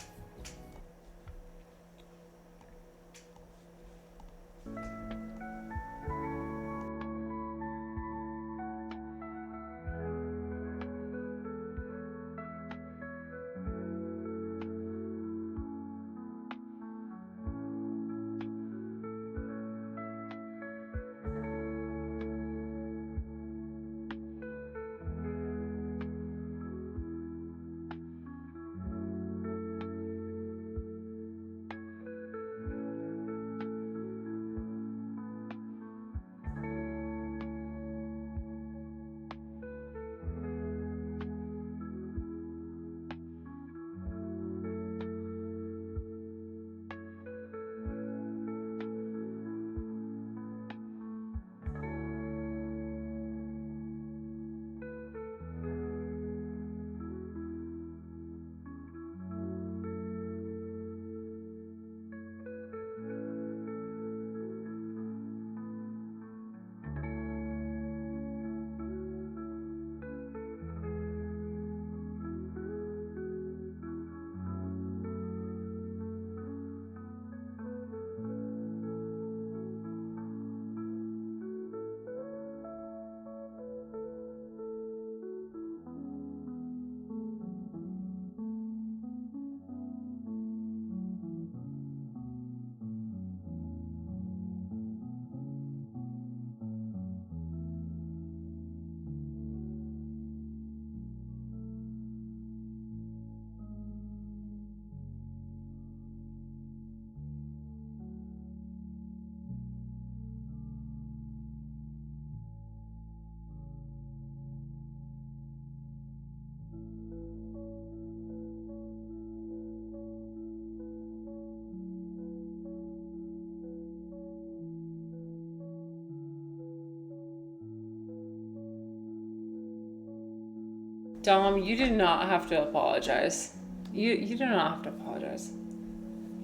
Dom, you do not have to apologize. You do not have to apologize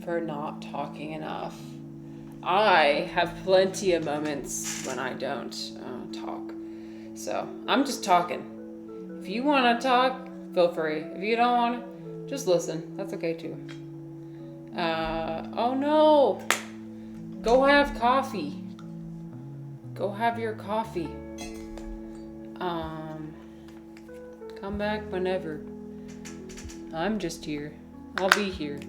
for not talking enough. I have plenty of moments when I don't talk. So, I'm just talking. If you want to talk, feel free. If you don't want to, just listen. That's okay too. Oh no! Go have coffee. Go have your coffee. Come back whenever. I'm just here. I'll be here.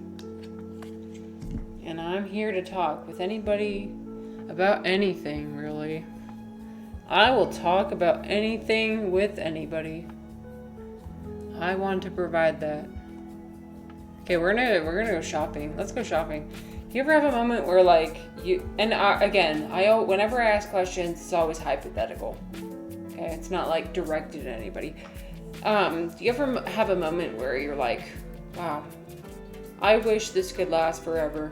And I'm here to talk with anybody about anything, really. I will talk about anything with anybody. I want to provide that. Okay, we're gonna go shopping. Let's go shopping. Do you ever have a moment where like you and again, whenever I ask questions, it's always hypothetical. Okay, it's not like directed at anybody. Do you ever have a moment where you're like, wow, I wish this could last forever.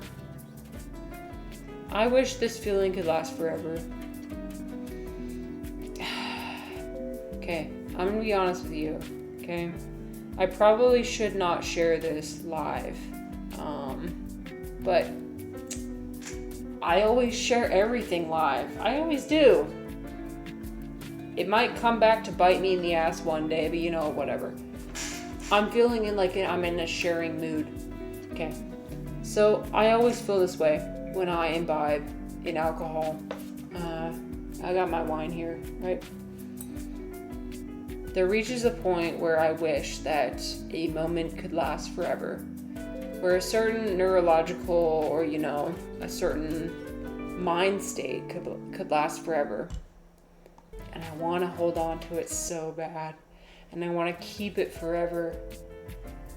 I wish this feeling could last forever. Okay, I'm gonna be honest with you, okay? I probably should not share this live, but I always share everything live. I always do. It might come back to bite me in the ass one day, but you know, whatever. I'm feeling I'm in a sharing mood. Okay. So I always feel this way when I imbibe in alcohol. I got my wine here, right? There reaches a point where I wish that a moment could last forever. Where a certain neurological or, a certain mind state could last forever. And I want to hold on to it so bad. And I want to keep it forever.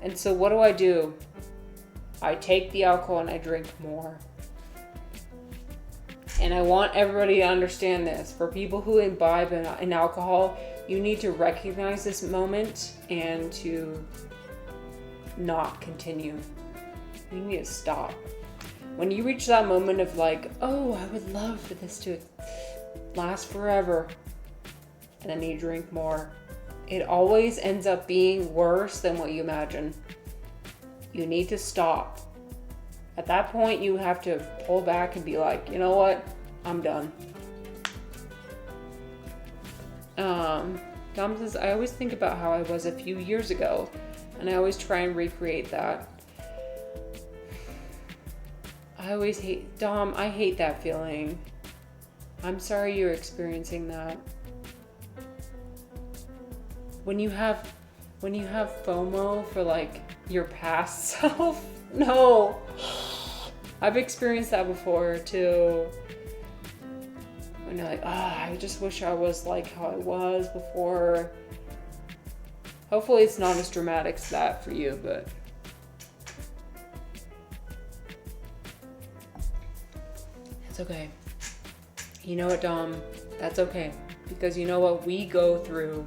And so what do? I take the alcohol and I drink more. And I want everybody to understand this. For people who imbibe in alcohol, you need to recognize this moment and to not continue. You need to stop. When you reach that moment of like, oh, I would love for this to last forever, and then you drink more, it always ends up being worse than what you imagine. You need to stop. At that point, you have to pull back and be like, you know what? I'm done. Dom says, I always think about how I was a few years ago, and I always try and recreate that. Dom, I hate that feeling. I'm sorry you're experiencing that. When you have FOMO for like your past self, no. I've experienced that before too. When you're like, I just wish I was like how I was before. Hopefully it's not as dramatic as that for you, but it's okay. You know what, Dom? That's okay. Because you know what we go through?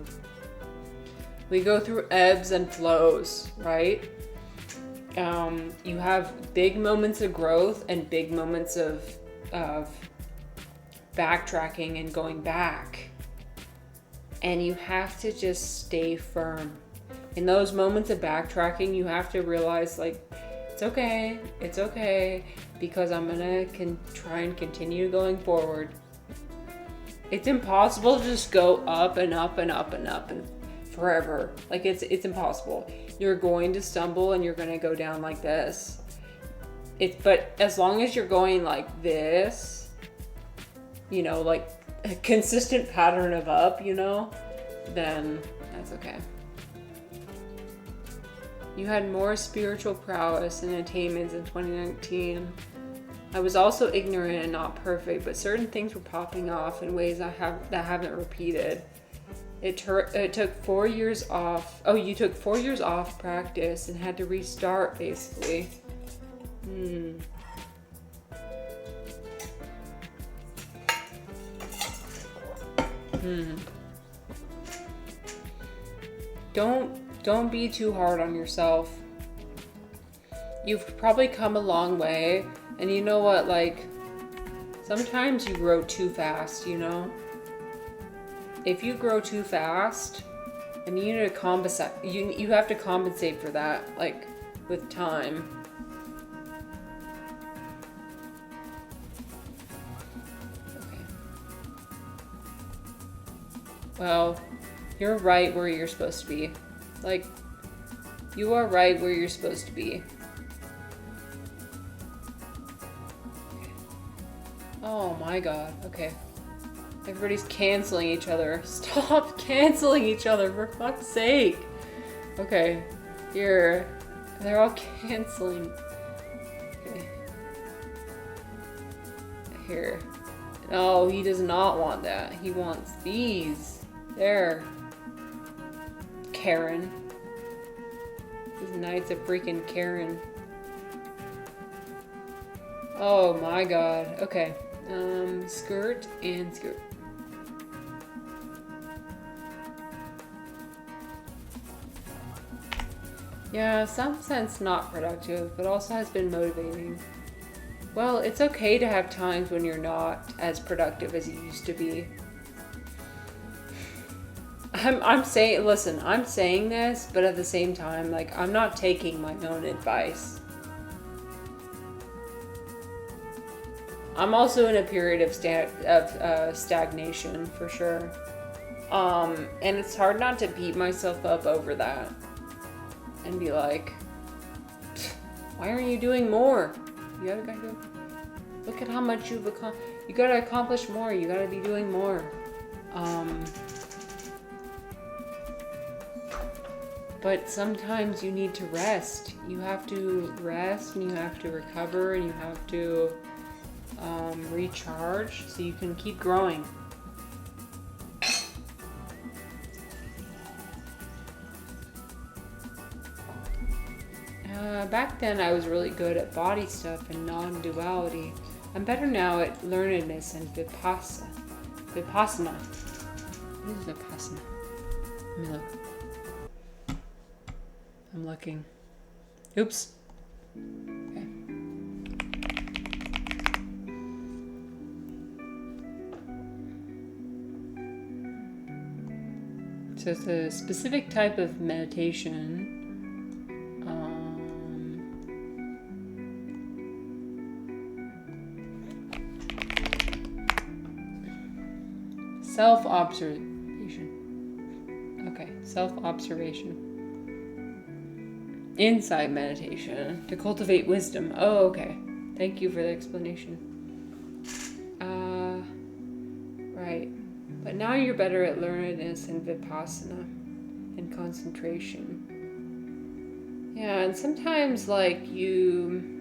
We go through ebbs and flows, right? You have big moments of growth and big moments of backtracking and going back. And you have to just stay firm. In those moments of backtracking, you have to realize like, it's okay, because I'm gonna try and continue going forward. It's impossible to just go up and up and up and up and forever. Like it's impossible. You're going to stumble and you're going to go down like this. But as long as you're going like this, like a consistent pattern of up, then that's okay. You had more spiritual prowess and attainments in 2019. I was also ignorant and not perfect, but certain things were popping off in ways that haven't repeated. It took 4 years off. Oh, you took 4 years off practice and had to restart, basically. Don't be too hard on yourself. You've probably come a long way, and you know what, like, sometimes you grow too fast, If you grow too fast I mean, you need to compensate. You have to compensate for that, like, with time. Okay. Well, you're right where you're supposed to be. Like, you are right where you're supposed to be. Oh my god. Okay. Everybody's canceling each other. Stop canceling each other, for fuck's sake. Okay. Here. They're all canceling. Okay. Here. No, he does not want that. He wants these. There. Karen. This knight's a freaking Karen. Oh my god. Okay. Skirt and skirt. Yeah, some sense not productive, but also has been motivating. Well, it's okay to have times when you're not as productive as you used to be. I'm saying, listen, I'm saying this, but at the same time, like, I'm not taking my own advice. I'm also in a period of stagnation, for sure. And it's hard not to beat myself up over that. And be like, why aren't you doing more? You gotta go. Look at how much you've accomplished. You gotta accomplish more. You gotta be doing more. But sometimes you need to rest. You have to rest, and you have to recover, and you have to recharge so you can keep growing. Back then I was really good at body stuff and non-duality. I'm better now at learnedness and vipassana. What is vipassana? Let me look. I'm looking. Oops. Okay. So it's a specific type of meditation. Self-observation. Okay, self-observation. Insight meditation to cultivate wisdom. Oh, okay. Thank you for the explanation. Right. But now you're better at learnedness and vipassana and concentration. Yeah, and sometimes like you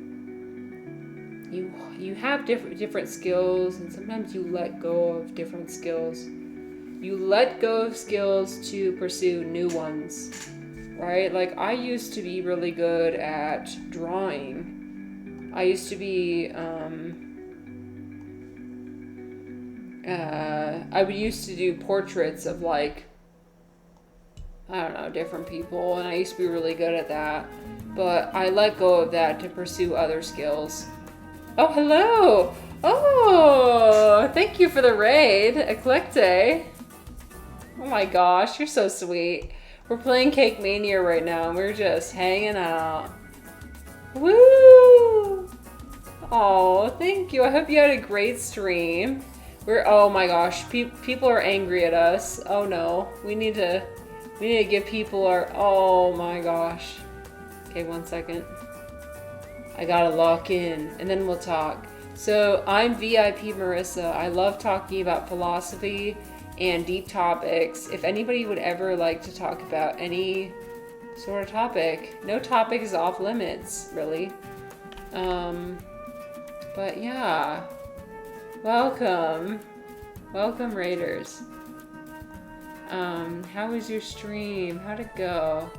have different skills, and sometimes you let go of different skills. You let go of skills to pursue new ones, right? Like I used to be really good at drawing. I used to be, I would used to do portraits of like, I don't know, different people, and I used to be really good at that. But I let go of that to pursue other skills. Oh, hello! Oh, thank you for the raid, Eclecte. Oh my gosh, you're so sweet. We're playing Cake Mania right now, and we're just hanging out. Woo! Oh, thank you. I hope you had a great stream. Oh my gosh, people are angry at us. Oh no, we need to give people oh my gosh. Okay, 1 second. I gotta lock in, and then we'll talk. So I'm VIP Marissa. I love talking about philosophy and deep topics. If anybody would ever like to talk about any sort of topic, no topic is off limits, really. But yeah, welcome Raiders. How was your stream? How'd it go?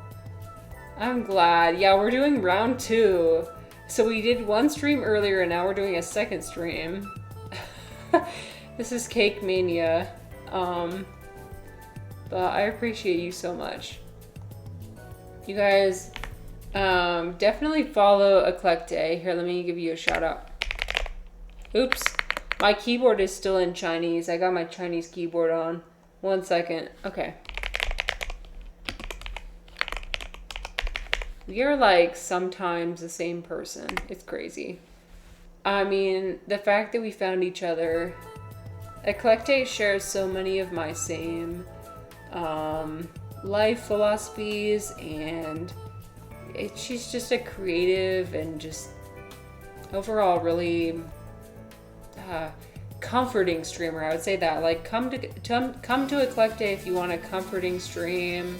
I'm glad. Yeah, we're doing round 2. So we did one stream earlier, and now we're doing a second stream. This is Cake Mania. But I appreciate you so much. You guys, definitely follow Eclecte. Here, let me give you a shout out. Oops, my keyboard is still in Chinese. I got my Chinese keyboard on. 1 second. Okay. We are like sometimes the same person. It's crazy. I mean, the fact that we found each other. Eclecte shares so many of my same life philosophies, and she's just a creative and just overall really comforting streamer. I would say that. Like, come to Eclecte if you want a comforting stream.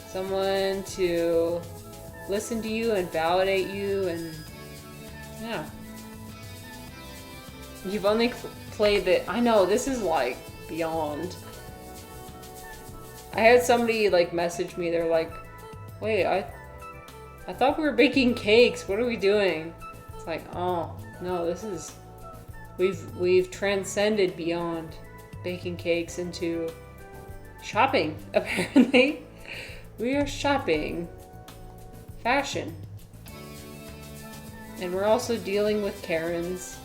Someone to listen to you and validate you, and yeah. You've only played it. I know, this is like beyond. I had somebody like message me. They're like, "Wait, I thought we were baking cakes. What are we doing?" It's like, oh no, this is we've transcended beyond baking cakes into shopping. Apparently, we are shopping fashion, and we're also dealing with Karens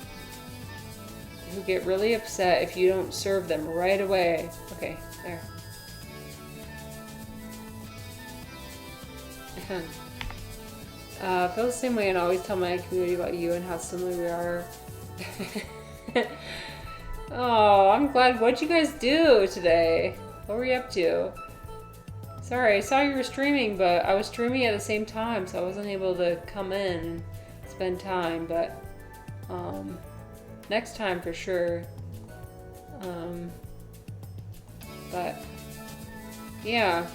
who get really upset if you don't serve them right away. Okay, there. Feel the same way and always tell my community about you and how similar we are. Oh, I'm glad. What'd you guys do today? What were you up to? Sorry, I saw you were streaming, but I was streaming at the same time, so I wasn't able to come in and spend time, but next time for sure. But yeah.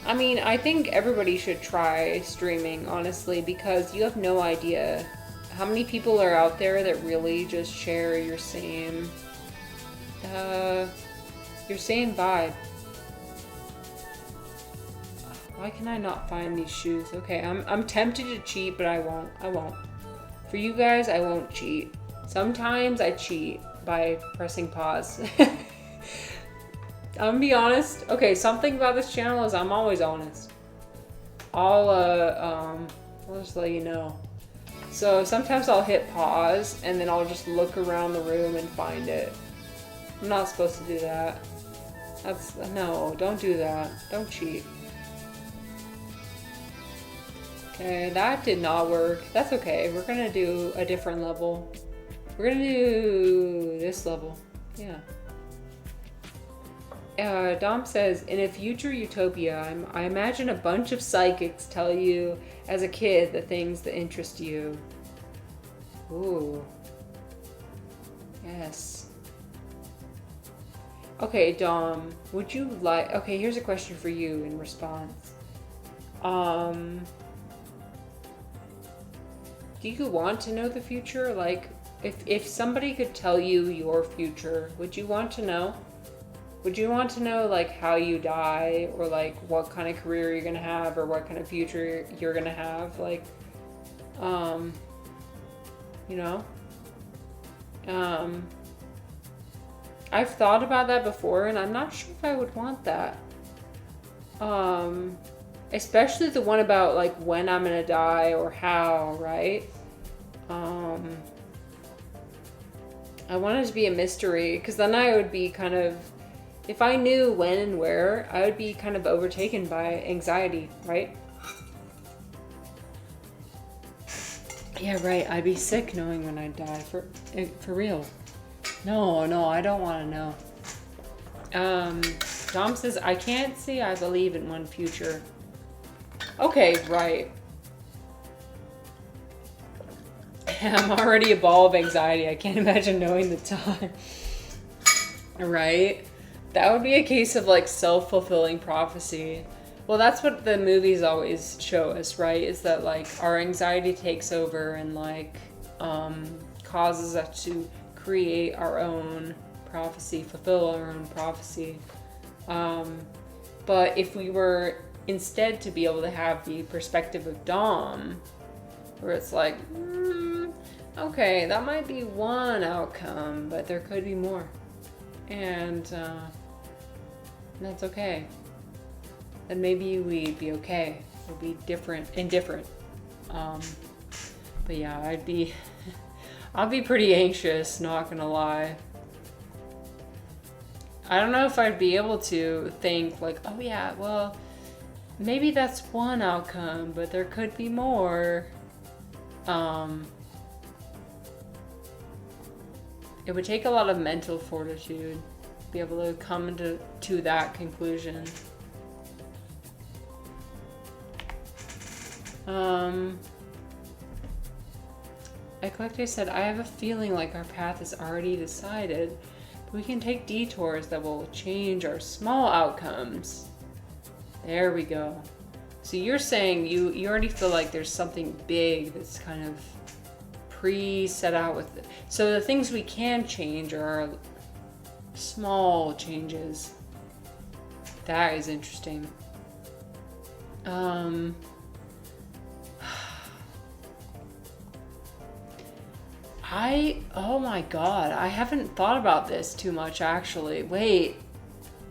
I mean, I think everybody should try streaming, honestly, because you have no idea how many people are out there that really just share your same vibe. Why can I not find these shoes? Okay, I'm tempted to cheat, but I won't. I won't. For you guys, I won't cheat. Sometimes I cheat by pressing pause. I'm gonna be honest. Okay, something about this channel is I'm always honest. I'll just let you know. So sometimes I'll hit pause and then I'll just look around the room and find it. I'm not supposed to do that. No, don't do that. Don't cheat. Okay, that did not work. That's okay. We're gonna do a different level. We're gonna do this level. Yeah. Dom says, in a future utopia, I imagine a bunch of psychics tell you as a kid the things that interest you. Ooh. Yes. Okay, Dom, would you like... Okay, here's a question for you in response. Do you want to know the future? Like, if somebody could tell you your future, would you want to know? Would you want to know, like, how you die, or, like, what kind of career you're gonna have, or what kind of future you're gonna have? Like, you know? I've thought about that before, and I'm not sure if I would want that. Especially the one about, like, when I'm gonna die, or how, right? I want it to be a mystery, because then I would be kind of... If I knew when and where, I would be kind of overtaken by anxiety, right? Yeah, right. I'd be sick knowing when I'd die, for real. No, I don't want to know. Dom says, I can't say I believe in one future. Okay, right. I'm already a ball of anxiety. I can't imagine knowing the time. Right? That would be a case of, like, self-fulfilling prophecy. Well, that's what the movies always show us, right? Is that, like, our anxiety takes over and, like, causes us to create our own prophecy, fulfill our own prophecy. But if we were instead to be able to have the perspective of Dom, where it's like, okay, that might be one outcome, but there could be more. And that's okay. Then maybe we'd be okay. We'll be indifferent. But yeah, I'll be pretty anxious, not gonna lie. I don't know if I'd be able to think like, oh yeah, well, maybe that's one outcome, but there could be more. It would take a lot of mental fortitude to be able to come to that conclusion. Eclectic said, I have a feeling like our path is already decided, but we can take detours that will change our small outcomes. There we go. So you're saying you already feel like there's something big that's kind of pre-set out with it. So the things we can change are small changes. That is interesting. Oh my god, I haven't thought about this too much actually. Wait,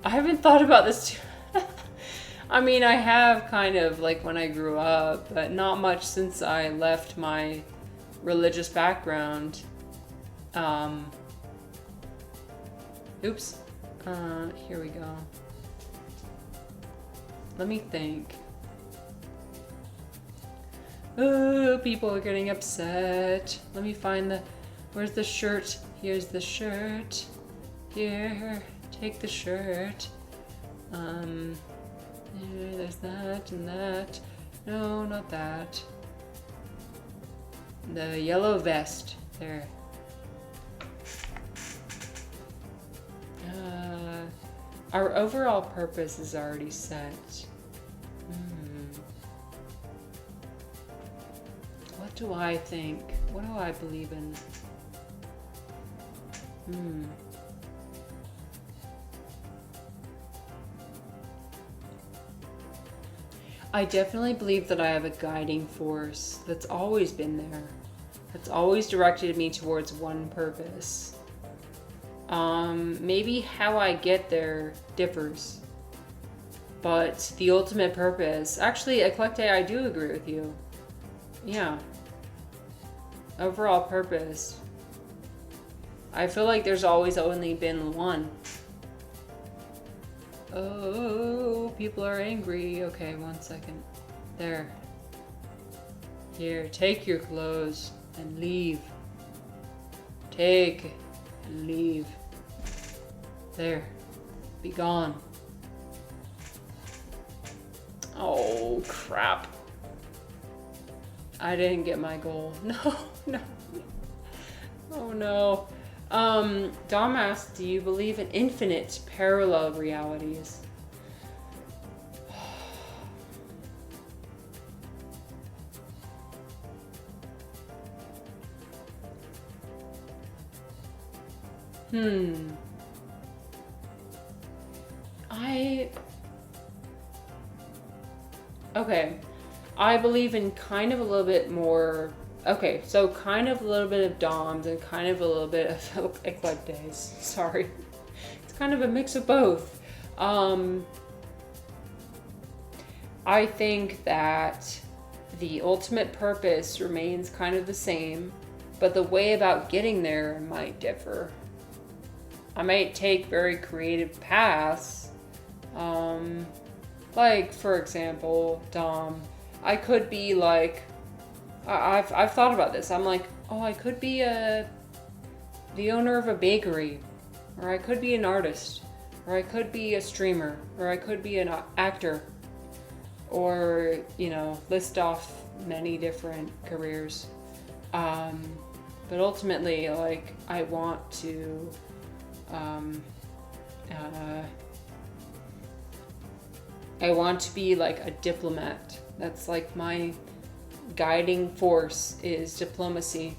I haven't thought about this too I mean, I have kind of like when I grew up, but not much since I left my religious background. Oops. Here we go. Let me think. Oh, people are getting upset. Let me find the... Where's the shirt? Here's the shirt. Here, take the shirt. There's that and that. No, not that. The yellow vest. There. Our overall purpose is already set. What do I think? What do I believe in? I definitely believe that I have a guiding force that's always been there. That's always directed me towards one purpose. Maybe how I get there differs. But the ultimate purpose... Actually, Eclecte, I do agree with you. Yeah. Overall purpose. I feel like there's always only been one. Oh, people are angry. Okay, 1 second. There. Here, take your clothes and leave. Take and leave. There. Be gone. Oh, crap. I didn't get my goal. No, no. Oh, no. Dom asked, do you believe in infinite parallel realities? Okay. I believe in kind of a little bit more... Okay, so kind of a little bit of Doms and kind of a little bit of Eclectes. Sorry. It's kind of a mix of both. I think that the ultimate purpose remains kind of the same, but the way about getting there might differ. I might take very creative paths. Like, for example, Dom, I could be like... I've thought about this. I'm like, oh, I could be the owner of a bakery, or I could be an artist, or I could be a streamer, or I could be an actor, or, you know, list off many different careers. But ultimately, like, I want to, I want to be like a diplomat. That's like my guiding force is diplomacy.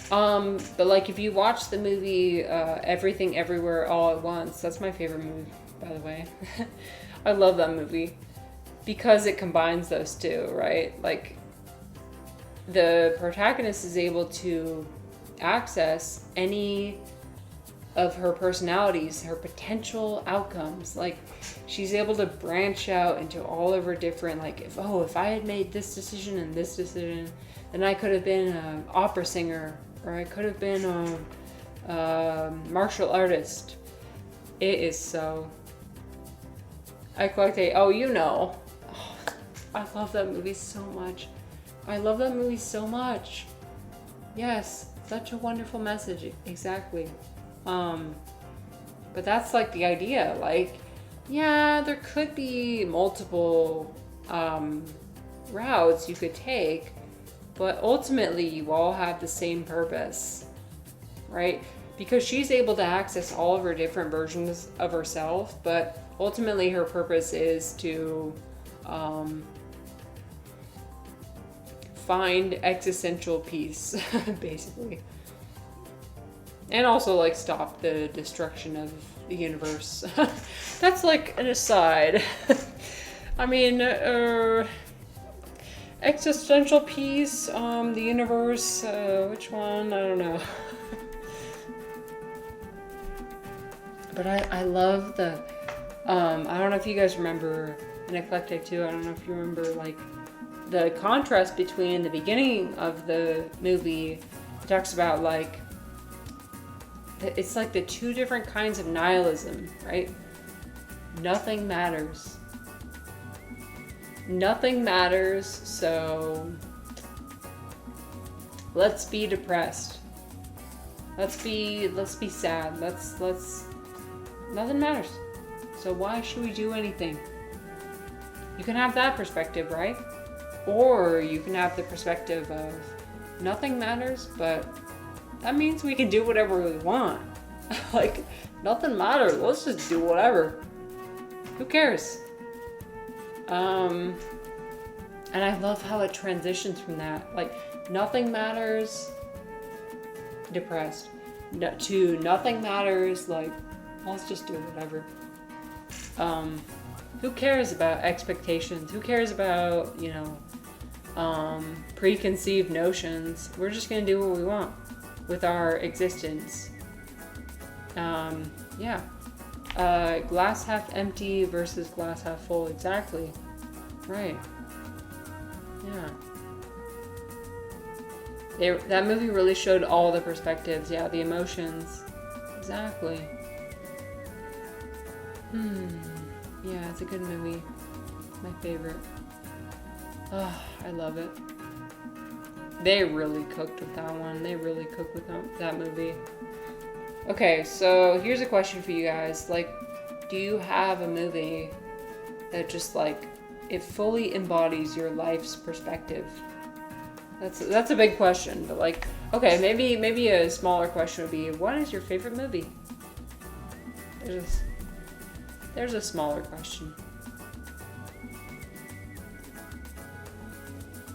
But like if you watch the movie Everything Everywhere All at Once, that's my favorite movie, by the way. I love that movie because it combines those two, right? Like the protagonist is able to access any of her personalities, her potential outcomes. Like she's able to branch out into all of her different, like, if I had made this decision and this decision, then I could have been an opera singer, or I could have been a martial artist. It is so. I collect oh, you know. Oh, I love that movie so much. I love that movie so much. Yes, such a wonderful message. Exactly. But that's like the idea. Like, yeah, there could be multiple routes you could take, but ultimately you all have the same purpose, right? Because she's able to access all of her different versions of herself, but ultimately her purpose is to find existential peace, basically. And also, like, stop the destruction of the universe. That's like an aside. I mean, existential peace, the universe, which one? I don't know. But I love the, I don't know if you guys remember in Eclectic too, I don't know if you remember, like, the contrast between the beginning of the movie. It talks about, like, it's like the two different kinds of nihilism, right? Nothing matters. Nothing matters, so let's be depressed. Let's be sad. Let's nothing matters. So why should we do anything? You can have that perspective, right? Or you can have the perspective of nothing matters, but that means we can do whatever we want. Like, nothing matters. Let's just do whatever. Who cares? And I love how it transitions from that. Like, nothing matters, depressed, to nothing matters, like, let's just do whatever. Who cares about expectations? Who cares about, preconceived notions? We're just gonna do what we want with our existence. Yeah. Glass half empty versus glass half full. Exactly. Right. Yeah. That movie really showed all the perspectives. Yeah, the emotions. Exactly. Yeah, it's a good movie. My favorite. Oh, I love it. They really cooked with that one. They really cooked with that movie. Okay, so here's a question for you guys. Like, do you have a movie that just, like, it fully embodies your life's perspective? That's a big question, but, like, okay, maybe a smaller question would be, what is your favorite movie? There's a smaller question.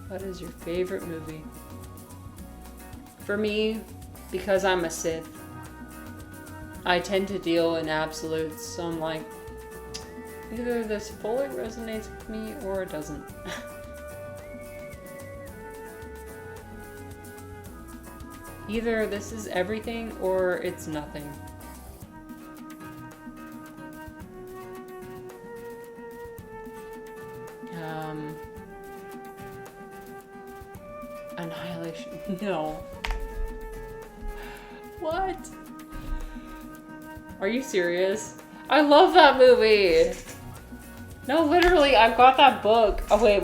What is your favorite movie? For me, because I'm a Sith, I tend to deal in absolutes, so I'm like, either this fully resonates with me or it doesn't. Either this is everything or it's nothing. Annihilation. No. What? Are you serious? I love that movie. No, literally, I've got that book. Oh, wait.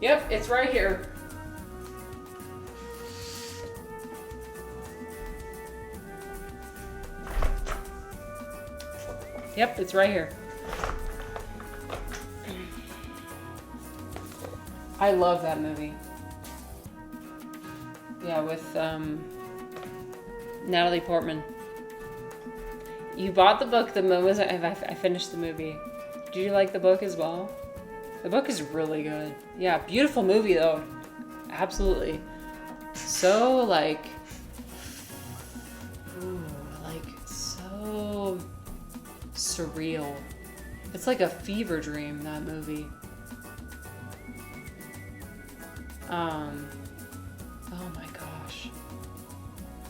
Yep, it's right here. Yep, it's right here. I love that movie. Yeah, with Natalie Portman. You bought the book the moment I finished the movie. Did you like the book as well? The book is really good. Yeah, beautiful movie though. Absolutely. So like, so surreal. It's like a fever dream, that movie. Oh my gosh.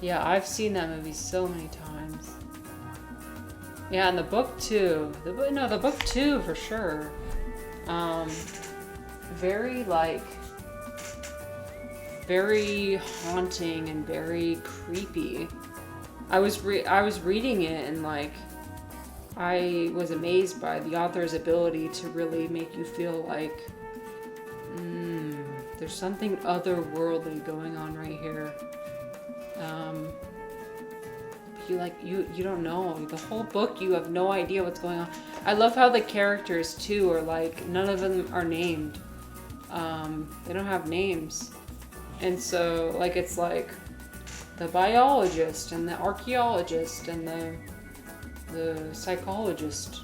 Yeah, I've seen that movie so many times. Yeah, and the book too. The book too for sure. Very like very haunting and very creepy. I was reading it and like I was amazed by the author's ability to really make you feel like there's something otherworldly going on right here. You don't know. The whole book you have no idea what's going on. I love how the characters too are like none of them are named. They don't have names. And so like it's like the biologist and the archaeologist and the psychologist.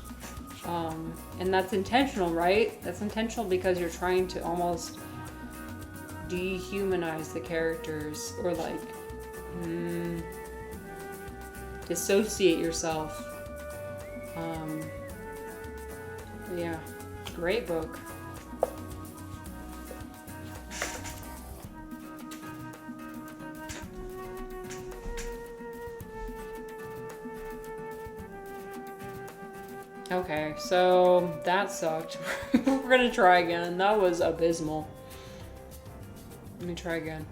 And that's intentional, right? That's intentional because you're trying to almost dehumanize the characters or like dissociate yourself. Yeah, great book. Okay, so that sucked. We're gonna try again. That was abysmal. Let me try again.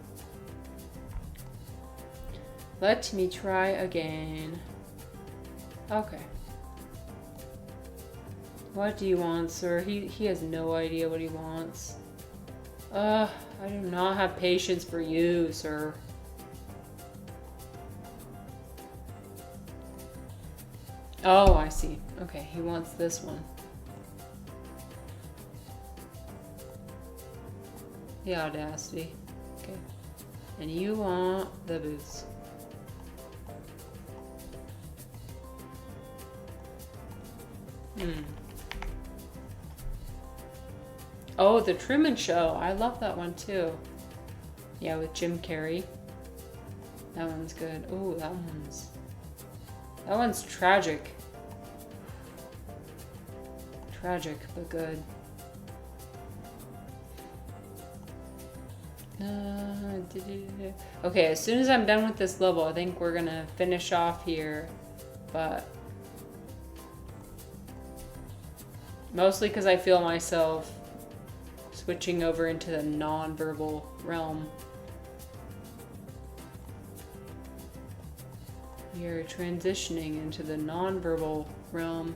Let me try again. Okay. What do you want, sir? He has no idea what he wants. I do not have patience for you, sir. Oh, I see. Okay, he wants this one. The audacity. Okay. And you want the boots. Oh, The Truman Show. I love that one too. Yeah, with Jim Carrey. That one's good. Oh, that one's tragic. Tragic, but good. Okay, as soon as I'm done with this level, I think we're gonna finish off here. But mostly because I feel myself switching over into the non-verbal realm. We are transitioning into the non-verbal realm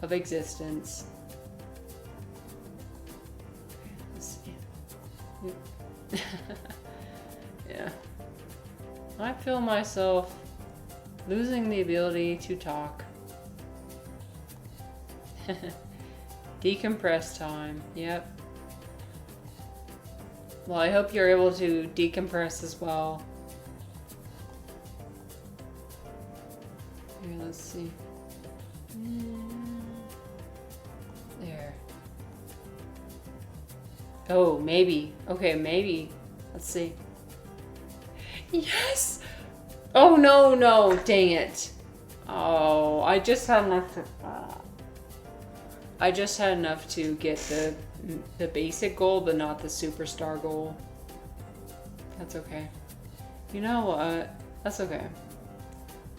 of existence. Okay, let's see. Yep. Yeah. I feel myself losing the ability to talk. Decompress time. Yep. Well, I hope you're able to decompress as well. Here, let's see. There. Oh, maybe. Okay, maybe. Let's see. Yes! Oh, no, dang it. Oh, I just had enough to get the basic goal, but not the superstar goal. That's okay. You know what? That's okay.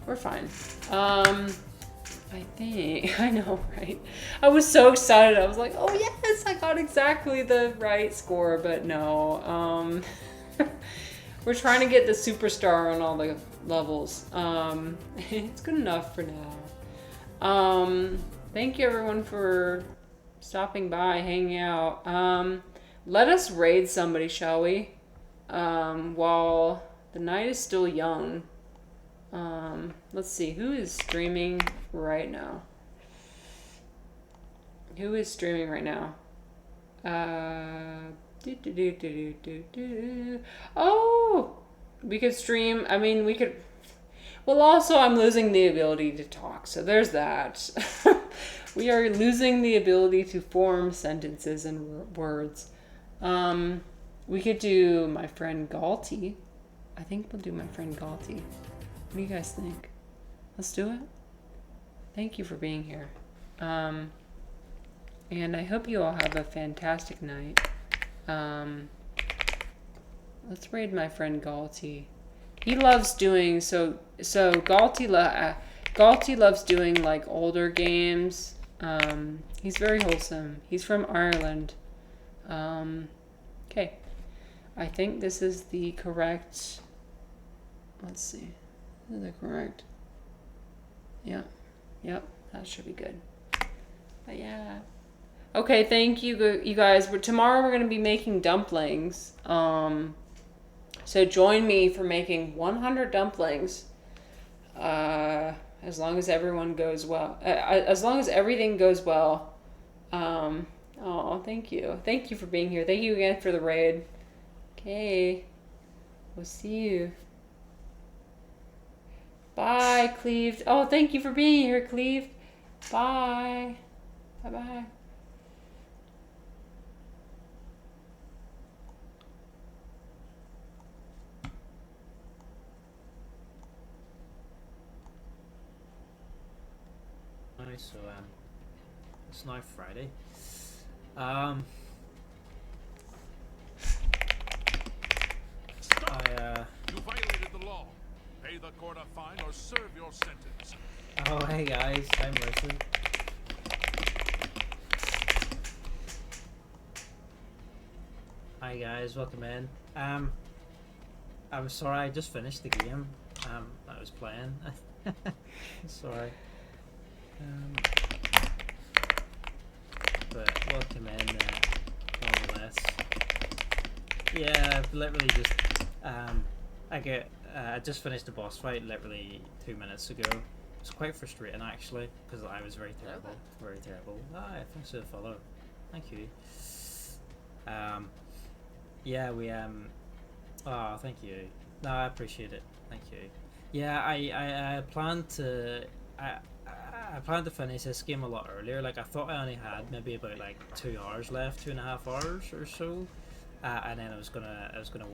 We're fine. I think, I know, right? I was so excited. I was like, oh yes, I got exactly the right score, but no. We're trying to get the superstar on all the levels. It's good enough for now. Thank you everyone for stopping by, hanging out. Let us raid somebody, shall we? While the night is still young. Let's see, who is streaming right now? Who is streaming right now? Oh, we could stream. I mean, we could. Well, also, I'm losing the ability to talk, so there's that. We are losing the ability to form sentences and words. We could do my friend Galti. I think we'll do my friend Galti. What do you guys think? Let's do it. Thank you for being here. And I hope you all have a fantastic night. Let's raid my friend Galti. He loves doing Galti loves doing like older games. He's very wholesome. He's from Ireland. Okay. I think this is the correct. Let's see. Is it correct? Yeah. Yep. That should be good. But yeah. Okay, thank you, you guys. But tomorrow we're gonna be making dumplings. So join me for making 100 dumplings. As long as everyone goes well. As long as everything goes well. Oh, thank you. Thank you for being here. Thank you again for the raid. Okay. We'll see you. Bye, Cleve. Oh, thank you for being here, Cleve. Bye. Bye-bye. So it's now Friday. You violated the law. Pay the court a fine or serve your sentence. Oh, hey guys, I'm Mercy. Hi guys, welcome in. I'm sorry, I just finished the game. I was playing. Sorry. But welcome in, nonetheless. Yeah, I've literally just I just finished the boss fight literally 2 minutes ago. It's quite frustrating actually because I was very terrible, very terrible. Thanks for the follow. Thank you. Yeah, we oh, thank you. No, I appreciate it. Thank you. Yeah, I plan to I plan to finish this game a lot earlier. Like I thought I only had maybe about like 2 hours left, 2.5 hours or so, and then I was gonna